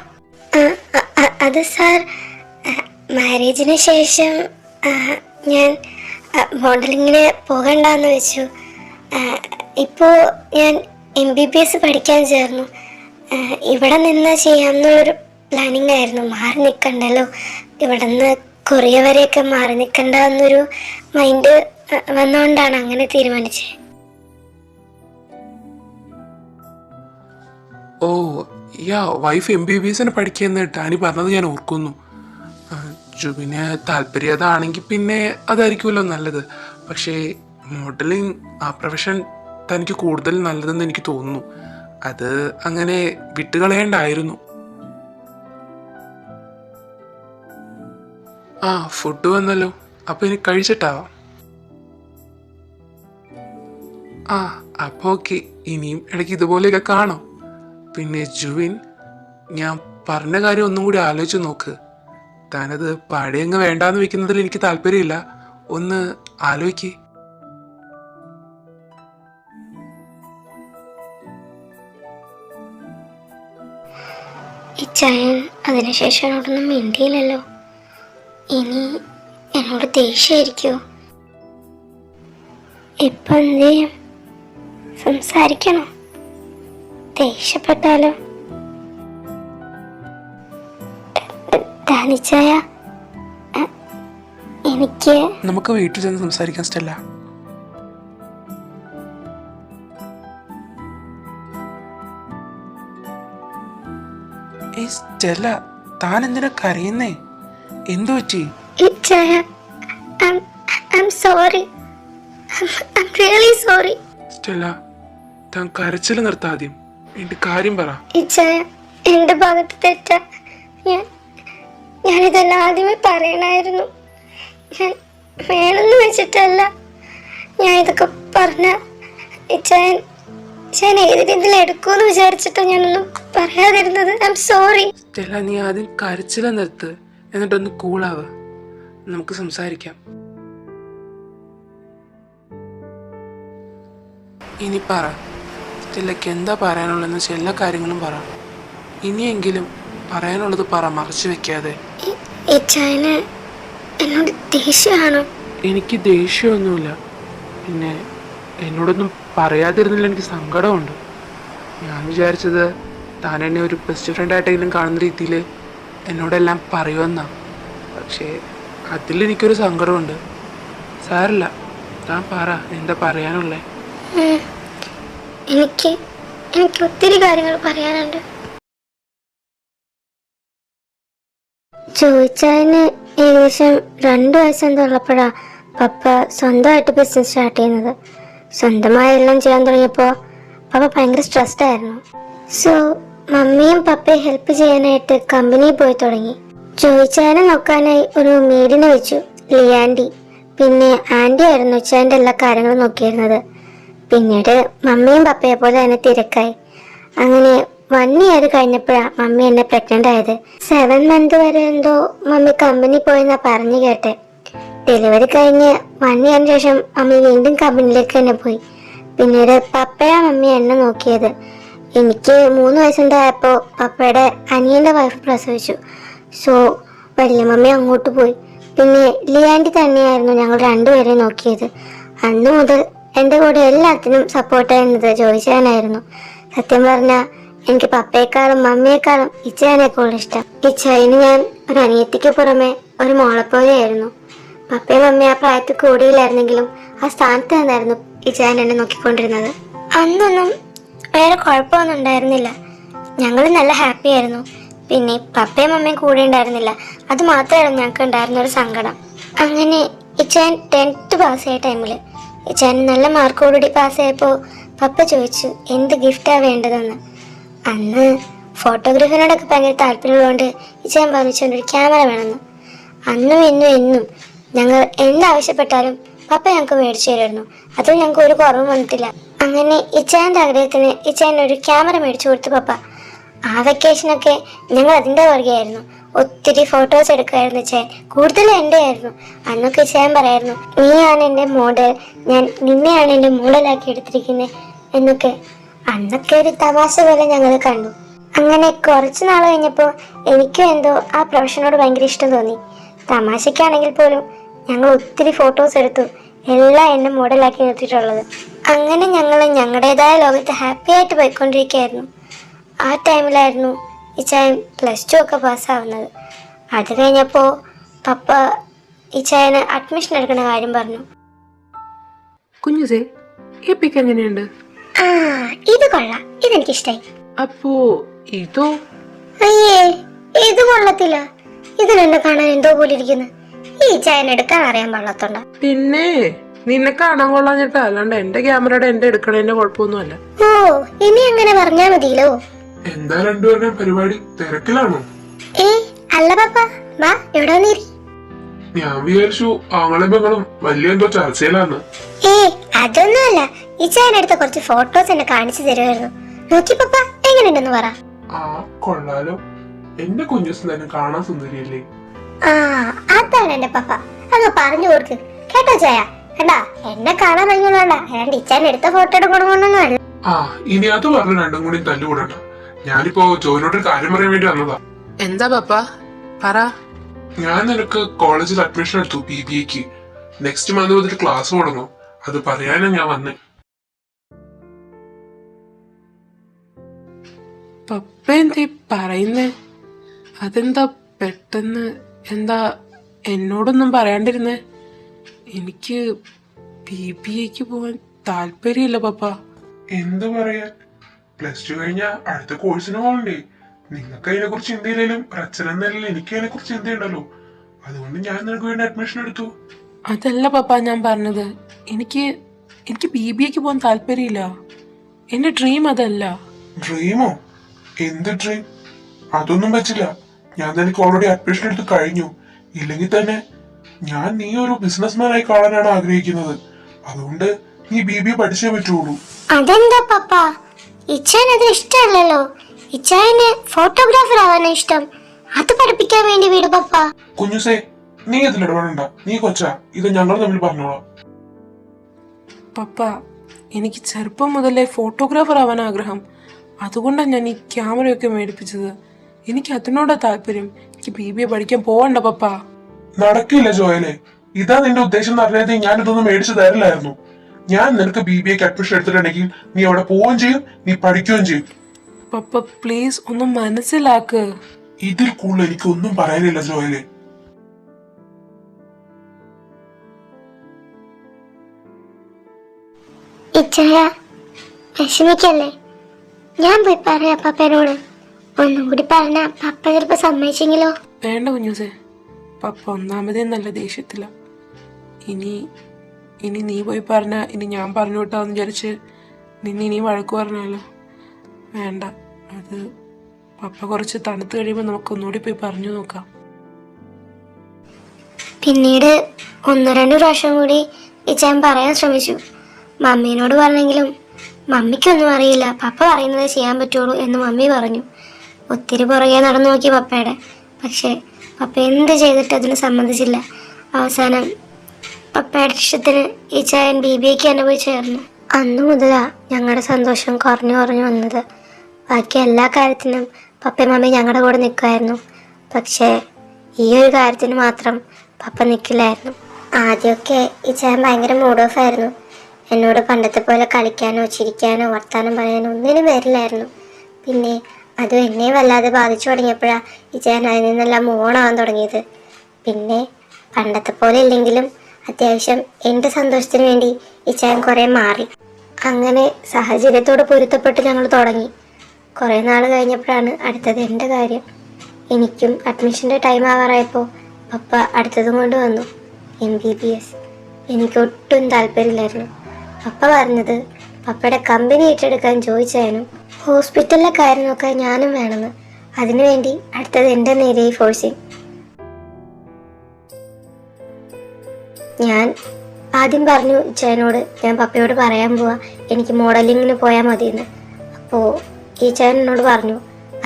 അത് സാർ, മാരേജിന് ശേഷം ഞാൻ മോഡലിങ്ങിന് പോകണ്ടെന്ന് വെച്ചു. ഇപ്പോൾ ഞാൻ MBBS പഠിക്കാൻ ചേർന്നു. ഇവിടെ നിന്ന് ചെയ്യാമെന്നുള്ളൊരു പ്ലാനിങ് ആയിരുന്നു. മാറി നിൽക്കണ്ടല്ലോ, ഇവിടെ നിന്ന് കൊറിയ വരെയൊക്കെ മാറി നിൽക്കണ്ട എന്നൊരു മൈൻഡ് വന്നുകൊണ്ടാണ് അങ്ങനെ തീരുമാനിച്ചത്. ഓ യാ, വൈഫ് MBBS പഠിക്കുന്ന ഡാനി പറഞ്ഞത് ഞാൻ ഓർക്കുന്നു. ജുബിന് താല്പര്യം അതാണെങ്കിൽ പിന്നെ അതായിരിക്കുമല്ലോ നല്ലത്. പക്ഷേ മോഡലിംഗ് ആ പ്രൊഫഷൻ തനിക്ക് കൂടുതൽ നല്ലതെന്ന് എനിക്ക് തോന്നുന്നു. അത് അങ്ങനെ വിട്ടുകളയേണ്ടായിരുന്നു. ആ, ഫുഡ് വന്നല്ലോ. അപ്പൊ ഇനി കഴിച്ചിട്ടാവാം. ആ, അപ്പൊ ഓക്കെ, ഇനിയും ഇടയ്ക്ക് ഇതുപോലെയൊക്കെ കാണാം. പിന്നെ ജുവിൻ, ഞാൻ പറഞ്ഞ കാര്യം ഒന്നും കൂടി ആലോചിച്ച് നോക്ക്. താനത് പഴയങ്ങ് വേണ്ടാന്ന് വെക്കുന്നതിൽ എനിക്ക് താല്പര്യമില്ല. ഒന്ന് ആലോചിക്ക്. ഇച്ചായൻ അതിനുശേഷം എന്നോടൊന്നും മിണ്ടിയില്ലല്ലോ. ഇനി എന്നോട് ദേഷ്യമായിരിക്കുമോ? ഇപ്പം എന്ത് ചെയ്യും? സംസാരിക്കണോ? ദേഷ്യപ്പെട്ടാലോ? ഡാനിച്ചായ, എനിക്ക് നമുക്ക് വീട്ടിൽ ചെന്ന് സംസാരിക്കാൻ സ്റ്റെല്ല. സ്റ്റെല്ല, താൻ എന്തിനാ കരയുന്നേ? എന്തു പറ്റി? ഇച്ചായ, I'm sorry. I'm really sorry. Stella, താൻ കരച്ചിൽ നിർത്താദ്യം. എന്റെ കാര്യം പറ. ഇച്ചായ, എന്റെ ഭാഗത്ത് തെറ്റാ. ഞാനിതെല്ലാം ആദ്യമേ പറയണായിരുന്നു. ഞാൻ വേണമെന്ന് വെച്ചിട്ടല്ല ഞാൻ ഇതൊക്കെ പറഞ്ഞ. ഇച്ചായൻ ഏത് രീതിയിൽ എടുക്കുമെന്ന് വിചാരിച്ചിട്ടാ ഞാനൊന്നും പറയാതിരുന്നത്. I am sorry. സ്റ്റെല്ല, നീ ആദ്യം കരച്ചില നിർത്ത്, എന്നിട്ടൊന്ന് കൂളാവ്. നമുക്ക് സംസാരിക്കാം. ഇനി പറ, സ്റ്റെല്ലയ്ക്ക് എന്താ പറയാനുള്ളതെന്ന് വെച്ചാൽ എല്ലാ കാര്യങ്ങളും പറ. ഇനിയെങ്കിലും പറയാനുള്ളത് പറ, മറച്ചു വെക്കാതെ. ഇച്ചായന് എന്നോട് ദേഷ്യമാണോ? എനിക്ക് ദേഷ്യമൊന്നുമില്ല. പിന്നെ എന്നോടൊന്നും പറയാതിരുന്നില്ല, എനിക്ക് സങ്കടമുണ്ട്. ഞാൻ വിചാരിച്ചത് താൻ എന്നെ ഒരു ബെസ്റ്റ് ഫ്രണ്ടായിട്ടെങ്കിലും കാണുന്ന രീതിയിൽ എന്നോടെല്ലാം പറയുമെന്നാണ്. പക്ഷേ അതിലെനിക്കൊരു സങ്കടമുണ്ട്. സാരല്ല, താൻ പറ, എന്താ പറയാനുള്ളേ? എനിക്ക് ഒത്തിരി കാര്യങ്ങൾ പറയാനുണ്ട്. ചോദിച്ചതിന് ഏകദേശം 2 വയസ്സെന്തുള്ളപ്പോഴാണ് പപ്പ സ്വന്തമായിട്ട് ബിസിനസ് സ്റ്റാർട്ട് ചെയ്യുന്നത്. സ്വന്തമായി എല്ലാം ചെയ്യാൻ തുടങ്ങിയപ്പോൾ പപ്പ ഭയങ്കര സ്ട്രെസ്ഡ് ആയിരുന്നു. സോ മമ്മിയും പപ്പയും ഹെൽപ്പ് ചെയ്യാനായിട്ട് കമ്പനിയിൽ പോയി തുടങ്ങി. ചോദിച്ചതിനെ നോക്കാനായി ഒരു മെയ്ഡിനെ വെച്ചു, ലിയാൻഡി. പിന്നെ ആൻറ്റി ആയിരുന്നു ഉച്ചാൻ്റെ എല്ലാ കാര്യങ്ങളും നോക്കിയിരുന്നത്. പിന്നീട് മമ്മിയും പപ്പയെ പോലെ തന്നെ തിരക്കായി. അങ്ങനെ 1 ഇയർ കഴിഞ്ഞപ്പോഴാണ് മമ്മി എന്നെ പ്രഗ്നന്റ് ആയത്. 7 മന്ത് വരെ എന്തോ മമ്മി കമ്പനി പോയെന്നാ പറഞ്ഞു കേട്ടെ. ഡെലിവറി കഴിഞ്ഞ് 1 ഇയറിന് ശേഷം മമ്മി വീണ്ടും കമ്പനിയിലേക്ക് തന്നെ പോയി. പിന്നീട് പപ്പയാ മമ്മി എന്നെ നോക്കിയത്. എനിക്ക് 3 വയസ്സുണ്ടായപ്പോൾ പപ്പയുടെ അനിയന്റെ വൈഫ് പ്രസവിച്ചു. സോ വലിയ മമ്മി അങ്ങോട്ട് പോയി. പിന്നെ ലിയാൻഡി തന്നെയായിരുന്നു ഞങ്ങൾ 2 പേരെയും നോക്കിയത്. അന്ന് മുതൽ എൻ്റെ കൂടെ എല്ലാത്തിനും സപ്പോർട്ടായിരുന്നത് ജോയിച്ചാനായിരുന്നു. സത്യം പറഞ്ഞാൽ എനിക്ക് പപ്പയെക്കാളും മമ്മിയെക്കാളും ഇച്ചാനെ കൂടുതൽ ഇഷ്ടം. ഇച്ചായിന് ഞാൻ ഒരു അനിയത്തിക്ക് പുറമെ ഒരു മോളെപ്പോലെയായിരുന്നു. പപ്പയും മമ്മി ആ പ്രായത്തിൽ കൂടിയില്ലായിരുന്നെങ്കിലും ആ സ്ഥാനത്ത് നിന്നായിരുന്നു ഇച്ചാൻ എന്നെ നോക്കിക്കൊണ്ടിരുന്നത്. അന്നൊന്നും വേറെ കുഴപ്പമൊന്നും ഉണ്ടായിരുന്നില്ല. ഞങ്ങൾ നല്ല ഹാപ്പി ആയിരുന്നു. പിന്നെ പപ്പയും മമ്മയും കൂടെ ഉണ്ടായിരുന്നില്ല. അത് മാത്രമായിരുന്നു ഞങ്ങൾക്ക് ഉണ്ടായിരുന്ന ഒരു സങ്കടം. അങ്ങനെ ഇച്ചാൻ 10th പാസ്സായ ടൈമിൽ ഇച്ചാൻ നല്ല മാർക്കോടുകൂടി പാസ്സായപ്പോൾ പപ്പ ചോദിച്ചു എന്ത് ഗിഫ്റ്റാണ് വേണ്ടതെന്ന്. അന്ന് ഫോട്ടോഗ്രാഫിനോടൊക്കെ ഭയങ്കര താല്പര്യമുള്ളതുകൊണ്ട് ഇച്ചാൻ പറഞ്ഞുകൊണ്ട് ഒരു ക്യാമറ വേണമെന്ന്. അന്നും ഇന്നും എന്നും ഞങ്ങൾ എന്താവശ്യപ്പെട്ടാലും പപ്പ ഞങ്ങൾക്ക് മേടിച്ചു തരുമായിരുന്നു. അതിൽ ഞങ്ങൾക്ക് ഒരു കുറവും വന്നിട്ടില്ല. അങ്ങനെ ഇച്ചാൻ്റെ ആഗ്രഹത്തിന് ഇച്ചാൻ ഒരു ക്യാമറ മേടിച്ചു കൊടുത്തു പപ്പ. ആ വെക്കേഷനൊക്കെ ഞങ്ങൾ അതിൻ്റെ പുറകെയായിരുന്നു. ഒത്തിരി ഫോട്ടോസ് എടുക്കുമായിരുന്നു ഇച്ചാൻ. കൂടുതലും എൻ്റെ ആയിരുന്നു. അന്നൊക്കെ ഇച്ചാൻ പറയായിരുന്നു നീയാണ് എൻ്റെ മോഡൽ, ഞാൻ നിന്നെയാണ് എൻ്റെ മോഡലാക്കി എടുത്തിരിക്കുന്നത് എന്നൊക്കെ. അന്നൊക്കെ ഒരു തമാശ പോലെ ഞങ്ങൾ കണ്ടു. അങ്ങനെ കുറച്ച് നാൾ കഴിഞ്ഞപ്പോൾ എനിക്കും എന്തോ ആ പ്രൊഫഷനോട് ഭയങ്കര ഇഷ്ടം തോന്നി. തമാശയ്ക്കാണെങ്കിൽ പോലും ഞങ്ങൾ ഒത്തിരി ഫോട്ടോസ് എടുത്തു, എല്ലാം എന്നെ മോഡലാക്കി നിർത്തിയിട്ടുള്ളത്. അങ്ങനെ ഞങ്ങൾ ഞങ്ങളുടേതായ ലോകത്ത് ഹാപ്പി ആയിട്ട് പോയിക്കൊണ്ടിരിക്കുകയായിരുന്നു. ആ ടൈമിലായിരുന്നു ഇച്ചായൻ +2 ഒക്കെ പാസ്സാവുന്നത്. അത് കഴിഞ്ഞപ്പോൾ പപ്പ ഇച്ചായന് അഡ്മിഷൻ എടുക്കുന്ന കാര്യം പറഞ്ഞു. കുഞ്ഞുസേ, ഈ പിക്ക് എങ്ങനെയുണ്ട്? ഇത് കൊള്ളാം, ഇതെനിക്കിഷ്ടായി. അപ്പോ ഇതോ? അയ്യേ, ഇത് കൊള്ളത്തില്ല. ഇതിനെന്നെ കാണാൻ എന്തോ പോലെ ഇരിക്കുന്നു. ഈ ചായൻ എടുക്കാൻ അറിയാൻ പാടില്ലാത്തോണ്ട. പിന്നെ നിന്നെ കാണാൻ കൊള്ളാഞ്ഞിട്ടാ, അല്ലാണ്ട് എന്റെ ക്യാമറയുടെ എന്റെ എടുക്കണേന്റെ കുഴപ്പമൊന്നുമല്ല. ഓ, ഇനി അങ്ങനെ പറഞ്ഞാ മതിയല്ലോ. എന്താ രണ്ടുപേരുടെയും പരിപാടി? തിരക്കിലാണോ? അല്ല പാപ്പ, വാ എവിടെ വന്നിരി. ഞാൻ വിചാരിച്ചു ആങ്ങളും പെങ്ങളും വലിയ എന്തോ ചർച്ചയിലാന്ന്. അതൊന്നുമല്ല, ഈ ചായനെടുത്ത കുറച്ച് ഫോട്ടോസ് എന്നെ കാണിച്ചു തരുമായിരുന്നു. നോക്കി പപ്പ, എങ്ങനെയുണ്ടെന്ന് പറ. ആ കൊള്ളാലോ, എന്റെ കുഞ്ഞുസ് തന്നെ കാണാൻ സുന്ദരിയല്ലേ? അതാണ് എന്റെ പപ്പ. അങ്ങ് പറഞ്ഞു കൊടുക്ക് കേട്ടോ ചായ. കണ്ടാ, എന്നെ കാണാൻ ഭംഗിയുള്ളണ്ട, അല്ലാണ്ട് ഇച്ചാൻ എടുത്ത ഫോട്ടോ എടുക്കണമെന്നൊന്നും അല്ല. ഇനി അത് പറഞ്ഞു രണ്ടും കൂടി തല്ലുകൂടണ്ട. ഞാനിപ്പോ ജോലിയോട് കാര്യം പറയാൻ വേണ്ടി വന്നതാ. എന്താ പപ്പ പറ. ഞാൻ നിനക്ക് കോളേജിൽ അഡ്മിഷൻ എടുത്തു BBA. നെക്സ്റ്റ് മന്ത് മുതൽ ക്ലാസ് തുടങ്ങും. അത് പറയാനാ ഞാൻ വന്നേ. പപ്പ എന്തേ പറയുന്നേ? അതെന്താ പെട്ടെന്ന്? എന്താ എന്നോടൊന്നും പറയാണ്ടിരുന്നേ? എനിക്ക് BBA പോവാൻ താല്പര്യമില്ല പപ്പ. എന്ത് പറയാൻ, +2 കഴിഞ്ഞ അടുത്ത കോഴ്സിന് പോകണ്ടേ? നിങ്ങൾക്ക് അതിനെ കുറിച്ച് ചിന്തയില്ലേലും അച്ഛൻ എന്നല്ല എനിക്ക് അതിനെ കുറിച്ച് ചിന്തയുണ്ടല്ലോ. അതുകൊണ്ട് ഞാൻ നിനക്ക് വേണ്ടി അഡ്മിഷൻ എടുത്തു. അതല്ല പപ്പ ഞാൻ പറഞ്ഞത്. എനിക്ക് BBA പോകാൻ താല്പര്യമില്ല. എന്റെ ഡ്രീം അതല്ല. ഡ്രീമോ? എന്ത് ഡ്രീം? അതൊന്നും പറ്റില്ല. ഞാൻ നിനക്ക് ഓൾറെഡി അഡ്മിഷൻ എടുത്ത് കഴിഞ്ഞു. ഇല്ലെങ്കിൽ തന്നെ നീ ഒരു ബിസിനസ്മാൻ ആയി കാണാനാണ് ആഗ്രഹിക്കുന്നത്. അതുകൊണ്ട് നീ BBA പഠിച്ചേ പറ്റുള്ളൂ. അതെന്താ പപ്പ, ഇച്ചാൻ അത് ഇഷ്ടമല്ലല്ലോ. ഇച്ചായന് ഫോട്ടോഗ്രാഫർ ആവാനാ ഇഷ്ടം. അത് പഠിപ്പിക്കാൻ വേണ്ടി വീട് പപ്പ. കുഞ്ഞുസേ, നീ ഇതിൽ ഇടപെടണ്ട. നീ കൊച്ചാ, ഇത് ഞങ്ങൾ തമ്മിൽ പറഞ്ഞോളാം. പപ്പ, എനിക്ക് ചെറുപ്പം മുതലേ ഫോട്ടോഗ്രാഫർ ആവാൻ ആഗ്രഹം. അതുകൊണ്ടാണ് ഞാൻ ഈ ക്യാമറയൊക്കെ മേടിപ്പിച്ചത്. എനിക്ക് അതിനോടാ താല്പര്യം. എനിക്ക് BBA പഠിക്കാൻ പോവണ്ട പപ്പ. നടക്കില്ല ജോയലെ. ഇതാ നിന്റെ ഉദ്ദേശം എന്ന് പറഞ്ഞാൽ ഞാനിതൊന്നും മേടിച്ചു തരില്ലായിരുന്നു. ഞാൻ നിനക്ക് BBA അഡ്മിഷൻ എടുത്തിട്ടുണ്ടെങ്കിൽ നീ അവിടെ പോവുകയും ചെയ്യും, നീ പഠിക്കുകയും ചെയ്യും. പപ്പ പ്ലീസ് ഒന്ന് മനസ്സിലാക്ക്. ഇതിൽ കൂടുതൽ എനിക്ക് ഒന്നും പറയാനില്ല ജോയലെ. ഇച്ചയ വിഷമിക്കല്ലേ, ഞാൻ പോയി പറയാ പപ്പനോട്. ഒന്നും കൂടി പറഞ്ഞ പപ്പ ചിലപ്പോ സമ്മതിച്ചെങ്കിലോ? വേണ്ട കുഞ്ഞൂസേ, പപ്പ ഒന്നാമതേ നല്ല ദേഷ്യത്തില. ഇനി നീ പോയി പറഞ്ഞ ഇനി ഞാൻ പറഞ്ഞു വിട്ടാന്ന് വിചാരിച്ച് നിന്നെ ഇനി വഴക്ക് പറഞ്ഞാലോ? വേണ്ട, അത് പപ്പ കുറച്ച് തണുത്ത് കഴിയുമ്പോൾ നമുക്ക് ഒന്നുകൂടി പോയി പറഞ്ഞു നോക്കാം. പിന്നീട് 1-2 പ്രാവശ്യം കൂടി ഇച്ചാൻ പറയാൻ ശ്രമിച്ചു. മമ്മീനോട് പറഞ്ഞെങ്കിലും മമ്മിക്കൊന്നും അറിയില്ല, പപ്പ പറയുന്നത് ചെയ്യാൻ പറ്റുള്ളൂ എന്ന് മമ്മി പറഞ്ഞു. ഒത്തിരി പുറകെ നടന്നു നോക്കി പപ്പയുടെ. പക്ഷേ പപ്പ എന്ത് ചെയ്തിട്ട് അതിന് സമ്മതിച്ചില്ല. അവസാനം പപ്പയുടെ ഇഷ്ടത്തിന് ഈ ചായൻ BBAക്ക് തന്നെ പോയി ചേർന്നു. അന്നു മുതലാ ഞങ്ങളുടെ സന്തോഷം കുറഞ്ഞു വന്നത്. ബാക്കി എല്ലാ കാര്യത്തിനും പപ്പയും മമ്മി ഞങ്ങളുടെ കൂടെ നിൽക്കുമായിരുന്നു. പക്ഷേ ഈ ഒരു കാര്യത്തിന് മാത്രം പപ്പ നിൽക്കില്ലായിരുന്നു. ആദ്യമൊക്കെ ഈ ചായൻ ഭയങ്കര മൂഡ് ഓഫ് ആയിരുന്നു. എന്നോട് പണ്ടത്തെ പോലെ കളിക്കാനോ ചിരിക്കാനോ വർത്താനം പറയാനോ ഒന്നിനും വരില്ലായിരുന്നു. പിന്നെ അതും എന്നെ വല്ലാതെ ബാധിച്ചു തുടങ്ങിയപ്പോഴാണ് ഈ ചായൻ അതിൽ നിന്നെല്ലാം മൂവണാവാൻ തുടങ്ങിയത്. പിന്നെ പണ്ടത്തെ പോലെ ഇല്ലെങ്കിലും അത്യാവശ്യം എൻ്റെ സന്തോഷത്തിന് വേണ്ടി ഈ ചായൻ കുറേ മാറി. അങ്ങനെ സാഹചര്യത്തോട് പൊരുത്തപ്പെട്ട് ഞങ്ങൾ തുടങ്ങി. കുറേ നാൾ കഴിഞ്ഞപ്പോഴാണ് അടുത്തത് എൻ്റെ കാര്യം. എനിക്കും അഡ്മിഷൻ്റെ ടൈം ആവാറായപ്പോൾ പപ്പ അടുത്തതും കൊണ്ട് വന്നു, MBBS. എനിക്കൊട്ടും താല്പര്യമില്ലായിരുന്നു. പപ്പ പറഞ്ഞത് പപ്പയുടെ കമ്പനി ഏറ്റെടുക്കാൻ ചോദിച്ചാലും ഹോസ്പിറ്റലിലെ കാര്യം നോക്കാൻ ഞാനും വേണമെന്ന്. അതിനുവേണ്ടി അടുത്തത് എൻ്റെ നേരെ ഫോഴ്സിങ്. ഞാൻ ആദ്യം പറഞ്ഞു ഇച്ചായനോട്, ഞാൻ പപ്പയോട് പറയാൻ പോവാ, എനിക്ക് മോഡലിങ്ങിന് പോയാൽ മതിയെന്ന്. അപ്പോൾ ഈ ചായൻ എന്നോട് പറഞ്ഞു,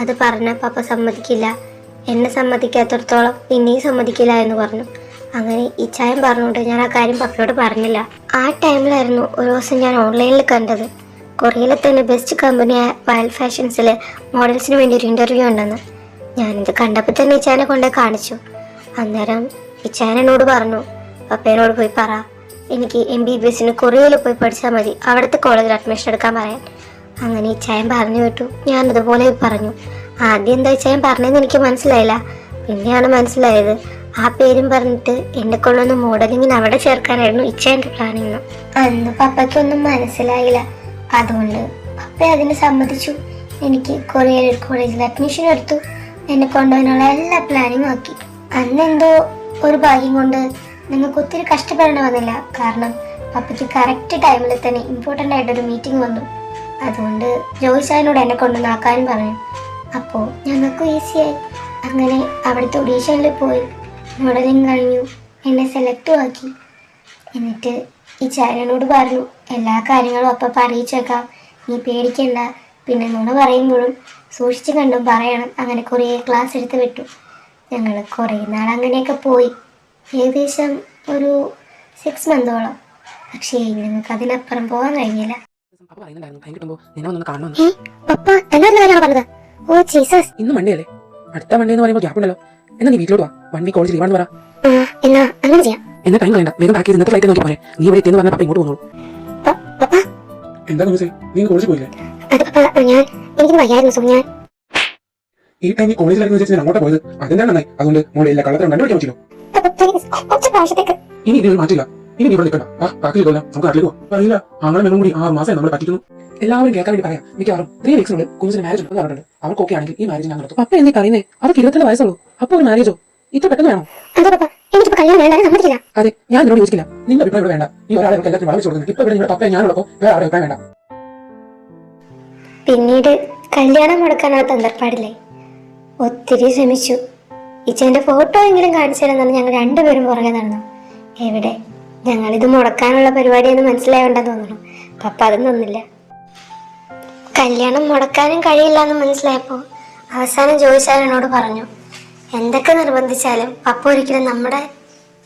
അത് പറഞ്ഞാൽ പപ്പ സമ്മതിക്കില്ല, എന്നെ സമ്മതിക്കാത്തടത്തോളം നിന്നെയും സമ്മതിക്കില്ല എന്ന് പറഞ്ഞു. അങ്ങനെ ഈ ചായൻ പറഞ്ഞുകൊണ്ട് ഞാൻ ആ കാര്യം പപ്പയോട് പറഞ്ഞില്ല. ആ ടൈമിലായിരുന്നു ഒരു ദിവസം ഞാൻ ഓൺലൈനിൽ കണ്ടത്, കൊറിയയിലെ തന്നെ ബെസ്റ്റ് കമ്പനിയായ വൈൽഡ് ഫാഷൻസിൽ മോഡൽസിന് വേണ്ടി ഒരു ഇൻ്റർവ്യൂ ഉണ്ടെന്ന്. ഞാനിത് കണ്ടപ്പോൾ തന്നെ ഇച്ചായനെ കൊണ്ട് കാണിച്ചു. അന്നേരം ഇച്ചായൻ എന്നോട് പറഞ്ഞു, പപ്പേനോട് പോയി പറ, എനിക്ക് MBBSന് കൊറിയയിൽ പോയി പഠിച്ചാൽ മതി, അവിടുത്തെ കോളേജിൽ അഡ്മിഷൻ എടുക്കാൻ പറയാൻ. അങ്ങനെ ഇച്ചായൻ പറഞ്ഞു വിട്ടു. ഞാനതുപോലെ പറഞ്ഞു. ആദ്യം എന്താ ഇച്ചായൻ പറഞ്ഞതെന്ന് എനിക്ക് മനസ്സിലായില്ല. പിന്നെയാണ് മനസ്സിലായത് ആ പേരും പറഞ്ഞിട്ട് എന്നെ കൊണ്ടൊന്ന് മോഡലിങ്ങിന് അവിടെ ചേർക്കാനായിരുന്നു ഇച്ചായൻ്റെ പ്ലാനിങ്. അന്ന് പപ്പയ്ക്കൊന്നും മനസ്സിലായില്ല. അതുകൊണ്ട് പപ്പ അതിന് സമ്മതിച്ചു. എനിക്ക് കൊറിയയിൽ ഒരു കോളേജിൽ അഡ്മിഷൻ എടുത്തു. എന്നെ കൊണ്ടുപോകാനുള്ള എല്ലാ പ്ലാനിങ്ങും ആക്കി. അന്നെന്തോ ഒരു ഭാഗ്യം കൊണ്ട് നിങ്ങൾക്ക് ഒത്തിരി കഷ്ടപ്പെടേണ്ടി വന്നില്ല. കാരണം പപ്പയ്ക്ക് കറക്റ്റ് ടൈമിൽ തന്നെ ഇമ്പോർട്ടൻ്റ് ആയിട്ടൊരു മീറ്റിംഗ് വന്നു. അതുകൊണ്ട് ജോയിസായനോട് എന്നെ കൊണ്ടുവന്നാക്കാനും പറഞ്ഞു. അപ്പോൾ ഞങ്ങൾക്ക് ഈസിയായി. അങ്ങനെ അവിടുത്തെ ഓഡീഷനിൽ പോയി മോഡലിങ് കഴിഞ്ഞു, എന്നെ സെലക്റ്റും ആക്കി. എന്നിട്ട് ഈ ചായനോട് പറഞ്ഞു, എല്ലാ കാര്യങ്ങളും അപ്പം അറിയിച്ചേക്കാം, നീ പേടിക്കണ്ട, പിന്നെ നുണ പറയുമ്പോഴും സൂക്ഷിച്ച് കണ്ടും പറയണം. അങ്ങനെ കുറേ ക്ലാസ് എടുത്ത് വിട്ടു. ഞങ്ങൾ കുറേ നാൾ അങ്ങനെയൊക്കെ പോയി, ഏകദേശം ഒരു 6 മന്തോളം. പക്ഷേ ഞങ്ങൾക്ക് അതിനപ്പുറം പോകാൻ കഴിഞ്ഞില്ല. ഇന്ന് മണ്ടിയല്ലേ, അടുത്ത മണ്ടി എന്ന് പറയുമ്പോൾ ഗ്യാപ്പ് ഉണ്ടല്ലോ. എന്നാ നീ വീട്ടിലോട്ട് വാ, വണ്ടി കോളേജ് ലീവാണെന്ന് പറ. എന്നാ ടൈം കളയണ്ട, വേഗം പാക്ക് ചെയ്ത് ഇന്നത്തെ ഫ്ലൈറ്റ് നോക്കി പോരെ. നീ ഇവിടെ എത്തിയെന്ന് പറഞ്ഞാൽ പപ്പ ഇങ്ങോട്ട് പോകുന്നു. എന്താ നീ കോളേജിൽ പോയില്ലേ? ഈ ടൈം കോളേജിലായിരുന്നു വിചാരിച്ച് ഞാൻ അങ്ങോട്ട് പോയത്. അതെന്താ നന്നായി. അതുകൊണ്ട് മോളെ എല്ലാ കള്ളത്തരം കണ്ടുപിടിക്കാൻ പറ്റില്ലോ. ഇനി ഇതിൽ മാറ്റില്ല. ഇനി നീ ഇവിടെ നിൽക്കണ്ട. പാക്ക് ചെയ്തോളാം, നമുക്ക് നാട്ടിലേക്ക് പോകാം. അറിയില്ല, അങ്ങനെ മെന്നും കൂടി 6 മാസം നമ്മളെ പറ്റിക്കുന്നു. എല്ലാവരും കേൾക്കാൻ വേണ്ടി പറയാം. മിക്കവാറും 3 വീക്സിനുള്ളിൽ കുഞ്ഞിന് മാരേജ് ഉണ്ടെന്ന് പറഞ്ഞിട്ടുണ്ട്. അവർക്ക് ഓക്കെ ആണെങ്കിൽ ഈ മാരേജ് ഞാൻ നടത്തും. പപ്പ എന്നീ പറയുന്നേ, അവർക്ക് 22 വയസ്സുള്ളൂ. അപ്പൊ ഒരു മാരേജോ ഇത്ര പെട്ടെന്ന് വേണോ? അതെ, ഞാൻ ഇതിനോട് യോജിക്കില്ല. നിന്റെ അഭിപ്രായം ഇവിടെ വേണ്ട. ഈ ഒരാളെ നമുക്ക് എല്ലാത്തിനും വളവിച്ചു കൊടുക്കുന്നത്. ഇപ്പൊ ഇവിടെ നിങ്ങളുടെ പപ്പയെ ഞാനുള്ളപ്പോൾ വേറെ ആരുടെ അഭിപ്രായം വേണ്ട. പിന്നീട് കല്യാണം മുടക്കാനുള്ള തന്ത്രപ്പാടില്ലേ. ഒത്തിരി ശ്രമിച്ചു. ഇച്ചേന്റെ ഫോട്ടോ എങ്കിലും കാണിച്ചു തരുന്നാണ് ഞങ്ങൾ രണ്ടുപേരും പുറകെ നടന്നു. എവിടെ, ഞങ്ങളിത് മുടക്കാനുള്ള പരിപാടിയെന്ന് മനസ്സിലായോണ്ടെന്ന് തോന്നുന്നു. പപ്പ അതും തന്നില്ല. കല്യാണം മുടക്കാനും കഴിയില്ല എന്ന് മനസ്സിലായപ്പോൾ അവസാനം ജോയിസാരനോട് പറഞ്ഞു, എന്തൊക്കെ നിർബന്ധിച്ചാലും പപ്പ ഒരിക്കലും നമ്മുടെ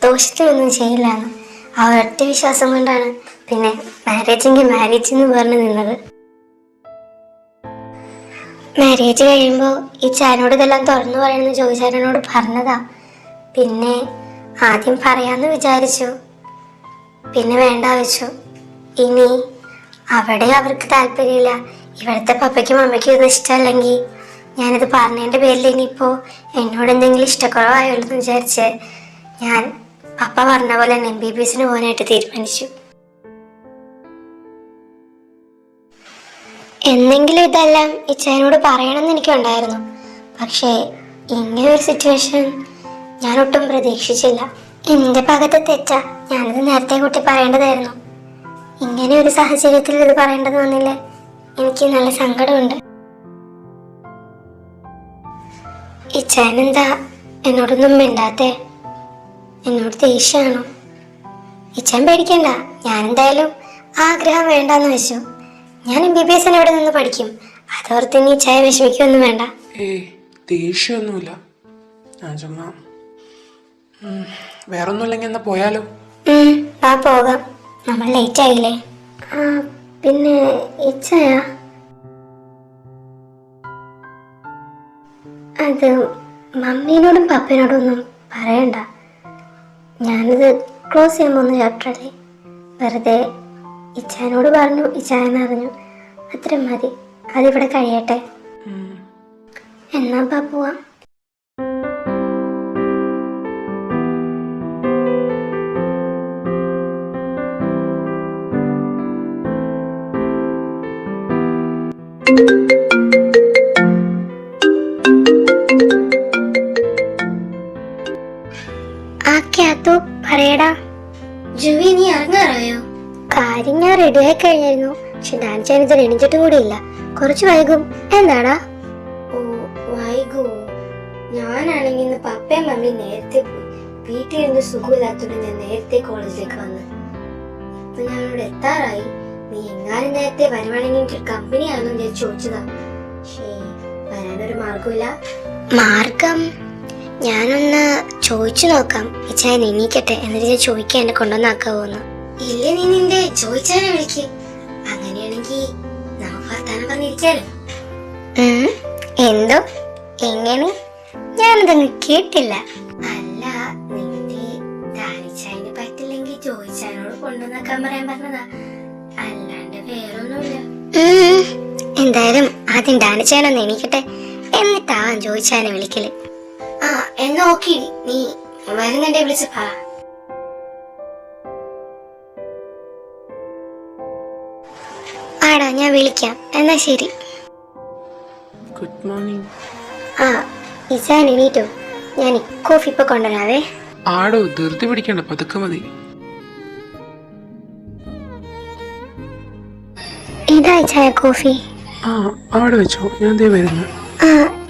ദോഷത്തിനൊന്നും ചെയ്യില്ല എന്ന്. ആ ഒറ്റ വിശ്വാസം കൊണ്ടാണ് പിന്നെ മാരേജെങ്കിൽ മാരേജ് എന്ന് പറഞ്ഞു നിന്നത്. മാരേജ് കഴിയുമ്പോൾ ഈ ചാനോട് ഇതെല്ലാം തുറന്നു പറയുന്നത് ജോയിസാരനോട് പറഞ്ഞതാ. പിന്നെ ആദ്യം പറയാന്ന് വിചാരിച്ചു, പിന്നെ വേണ്ട വെച്ചു. ഇനി അവിടെ അവർക്ക് താല്പര്യമില്ല, ഇവിടുത്തെ പപ്പയ്ക്കും അമ്മയ്ക്കും ഇത് ഇഷ്ടമല്ലെങ്കിൽ ഞാനിത് പറഞ്ഞതിൻ്റെ പേരിൽ ഇനിയിപ്പോൾ എന്നോട് എന്തെങ്കിലും ഇഷ്ടക്കുറവായുള്ളൂ എന്ന് വിചാരിച്ച് ഞാൻ പപ്പ പറഞ്ഞ പോലെ MBBS പോകാനായിട്ട് തീരുമാനിച്ചു. എന്തെങ്കിലും ഇതെല്ലാം ഇച്ചായനോട് പറയണമെന്ന് എനിക്കുണ്ടായിരുന്നു. പക്ഷേ ഇങ്ങനെ ഒരു സിറ്റുവേഷൻ ഞാൻ ഒട്ടും പ്രതീക്ഷിച്ചില്ല. എൻ്റെ ഭാഗത്തെ തെറ്റാ, ഞാനിത് നേരത്തെ കൂട്ടി പറയേണ്ടതായിരുന്നു. ഇങ്ങനെ ഒരു സാഹചര്യത്തിൽ ഇത് പറയേണ്ടത് വന്നില്ല. എനിക്ക് നല്ല സങ്കടമുണ്ട്. ഇച്ചായനെന്താ എന്നോടൊന്നും മിണ്ടാത്തെ? എന്നോട് ദേഷ്യമാണോ? ഇച്ചാൻ പേടിക്കണ്ട, ഞാനെന്തായാലും ആഗ്രഹം വേണ്ടാന്ന് വെച്ചു. ഞാൻ MBBS ഇവിടെ നിന്ന് പഠിക്കും, അതോർത്ത് ഇനി ഇച്ചായ വിഷമിക്കൊന്നും വേണ്ട. ദേഷ്യമൊന്നുമില്ല, ഞാൻ ചുമ്മാ വേറൊന്നുമില്ലെങ്കിൽ എന്നാ പോയാലോ? ആ പോകാം, നമ്മൾ ലേറ്റ് ആയില്ലേ. പിന്നെ ഇച്ചായ അത് മമ്മീനോടും പപ്പനോടും ഒന്നും പറയണ്ട. ഞാനിത് ക്ലോസ് ചെയ്യാൻ പോകുന്ന ചാപ്റ്ററല്ലേ, വെറുതെ ഇച്ചായനോട് പറഞ്ഞു, ഇച്ചായൻ അറിഞ്ഞു, അത്ര മതി. അതിവിടെ കഴിയട്ടെ. എന്നാ പോവാം. പറയടാ ജുവി, നീ ഇറങ്ങാറായോ? കാര്യം ഞാൻ റെഡിയായി കഴിഞ്ഞായിരുന്നു, പക്ഷെ ഡാൻസ് ഇത് എണീച്ചിട്ട് കൂടിയില്ല. കുറച്ച് വൈകും. എന്താടാ? ഓ വൈകൂ? ഞാനാണെങ്കിൽ ഇന്ന് പപ്പയും മമ്മിയും നേരത്തെ പോയി. വീട്ടിലിരുന്ന് സുഖമില്ലാത്തോണ്ട് ഞാൻ നേരത്തെ കോളേജിലേക്ക് വന്ന്. ഇപ്പൊ ഞാൻ ഇവിടെ എത്താറായി. നീ എങ്ങാനും നേരത്തെ വരുവാണെങ്കിൽ എനിക്ക് കമ്പനി ആണെന്ന് ഞാൻ ചോദിച്ചതാ. പക്ഷേ വരാനൊരു മാർഗമില്ല. മാർഗം ഞാനൊന്ന് ചോദിച്ചു നോക്കാം. ഇച്ചായൻ എണീക്കട്ടെ, എന്നിട്ട് ഞാൻ ചോദിക്കാൻ എന്നെ കൊണ്ടുവന്നാക്കാവോന്ന്. ഇല്ല, നീ നിന്റെ ചോദിച്ചാനെ വിളിക്ക്. അങ്ങനെയാണെങ്കിൽ നമുക്ക് വർത്താനം പറഞ്ഞിരിക്കാലോ. എന്തോ? എങ്ങനെ? ഞാനതൊന്നും കേട്ടില്ല. അല്ല, നിന്റെ ഡാനിച്ചായന് പറ്റില്ലെങ്കിൽ ചോദിച്ചാനോട് കൊണ്ടുവന്നാക്കാൻ പറയാൻ പറഞ്ഞതാ, അല്ലാണ്ട് വേറൊന്നുമില്ല. എന്തായാലും ആദ്യം ഡാനിച്ചാനൊന്ന് എണീക്കട്ടെ, എന്നിട്ടാവാൻ ചോദിച്ചാനെ വിളിക്കല്. എന്നാ ഓക്കെ, നീ വരുന്നുണ്ടെ വിളിച്ച് പറ. ആടാ, ഞാൻ വിളിക്കാം. എന്നാ ശരി. Good morning. ഇസാൻ എണീറ്റോ? ഞാൻ കോഫി ഇപ്പൊ കൊണ്ടുവരാവേ. ആടോ, ധൃതി പിടിക്കണ്ട, പതുക്കെ മതി. ഇതാ ഇച്ചായ കോഫി. അവിടെ വെച്ചോ, ഞാൻ ദേ വരുന്നു.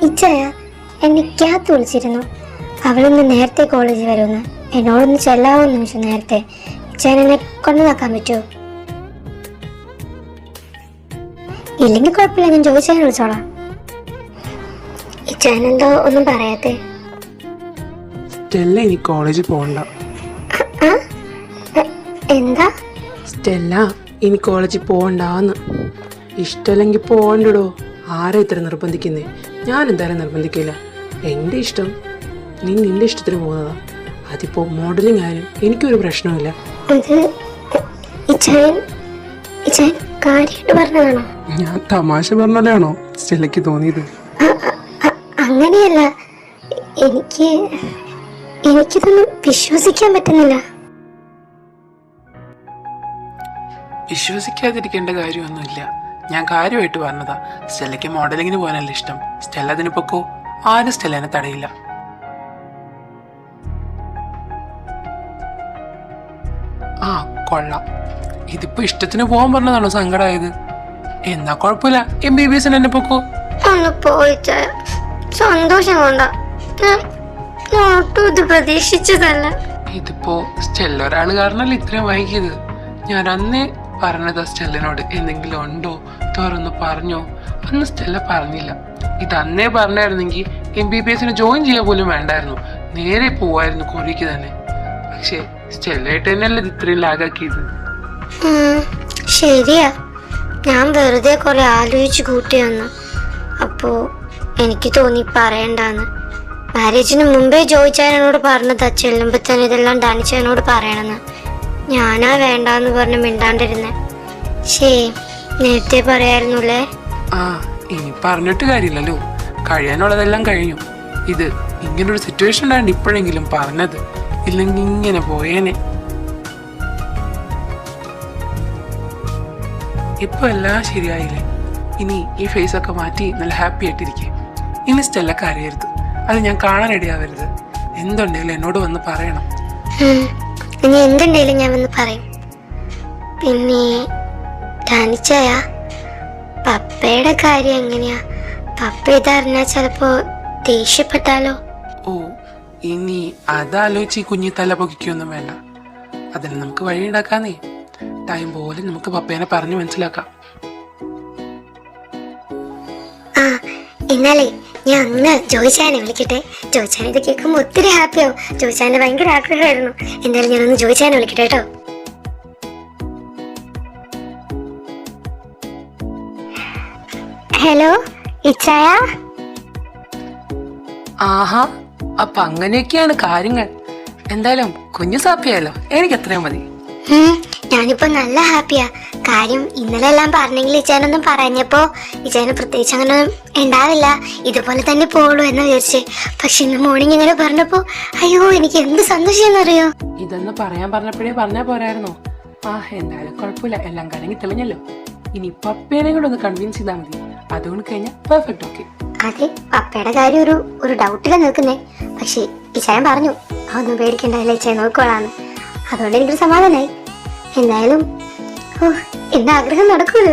ഇച്ചായ എന്നെ ക്യാത്ത് വിളിച്ചിരുന്നു. അവളൊന്ന് നേരത്തെ കോളേജിൽ വരുമെന്ന്, എന്നോടൊന്ന് ചെല്ലാവോന്ന് ചോദിച്ചു നേരത്തെ. ഇച്ചാൻ എന്നെ കൊണ്ടുവന്നാക്കാൻ പറ്റുമോ? ഇല്ലെങ്കിൽ കുഴപ്പമില്ല, ഞാൻ ചോദിച്ചാൽ വിളിച്ചോളാം. ഇച്ചാനെന്തോ ഒന്നും പറയാത്തെ? സ്റ്റെല്ല ഇനി കോളേജിൽ പോകണ്ട. എന്താ? സ്റ്റെല്ല ഇനി കോളേജിൽ പോകണ്ടാന്ന്. ഇഷ്ടമല്ലെങ്കിൽ പോകണ്ടോ? ആരാ ഇത്ര നിർബന്ധിക്കുന്നേ? ഞാൻ എന്തായാലും നിർബന്ധിക്കില്ല. എൻ്റെ ഇഷ്ടം, നീ നിന്റെ ഇഷ്ടത്തിന് പോകുന്നതാ. അതിപ്പോ മോഡലിംഗ് ആയാലും എനിക്കൊരു പ്രശ്നമില്ല. ഞാൻ തമാശ പറഞ്ഞാലാണോ സ്റ്റെല്ലയ്ക്ക് തോന്നിയത്? അങ്ങനെയല്ല, എനിക്കിതൊന്നും വിശ്വസിക്കാൻ പറ്റുന്നില്ല. വിശ്വസിക്കാതിരിക്കേണ്ട കാര്യമൊന്നുമില്ല. ഞാൻ കാര്യമായിട്ട് പറഞ്ഞതാ. സ്റ്റെല്ലയ്ക്ക് മോഡലിങ്ങിന് പോകാനല്ല ഇഷ്ടം. സ്റ്റെല്ല അതിന് പൊക്കോ, ആരും സ്റ്റെല്ലേനെ തടയില്ല. കൊള്ളാം. ഇതിപ്പോ ഇഷ്ടത്തിന് പോകാൻ പറഞ്ഞതാണോ സങ്കടമായത്? എന്നാ കുഴപ്പമില്ല, MBBS എന്നെ പൊക്കോ. ഒന്ന് പോയിച്ച സന്തോഷം കൊണ്ടാ, ഇത് പ്രതീക്ഷിച്ചതല്ല. ഇതിപ്പോ സ്റ്റെല്ല ഒരാള് കാരണല്ലേ ഇത്രയും വൈകിയത്. ഞാൻ അന്നേ പറഞ്ഞതാ സ്റ്റെല്ലിനോട് എന്തെങ്കിലും ഉണ്ടോ തുറന്ന് പറഞ്ഞോ. അന്ന് സ്റ്റെല്ല പറഞ്ഞില്ല. ഇത് അന്നേ പറഞ്ഞായിരുന്നെങ്കിൽ MBBS ജോയിൻ ചെയ്യാൻ പോലും വേണ്ടായിരുന്നു, നേരെ പോവായിരുന്നു കൊറിയക്ക് തന്നെ. പക്ഷെ സ്റ്റെല്ലായിട്ട് തന്നെയല്ലേ ഇത് ഇത്രയും ലാഗാക്കിയത്. ശരിയാ, ഞാൻ വെറുതെ കുറെ ആലോചിച്ച് കൂട്ടി വന്നു. അപ്പോ എനിക്ക് തോന്നി പറയണ്ടാന്ന്. മാരേജിന് മുമ്പേ ജോയിച്ചാനോട് പറഞ്ഞതാ ചെല്ലുമ്പോ തന്നെ ഇതെല്ലാം ഡാനിച്ചാനോട് പറയണമെന്ന്. ഞാനാ വേണ്ടാന്ന് പറഞ്ഞ് മിണ്ടാണ്ടിരുന്നെ. ശേ, നേരത്തെ പറയായിരുന്നുല്ലേ. ആ, ഇനി പറഞ്ഞിട്ട് കാര്യമില്ലല്ലോ, കഴിയാനുള്ളതെല്ലാം കഴിഞ്ഞു. ഇത് ഇങ്ങനൊരു സിറ്റുവേഷൻ ഉണ്ടായിട്ട് ഇപ്പോഴെങ്കിലും പറഞ്ഞത്, ഇല്ലെങ്കിൽ ഇങ്ങനെ പോയേനെ. ഇപ്പൊ എല്ലാം ശരിയായില്ലേ? ഇനി ഈ ഫേസ് ഒക്കെ മാറ്റി നല്ല ഹാപ്പി ആയിട്ടിരിക്കും. ഇനി സ്റ്റെല്ല കരയരുത്, അത് ഞാൻ കാണാനിടയാവരുത്. എന്തുണ്ടെങ്കിലും എന്നോട് വന്ന് പറയണം. ഇനി എന്തുണ്ടെങ്കിലും ഞാൻ വന്ന് പറയും. പിന്നെ ഡാനിച്ചായ, പപ്പയുടെ കാര്യം എങ്ങനെയാ? പപ്പ ഇതറിഞ്ഞാ ചിലപ്പോ ദേഷ്യപ്പെട്ടാലോ? ഓ, ഇനി അതാലോചിച്ച് ഈ കുഞ്ഞി തല പൊക്കിക്കൊന്നും വേണ്ട. അതിന് നമുക്ക് വഴിയുണ്ടാക്കാന്നേ. ടൈം പോലെ നമുക്ക് പപ്പേനെ പറഞ്ഞു മനസ്സിലാക്കാം. ആ, എന്നാലേ ഞാൻ അങ്ങ് ജോയിച്ചാനെ വിളിക്കട്ടെ. ജോയിച്ചാൻ ഇത് കേൾക്കുമ്പോൾ ഒത്തിരി ഹാപ്പിയാവും. ജോയിച്ചാന്റെ ഭയങ്കര ആഗ്രഹമായിരുന്നു. എന്തായാലും ഞാനൊന്ന് ജോയിച്ചാനെ വിളിക്കട്ടെ കേട്ടോ. ഹലോ ഇച്ചായ. ആഹാ, അപ്പൊ അങ്ങനെയൊക്കെയാണ് കാര്യങ്ങൾ. എന്തായാലും കുഞ്ഞു സാപ്പിയാലോ, എനിക്ക് എത്രയും മതി. ഞാനിപ്പോ നല്ല ഹാപ്പിയാ. കാര്യം ഇന്നലെ എല്ലാം പറഞ്ഞെങ്കിൽ ഇച്ചാനൊന്നും പറഞ്ഞപ്പോ ഇച്ചാന് പ്രത്യേകിച്ച് അങ്ങനെ ഉണ്ടാവില്ല, ഇതുപോലെ തന്നെ പോളൂ എന്ന് വിചാരിച്ചേ. പക്ഷെ ഇന്ന് മോർണിംഗ് ഇങ്ങനെ പറഞ്ഞപ്പോ അയ്യോ എനിക്ക് എന്ത് സന്തോഷമെന്നറിയോ. ഇതെന്ന് പറയാൻ പറഞ്ഞപ്പോഴേ പറഞ്ഞാ പോരായിരുന്നോ? ആ, എന്തായാലും കുഴപ്പമില്ല, എല്ലാം കണങ്ങി തെളിഞ്ഞല്ലോ. ഇനി പപ്പേനെ കൂടെ ഒന്ന് കൺവിൻസ് ചെയ്താൽ മതി. അതുകൊണ്ട് കഴിഞ്ഞാൽ പെർഫെക്റ്റ്. ഓക്കെ. അതെ, പപ്പയുടെ കാര്യം ഒരു ഡൗട്ടിലാ നിൽക്കുന്നേ. പക്ഷെ ഇച്ചായൻ പറഞ്ഞു അതൊന്നും പേടിക്കണ്ടല്ലേ, ഇച്ചായ നോക്കോളാന്ന്. അതുകൊണ്ട് എനിക്കൊരു സമാധാനായി. എന്തായാലും എന്റെ ആഗ്രഹം നടക്കൂലോ.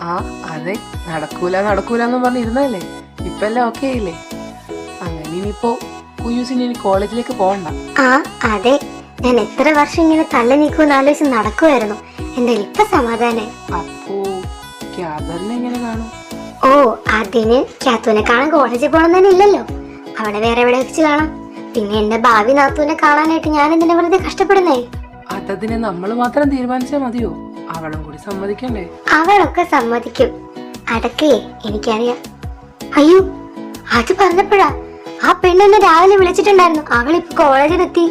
ആ, അതെ, നടക്കൂലെന്ന് പറഞ്ഞിരുന്നല്ലേ. ഇപ്പൊ എല്ലാം ഓക്കെ ആയില്ലേ? അങ്ങനെ ഇനിയിപ്പോ കുഞ്ഞൂസിന് ഇനി കോളേജിലേക്ക് പോകണ്ട. ആ അതെ, ഞാൻ എത്ര വർഷം ഇങ്ങനെ തള്ളി നീക്കുമെന്ന് ആലോചിച്ച് നടക്കുമായിരുന്നു. എന്തായാലും ഇപ്പൊ സമാധാനായി. അപ്പോ ക്യാബറിനെ എങ്ങനെ കാണും? ഓ, അതിന് ക്യാത്തുവിനെ കാണാൻ കോളേജിൽ പോകണം തന്നെ ഇല്ലല്ലോ. അവിടെ വേറെ എവിടെ വെച്ച് കാണാം. പിന്നെ എന്റെ ഭാവി നാത്തുവിനെ കാണാനായിട്ട് ഞാൻ എന്തിനാ വെറുതെ കഷ്ടപ്പെടുന്നേ? അതതിനെ നമ്മൾ മാത്രം തീരുമാനിച്ചാൽ മതിയോ? അവളും കൂടി സമ്മതിക്കണ്ടേ? അവളൊക്കെ സമ്മതിക്കും, അതൊക്കെ എനിക്കറിയാം. അയ്യോ, അത് പറഞ്ഞപ്പോഴാ ആ പെണ്ണെന്നെ രാവിലെ വിളിച്ചിട്ടുണ്ടായിരുന്നു. അവളിപ്പോ കോളേജിലെത്തി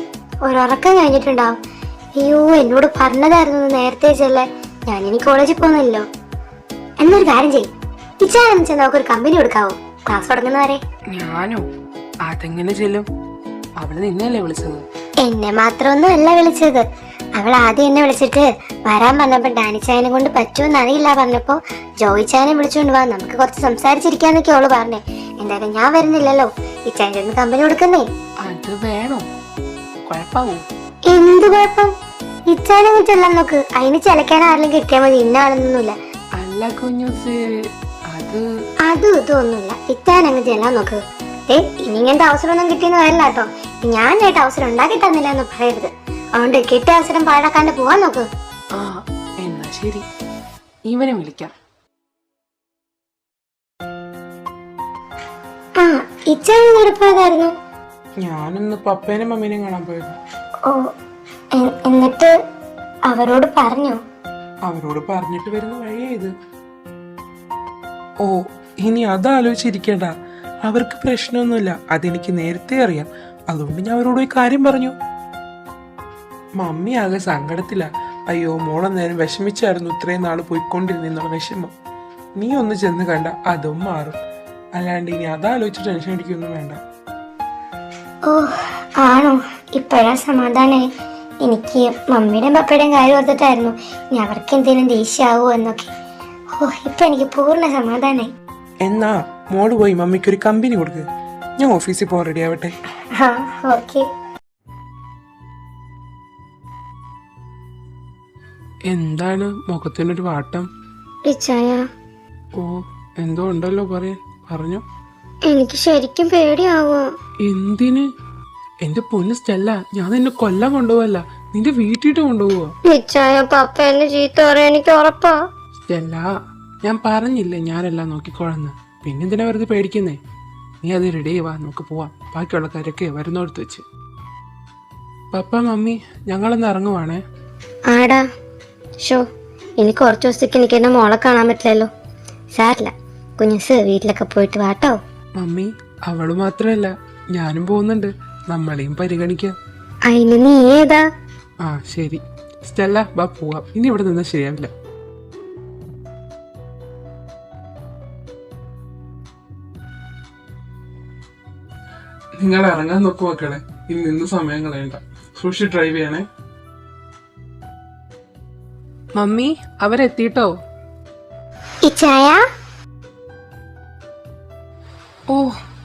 ഒരുറക്കം കഴിഞ്ഞിട്ടുണ്ടാവും. അയ്യോ, എന്നോട് പറഞ്ഞതായിരുന്നു നേരത്തെ ചെല്ലാൻ. ഞാനിനി കോളേജിൽ പോകുന്നില്ലല്ലോ. എന്നൊരു കാര്യം ചെയ്യും, ഇച്ചാനും ചെന്ന് നമുക്കൊരു കമ്പനി കൊടുക്കാവോ ക്ലാസ് തുടങ്ങുന്നവരെ? ഞാനോ? അതെങ്ങനെ ചെല്ലും? അവള് നിന്നെയല്ലേ വിളിച്ചത്? എന്നെ മാത്രമൊന്നും അല്ല വിളിച്ചത്. അവൾ ആദ്യം എന്നെ വിളിച്ചിട്ട് വരാൻ പറഞ്ഞപ്പോ ഡാനിച്ചായനെ കൊണ്ട് പറ്റുമെന്ന് അറിയില്ല പറഞ്ഞപ്പോ ജോയിച്ചായനെ വിളിച്ചോണ്ട് വാ, നമുക്ക് കുറച്ച് സംസാരിച്ചിരിക്കാന്നൊക്കെ അവള് പറഞ്ഞേ. എന്തായാലും ഞാൻ വരുന്നില്ലല്ലോ, ഇച്ചായൻ ചെന്ന് കമ്പനി കൊടുക്കുന്നേ. അത് വേണോ? കുഴപ്പാവോ? എന്ത് കുഴപ്പം? ഇച്ചായനെ ചെല്ലാൻ നോക്ക്. അതിന് ചിലക്കാൻ ആരെങ്കിലും കിട്ടിയാൽ മതി, ഇന്നാളൊന്നുമില്ല. അല്ല കുഞ്ഞൂസ്, അതും ഇതൊന്നുമില്ല. ഇച്ചായൻ അങ്ങ് ചെല്ലാൻ നോക്ക്. ഇനി ഇങ്ങനത്തെ അവസരമൊന്നും കിട്ടിയെന്ന് വരില്ല കേട്ടോ. ഞാനായിട്ട് അവസരം ഉണ്ടാക്കി തന്നില്ല എന്ന് പറയരുത്. അതുകൊണ്ട് കിട്ടിയ അവസരം പാഴാക്കാണ്ട് പോവാൻ നോക്ക്. ആ, എന്നാ ശരി, ഇവനെ വിളിക്കാം. ആ, ഇച്ചായൻ എവിടെപ്പോയതായിരുന്നു? ഞാനൊന്ന് പപ്പേനും മമ്മീനെയും കാണാൻ പോയത്. ഓ, എന്നിട്ട് അവരോട് പറഞ്ഞോ? അവരോട് പറഞ്ഞിട്ട് വരുന്ന വഴിയാ ഇത്. ഓ, ഇനി അതാലോചിച്ചിരിക്കണ്ട. അവർക്ക് പ്രശ്നമൊന്നുമില്ല, അതെനിക്ക് നേരത്തെ അറിയാം. അതുകൊണ്ട് ഞാൻ അവരോട് ഒരു കാര്യം പറഞ്ഞു. മമ്മി ആകെ സങ്കടത്തില. അയ്യോ, മോളെ നേരം വിഷമിച്ചായിരുന്നു ഇത്രയും നാള് പോയിക്കൊണ്ടിരുന്നുള്ള വിഷമം. നീ ഒന്ന് ചെന്ന് കണ്ട അതും മാറും. അല്ലാണ്ട് ഇനി അതാലോചിച്ച് ടെൻഷൻ അടിക്കൊന്നും വേണ്ട. ഓ, ആണോ? ഇപ്പോഴാ സമാധാനായി. എനിക്ക് മമ്മിയുടെയും പപ്പയുടെയും കാര്യം ഓർത്തിട്ടായിരുന്നു ഇനി അവർക്ക് എന്തെങ്കിലും ദേഷ്യാവോ എന്നൊക്കെ. ഓ, ഇപ്പൊ എനിക്ക് പൂർണ്ണ സമാധാനായി. എന്നാ മോള് പോയി മമ്മിക്കൊരു കമ്പനി കൊടുക്ക്. ഞാൻ ഓഫീസിൽ പോകാൻ റെഡി ആവട്ടെ. ആ, ഓക്കെ. എന്താണ് മുഖത്തിനൊരു വാട്ടം? ഇച്ചായ, ഓ, എന്തോ ഉണ്ടല്ലോ പറയാൻ. പറഞ്ഞോ. എനിക്ക് ശരിക്കും പേടിയാവോ? എന്തിന്? എന്റെ പൊന്ന് സ്റ്റെല്ല, ഞാൻ നിന്നെ കൊല്ലാൻ കൊണ്ടുപോവല്ല, നിന്റെ വീട്ടിട്ട് കൊണ്ടുപോവാ. ഇച്ചായ, പപ്പ എന്നെ ചീത്ത പറയാൻ എനിക്ക് ഉറപ്പാ. സ്റ്റെല്ല, ഞാൻ പറഞ്ഞില്ലേ ഞാനെല്ലാം നോക്കിക്കോളന്ന്. പിന്നെന്തിനാ വെറുതെ പേടിക്കുന്നേ? നീ അത് റെഡി വാ, നമുക്ക് പോവാം. ബാക്കിയുള്ള കാര്യമൊക്കെ വരുന്നോടത്ത് വെച്ച്. പപ്പ മമ്മി, ഞങ്ങളൊന്ന് ഇറങ്ങുവാണേ. ആടാ, ഷോ, ഇനി കുറച്ച് ദിവസത്തേക്ക് എനിക്ക് എന്നെ മോളെ കാണാൻ പറ്റില്ലല്ലോ. സാരില്ല, കുഞ്ഞുസ് വീട്ടിലൊക്കെ പോയിട്ട് വാട്ടോ. മമ്മി, അവള് മാത്രമല്ല ഞാനും പോകുന്നുണ്ട്, നമ്മളെയും പരിഗണിക്കാം. അതിന് നീ ഏതാ? ആ ശരി സ്റ്റെല്ല, ബാ പോവാം, ഇനി ഇവിടെ നിന്ന് ശരിയാവില്ല. നിങ്ങൾ ഇറങ്ങാൻ നോക്കു മക്കളെ, ഇനി നിന്ന് സമയം കളയണ്ട. സൂക്ഷിച്ച് ഡ്രൈവ് ചെയ്യണേ. മമ്മി അവരെത്തിട്ടോ? ഈ ചായ? ഓ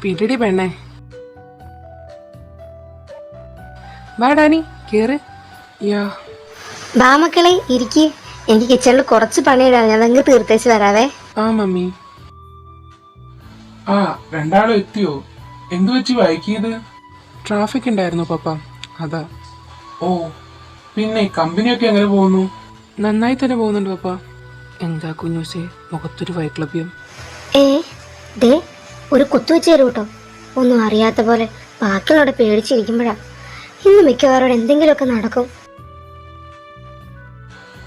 പിടിടി പെണ്ണേ. വാ ഡാനി കേറ്. യാ ബാ മക്കളെ ഇരിക്ക്, എനിക്ക് കിച്ചണിൽ കുറച്ച് പണിയിടാണ്, ഞാൻ അങ്ങ് തീർത്തേച്ച് വരാവേ. ആ മമ്മി. ആ രണ്ടാളും എത്തിയോ? എന്തു വെച്ച് വായിക്കിയത്? ട്രാഫിക് ഉണ്ടായിരുന്നു പപ്പ, അതാ. ഓ പിന്നെ കമ്പനിയൊക്കെ എങ്ങനെ പോകുന്നു? നന്നായി തന്നെ പോകുന്നുണ്ട് പപ്പ. എന്താ കുഞ്ഞൂസേ മുഖത്തൊരു വൈക്ലഭ്യം? ദേ ഒരു കുത്തുവെച്ച് തരൂ കേട്ടോ. ഒന്നും അറിയാത്ത പോലെ ബാക്കിയുള്ളവരെ പേടിച്ചിരിക്കുമ്പോഴാ ഇന്ന് മിക്കവാറും എന്തെങ്കിലുമൊക്കെ നടക്കും.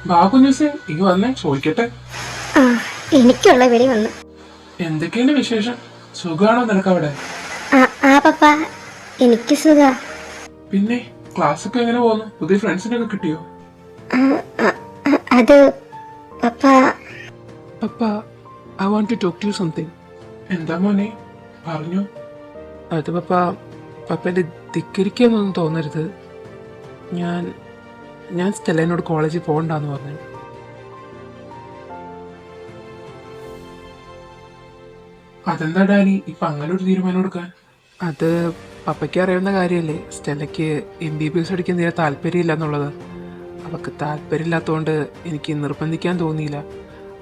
ബാബുഞ്ഞൂസേ ഇങ്ങ് വന്നേ, ചോദിക്കട്ടെ. ആ എനിക്കുള്ള വിളി വന്നു. എന്തൊക്കെയുണ്ട് വിശേഷം? സുഖാണോ നിനക്ക് അവിടെ? ആ പപ്പ എനിക്ക് സുഖ. പിന്നെ ക്ലാസ് ഒക്കെ എങ്ങനെ പോകുന്നു? പുതിയ ഫ്രണ്ട്സിനൊക്കെ കിട്ടിയോ? അത് papa. Papa I want to talk to you something. എന്താ മോനെ പറഞ്ഞു? അത് പപ്പ, പപ്പൻ്റെ ധിക്കരിക്കാന്നൊന്നും തോന്നരുത്. ഞാൻ സ്റ്റെല്ലേനോട് കോളേജിൽ പോകണ്ടെന്ന് പറഞ്ഞു. അതെന്താ ഡാനി ഇപ്പൊ അങ്ങനെ ഒരു തീരുമാനം എടുക്കാൻ? അത് പപ്പയ്ക്ക് അറിയാവുന്ന കാര്യമല്ലേ, സ്റ്റെല്ലയ്ക്ക് MBBS പഠിക്കാൻ തീരെ താല്പര്യമില്ല എന്നുള്ളത്. അവൾക്ക് താല്പര്യമില്ലാത്തതുകൊണ്ട് എനിക്ക് നിർബന്ധിക്കാൻ തോന്നിയില്ല.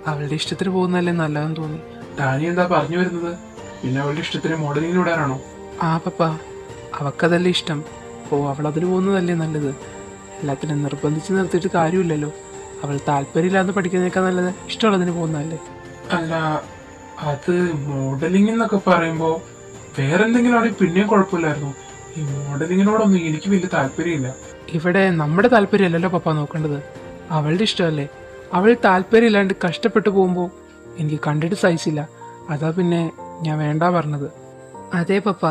അവളുടെ ഇഷ്ടത്തിന് പോകുന്നതല്ലേ നല്ലതെന്ന് തോന്നി. ഡാനി എന്താ പറഞ്ഞു വരുന്നത്? പിന്നെ അവളുടെ ഇഷ്ടത്തിന് മോഡലിംഗ് വിടാനാണോ? ആ പപ്പ, അവൾക്കതല്ലേ ഇഷ്ടം, അപ്പോൾ അവളതിന് പോകുന്നതല്ലേ നല്ലത്. എല്ലാത്തിനും നിർബന്ധിച്ച് നിർത്തിയിട്ട് കാര്യമില്ലല്ലോ. അവൾ താല്പര്യമില്ലാതെ പഠിക്കുന്നതിനേക്കാൾ നല്ലത് ഇഷ്ടമുള്ളതിന് പോകുന്നതല്ലേ. അല്ല അത് മോഡലിംഗ് എന്നൊക്കെ പറയുമ്പോ വേറെന്തെങ്കിലും ആണെങ്കിൽ പിന്നെയും കുഴപ്പമില്ലായിരുന്നു. ഈ മോഡലിങ്ങിനോടൊന്നും എനിക്ക് വലിയ താല്പര്യമില്ല. ഇവിടെ നമ്മുടെ താല്പര്യമല്ലല്ലോ പപ്പ നോക്കേണ്ടത്, അവളുടെ ഇഷ്ടമല്ലേ. അവൾ താല്പര്യമില്ലാണ്ട് കഷ്ടപ്പെട്ടു പോകുമ്പോൾ എനിക്ക് കണ്ടിട്ട് സഹിച്ചില്ല. അതാ പിന്നെ ഞാൻ വേണ്ട പറഞ്ഞത്. അതെ പപ്പ,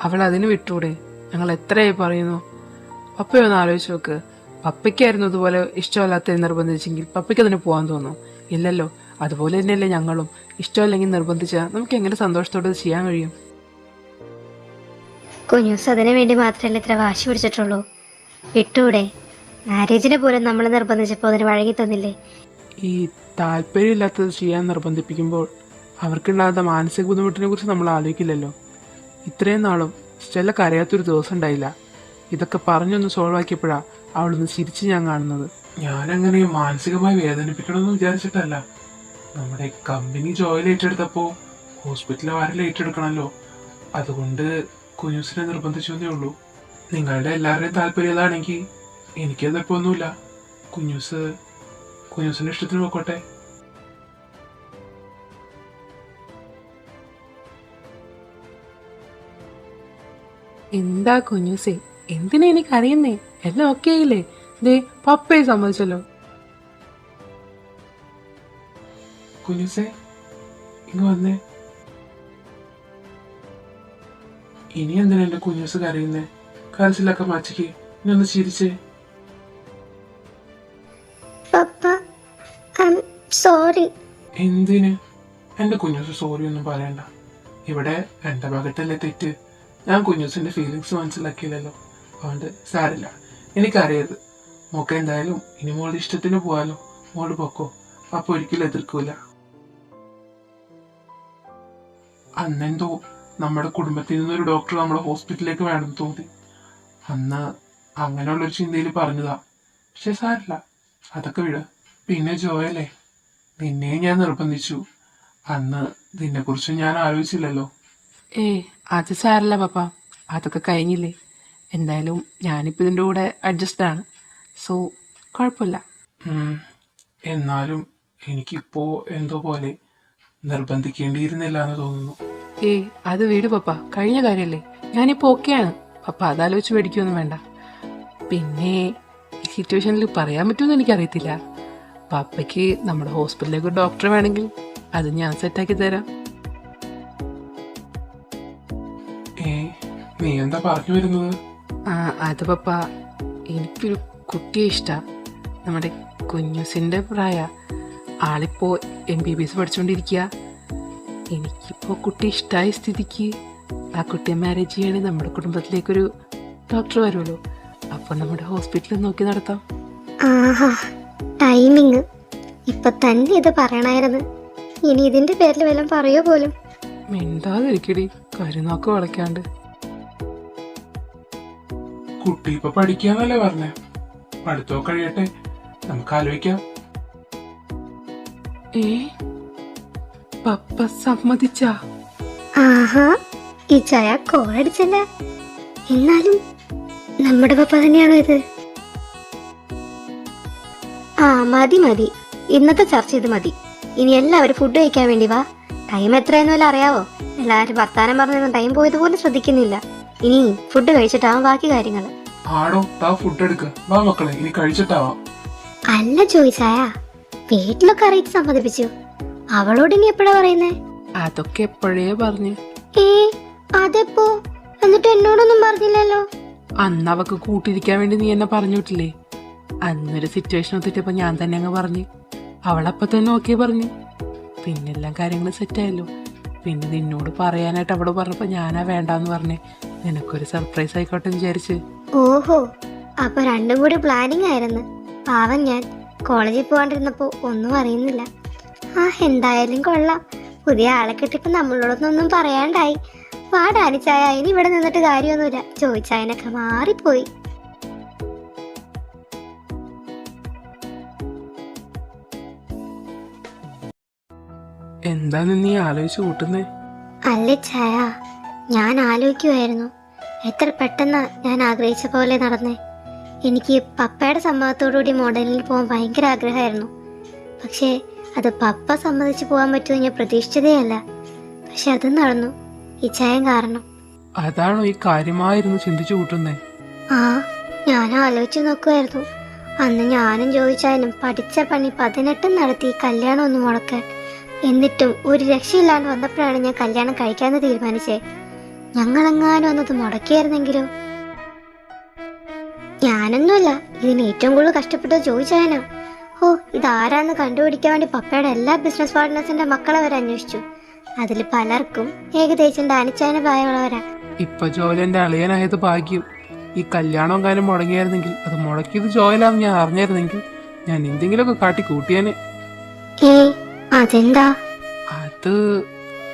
അവൾ അതിന് വിട്ടൂടെ? ഞങ്ങൾ എത്രയായി പറയുന്നു. പപ്പയൊന്ന് ആലോചിച്ച് നോക്ക്, പപ്പയ്ക്കായിരുന്നു ഇതുപോലെ ഇഷ്ടമല്ലാത്ത നിർബന്ധിച്ചെങ്കിൽ പപ്പയ്ക്ക് അതിന് പോകാൻ തോന്നും? ഇല്ലല്ലോ. അതുപോലെ തന്നെയല്ലേ ഞങ്ങളും. ഇഷ്ടമല്ലെങ്കിൽ നിർബന്ധിച്ചാൽ നമുക്ക് എങ്ങനെ സന്തോഷത്തോടെ ചെയ്യാൻ കഴിയും? കുഞ്ഞൂസ് അതിനു വേണ്ടി മാത്രമല്ല ഇത്ര വാശി പിടിച്ചിട്ടുള്ളൂ. വിട്ടൂടെ? മാരേജിനെ പോലും നമ്മൾ നിർബന്ധിച്ചപ്പോൾ അതിന് വഴങ്ങി തന്നില്ലേ? ഈ താല്പര്യമില്ലാത്തത് ചെയ്യാൻ നിർബന്ധിപ്പിക്കുമ്പോൾ അവർക്കുണ്ടാകുന്ന മാനസിക ബുദ്ധിമുട്ടിനെ കുറിച്ച് നമ്മൾ ആലോചിക്കില്ലല്ലോ. ഇത്രയും നാളും സ്റ്റെല്ലക്ക് അറിയാത്തൊരു ദിവസം ഉണ്ടായില്ല. ഇതൊക്കെ പറഞ്ഞൊന്ന് സോൾവ് ആക്കിയപ്പോഴാണ് അവളൊന്ന് ചിരിച്ച് ഞാൻ കാണുന്നത്. ഞാനങ്ങനെ മാനസികമായി വേദനിപ്പിക്കണമെന്ന് വിചാരിച്ചിട്ടല്ല. നമ്മുടെ കമ്പനി ജോയിൽ ഏറ്റെടുത്തപ്പോ ഹോസ്പിറ്റലിൽ ആരെല്ലാം ഏറ്റെടുക്കണമല്ലോ, അതുകൊണ്ട് കുഞ്ഞൂസിനെ നിർബന്ധിച്ചതേ ഉള്ളൂ. നിങ്ങളുടെ എല്ലാവരുടെയും താല്പര്യം ഏതാണെങ്കിൽ എനിക്കതിപ്പോ ഒന്നുമില്ല. കുഞ്ഞൂസിന്റെ ഇഷ്ടത്തിന് പോയിക്കോട്ടെ. എന്താ കുഞ്ഞൂസേ, എന്തിനാ എനിക്ക് അറിയുന്നേ? എല്ലാം ഓക്കെ ആയില്ലേ? ദേ പപ്പയെ സമ്മതിച്ചല്ലോ. കുഞ്ഞൂസേ ഇങ്ങ് വന്നേ. ഇനി എന്തിനാ എന്റെ കുഞ്ഞൂസ് കരയുന്നേ? കരച്ചിലൊക്കെ മാറ്റിക്ക്, ഇനി ഒന്ന് ചിരിച്ചേ. പപ്പ സോറി. എന്തിന്? എന്റെ കുഞ്ഞൂസ് സോറി ഒന്നും പറയണ്ട. ഇവിടെ എന്റെ ഭാഗത്തല്ലേ തെറ്റ്. ഞാൻ കുഞ്ഞൂസിന്റെ ഫീലിങ്സ് മനസ്സിലാക്കിയില്ലല്ലോ, അതുകൊണ്ട് സാരില്ല. എനിക്കറിയത് മോക്ക് എന്തായാലും ഇനി മോളുടെ ഇഷ്ടത്തിന് പോവാലോ. മോള് പൊക്കോ, അപ്പൊ ഒരിക്കലും എതിർക്കൂല. അന്നെന്തോ നമ്മുടെ കുടുംബത്തിൽ നിന്നൊരു ഡോക്ടർ നമ്മുടെ ഹോസ്പിറ്റലിലേക്ക് വേണമെന്ന് തോന്നി. അന്ന് അങ്ങനെയുള്ളൊരു ചിന്തയിൽ പറഞ്ഞതാ. പക്ഷെ സാരില്ല, അതൊക്കെ വിട. പിന്നെ ജോയല്ലേ, നിന്നെ ഞാൻ നിർബന്ധിച്ചു. അന്ന് നിന്നെ കുറിച്ച് ഞാൻ ആലോചിച്ചില്ലല്ലോ. അത് സാരല്ല പപ്പ, അതൊക്കെ കഴിഞ്ഞില്ലേ. എന്തായാലും ഞാനിപ്പോൾ ഇതിൻ്റെ കൂടെ അഡ്ജസ്റ്റ് ആണ്, സോ കുഴപ്പമില്ല. എന്നാലും എനിക്കിപ്പോ എന്തോ പോലെ നിർബന്ധിക്കേണ്ടിയിരുന്നില്ല എന്ന് തോന്നുന്നു. അത് വീട് പപ്പ, കഴിഞ്ഞ കാര്യമല്ലേ. ഞാനിപ്പോൾ ഓക്കെയാണ് പപ്പ, അതാലോചിച്ച് മേടിക്കൊന്നും വേണ്ട. പിന്നെ ഈ സിറ്റുവേഷനിൽ പറയാൻ പറ്റുമെന്ന് എനിക്കറിയത്തില്ല. പപ്പയ്ക്ക് നമ്മുടെ ഹോസ്പിറ്റലിലേക്ക് ഒരു ഡോക്ടർ വേണമെങ്കിൽ അത് ഞാൻ സെറ്റാക്കി തരാം. നീ എന്താ പറഞ്ഞു വരുന്നത്? അത് പപ്പ, എനിക്കൊരു കുട്ടിയെ ഇഷ്ടാ. നമ്മുടെ കുഞ്ഞുസിൻ്റെ പ്രായ. ആളിപ്പോ MBBS പഠിച്ചുകൊണ്ടിരിക്കുക. എനിക്കിപ്പോ കുട്ടി ഇഷ്ടമായ സ്ഥിതിക്ക് ആ കുട്ടിയെ മാരേജ് ചെയ്യുകയാണെങ്കിൽ നമ്മുടെ കുടുംബത്തിലേക്കൊരു ഡോക്ടർ വരുമല്ലോ. അപ്പൊ നമ്മുടെ ഹോസ്പിറ്റലിൽ നോക്കി നടത്താം. ആഹാ, ടൈമിങ് ഇപ്പൊ തന്നെ ഇത് പറയണായിരുന്നു. ഇനി ഇതിന്റെ പേരിൽ വല്ലതും പറയോ പോലും. മിണ്ടാതിരിക്കടി, കരുനാക്ക് വളയ്ക്കാണ്ട്. കുട്ടി ഇപ്പൊ പഠിക്കാന്നല്ലേ പറഞ്ഞേ? പഠിത്തോ കഴിയട്ടെ, നമുക്ക് ആലോചിക്കാം. പപ്പ സമ്മതിച്ചാ? ആഹാ, ഈ ചായ കോളടിച്ചല്ല. എന്നാലും നമ്മുടെ പപ്പ തന്നെയാണോ ഇത്? മതി മതി, ഇന്നത്തെ ചർച്ച ഇത് മതി. ഇനി എല്ലാവരും ഫുഡ് കഴിക്കാൻ വേണ്ടി വാ. ടൈം എത്രയെന്നല്ല അറിയാവോ? എല്ലാവരും വർത്താനം പറഞ്ഞൊന്നും ടൈം പോയതുപോലെ ശ്രദ്ധിക്കുന്നില്ല. ഇനി ഫുഡ് കഴിച്ചിട്ടാവാം ബാക്കി കാര്യങ്ങൾ. ആടോ, താ ഫുഡ് എടുക്ക. വാ മക്കളെ, ഇനി കഴിച്ചിട്ടാവാം. അല്ല ചോദിച്ചായ, വീട്ടിലൊക്കെ അറിയിച്ച് സമ്മതിപ്പിച്ചു. അവളോട് ഇനി എപ്പോഴാ പറയുന്നേ? അതൊക്കെ എപ്പോഴേ പറഞ്ഞു. അതെപ്പോ? എന്നിട്ട് എന്നോടൊന്നും പറഞ്ഞില്ലല്ലോ. അന്ന് അവക്ക് കൂട്ടിരിക്കാൻ വേണ്ടി നീ എന്നെ പറഞ്ഞു വിട്ടില്ലേ? അന്നൊരു സിറ്റുവേഷൻ ഒത്തിട്ടപ്പോ ഞാൻ തന്നെ അങ്ങ് പറഞ്ഞു. അവളപ്പൊ തന്നെ ഓക്കെ പറഞ്ഞു. പിന്നെ എല്ലാം കാര്യങ്ങൾ സെറ്റായല്ലോ. പിന്നെ നിന്നോട് പറയാനായിട്ട് അവള് പറഞ്ഞപ്പോ ഞാനാ വേണ്ടാന്ന് പറഞ്ഞേ. നിനക്കൊരു സർപ്രൈസ് ആയിക്കോട്ടെ വിചാരിച്ച്. ഓഹോ, അപ്പൊ രണ്ടും കൂടി പ്ലാനിങ് ആയിരുന്നു. പാവം ഞാൻ കോളേജിൽ പോകാണ്ടിരുന്നപ്പോ ഒന്നും അറിയുന്നില്ല. എന്തായാലും കൊള്ളാം. പുതിയ ആളെ കിട്ടിയപ്പോ നമ്മളോടൊന്നും പറയാണ്ടായി. വാടാനിച്ചായ, ഇനി ഇവിടെ നിന്നിട്ട് കാര്യമൊന്നുമില്ല. ചോദിച്ചായനൊക്കെ മാറിപ്പോയി. എന്താ നീ ആലോചിച്ച് കൂട്ടുന്നേ? അല്ലേ ചായ, ഞാൻ ആലോചിക്കുമായിരുന്നു, എത്ര പെട്ടെന്നാ ഞാൻ ആഗ്രഹിച്ച പോലെ നടന്നേ. എനിക്ക് പപ്പയുടെ സമ്മതത്തോടുകൂടി മോഡലിൽ പോകാൻ ഭയങ്കര ആഗ്രഹമായിരുന്നു. പക്ഷേ അത് പപ്പ സമ്മതിച്ച് പോകാൻ പറ്റുമെന്ന് ഞാൻ പ്രതീക്ഷിച്ചതേ അല്ല. പക്ഷെ അത് നടന്നു, ഈ ചായം കാരണം. അതാണോ ഈ കാര്യമായിരുന്നു ചിന്തിച്ചു കൂട്ടുന്നേ? ഞാൻ ആലോചിച്ച് നോക്കുമായിരുന്നു. അന്ന് ഞാനും ചോദിച്ചാലും പഠിച്ച പണി 18 നടത്തി കല്യാണം ഒന്ന് മുടക്കാൻ. എന്നിട്ടും ഒരു രക്ഷയില്ലാണ്ട് വന്നപ്പോഴാണ് ഞാൻ കല്യാണം കഴിക്കാമെന്ന് തീരുമാനിച്ചേ. ഞങ്ങളെങ്ങാനും വന്നത് മുടക്കിയായിരുന്നെങ്കിലോ? ഞാനൊന്നുമല്ല, ഇതിന് ഏറ്റവും കൂടുതൽ കഷ്ടപ്പെട്ടത് ചോദിച്ചായനാ. ഇതാരാന്ന് കണ്ടുപിടിക്കാൻ വേണ്ടി പപ്പയുടെ എല്ലാ ബിസിനസ് പാർട്ട്നേഴ്സിന്റെ മക്കളെ വരെ അന്വേഷിച്ചു. അതിൽ പലർക്കും ഏകദേശം ഡാനിച്ചായന പ്രായമുള്ളവരാ. ഇപ്പൊ ജോയലിന്റെ അളിയനായത് ഭാഗ്യം. ഈ കല്യാണവും കാര്യം മുടങ്ങിയായിരുന്നെങ്കിൽ, അത് മുടക്കിയത് ജോയലാന്ന് ഞാൻ അറിഞ്ഞായിരുന്നെങ്കിൽ ഞാൻ എന്തെങ്കിലുമൊക്കെ കാട്ടി കൂട്ടിയാനെ. അതെന്താ? അത്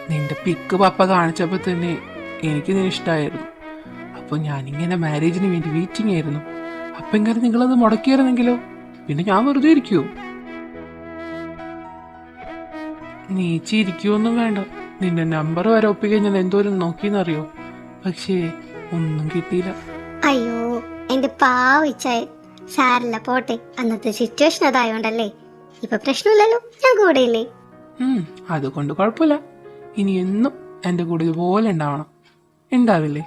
നിന്റെ പിക്ക് പപ്പ കാണിച്ചപ്പോ തന്നെ എനിക്ക് നിന്നെ ഇഷ്ടമായിരുന്നു. അപ്പൊ ഞാനിങ്ങനെ മാരേജിന് വേണ്ടി വെയിറ്റിംഗ് ആയിരുന്നു. അപ്പൊ ഇങ്ങനെ നിങ്ങളത് മുടക്കിയായിരുന്നെങ്കിലോ? പിന്നെ ഞാൻ വെറുതെ ഇരിക്കുവോ? നീ ചിരിക്കുവൊന്നും വേണ്ട. നിന്റെ നമ്പർ വരെ ഒപ്പിക്കാൻ ഞാൻ എന്തോരം നോക്കിയെന്നറിയോ? പക്ഷേ ഒന്നും കിട്ടിയില്ല. അയ്യോ, എന്റെ പാവിച്ചായ. സാരല്ല, പോട്ടെ. അന്നത്തെ സിറ്റുവേഷൻ അതായോണ്ടല്ലേ. ഇപ്പൊ പ്രശ്നമില്ലല്ലോ, ഞാൻ കൂടെയില്ലേ. അതുകൊണ്ട് കുഴപ്പമില്ല. ഇനി എന്നും എന്റെ കൂടെ ഇതുപോലെ ഉണ്ടാവണം. ഉണ്ടാവില്ലേ?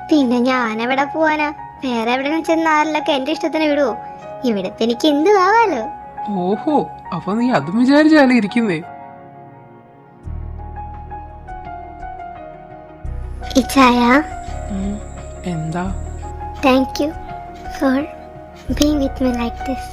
പിന്നെ ഞാൻ എവിടെ പോവാനാ? വേറെ എവിടെയും ചെന്നാലൊക്കെ എന്റെ ഇഷ്ടത്തിന് വിടുവോ? ഇവിടെ എനിക്ക് എന്ത് ആവാലോ. ഓഹോ, അപ്പൊ നീ അതും വിചാരിച്ചാലേ ഇരിക്കുന്നേ. ഇച്ചായ, എന്താ? Thank you for being with me like this.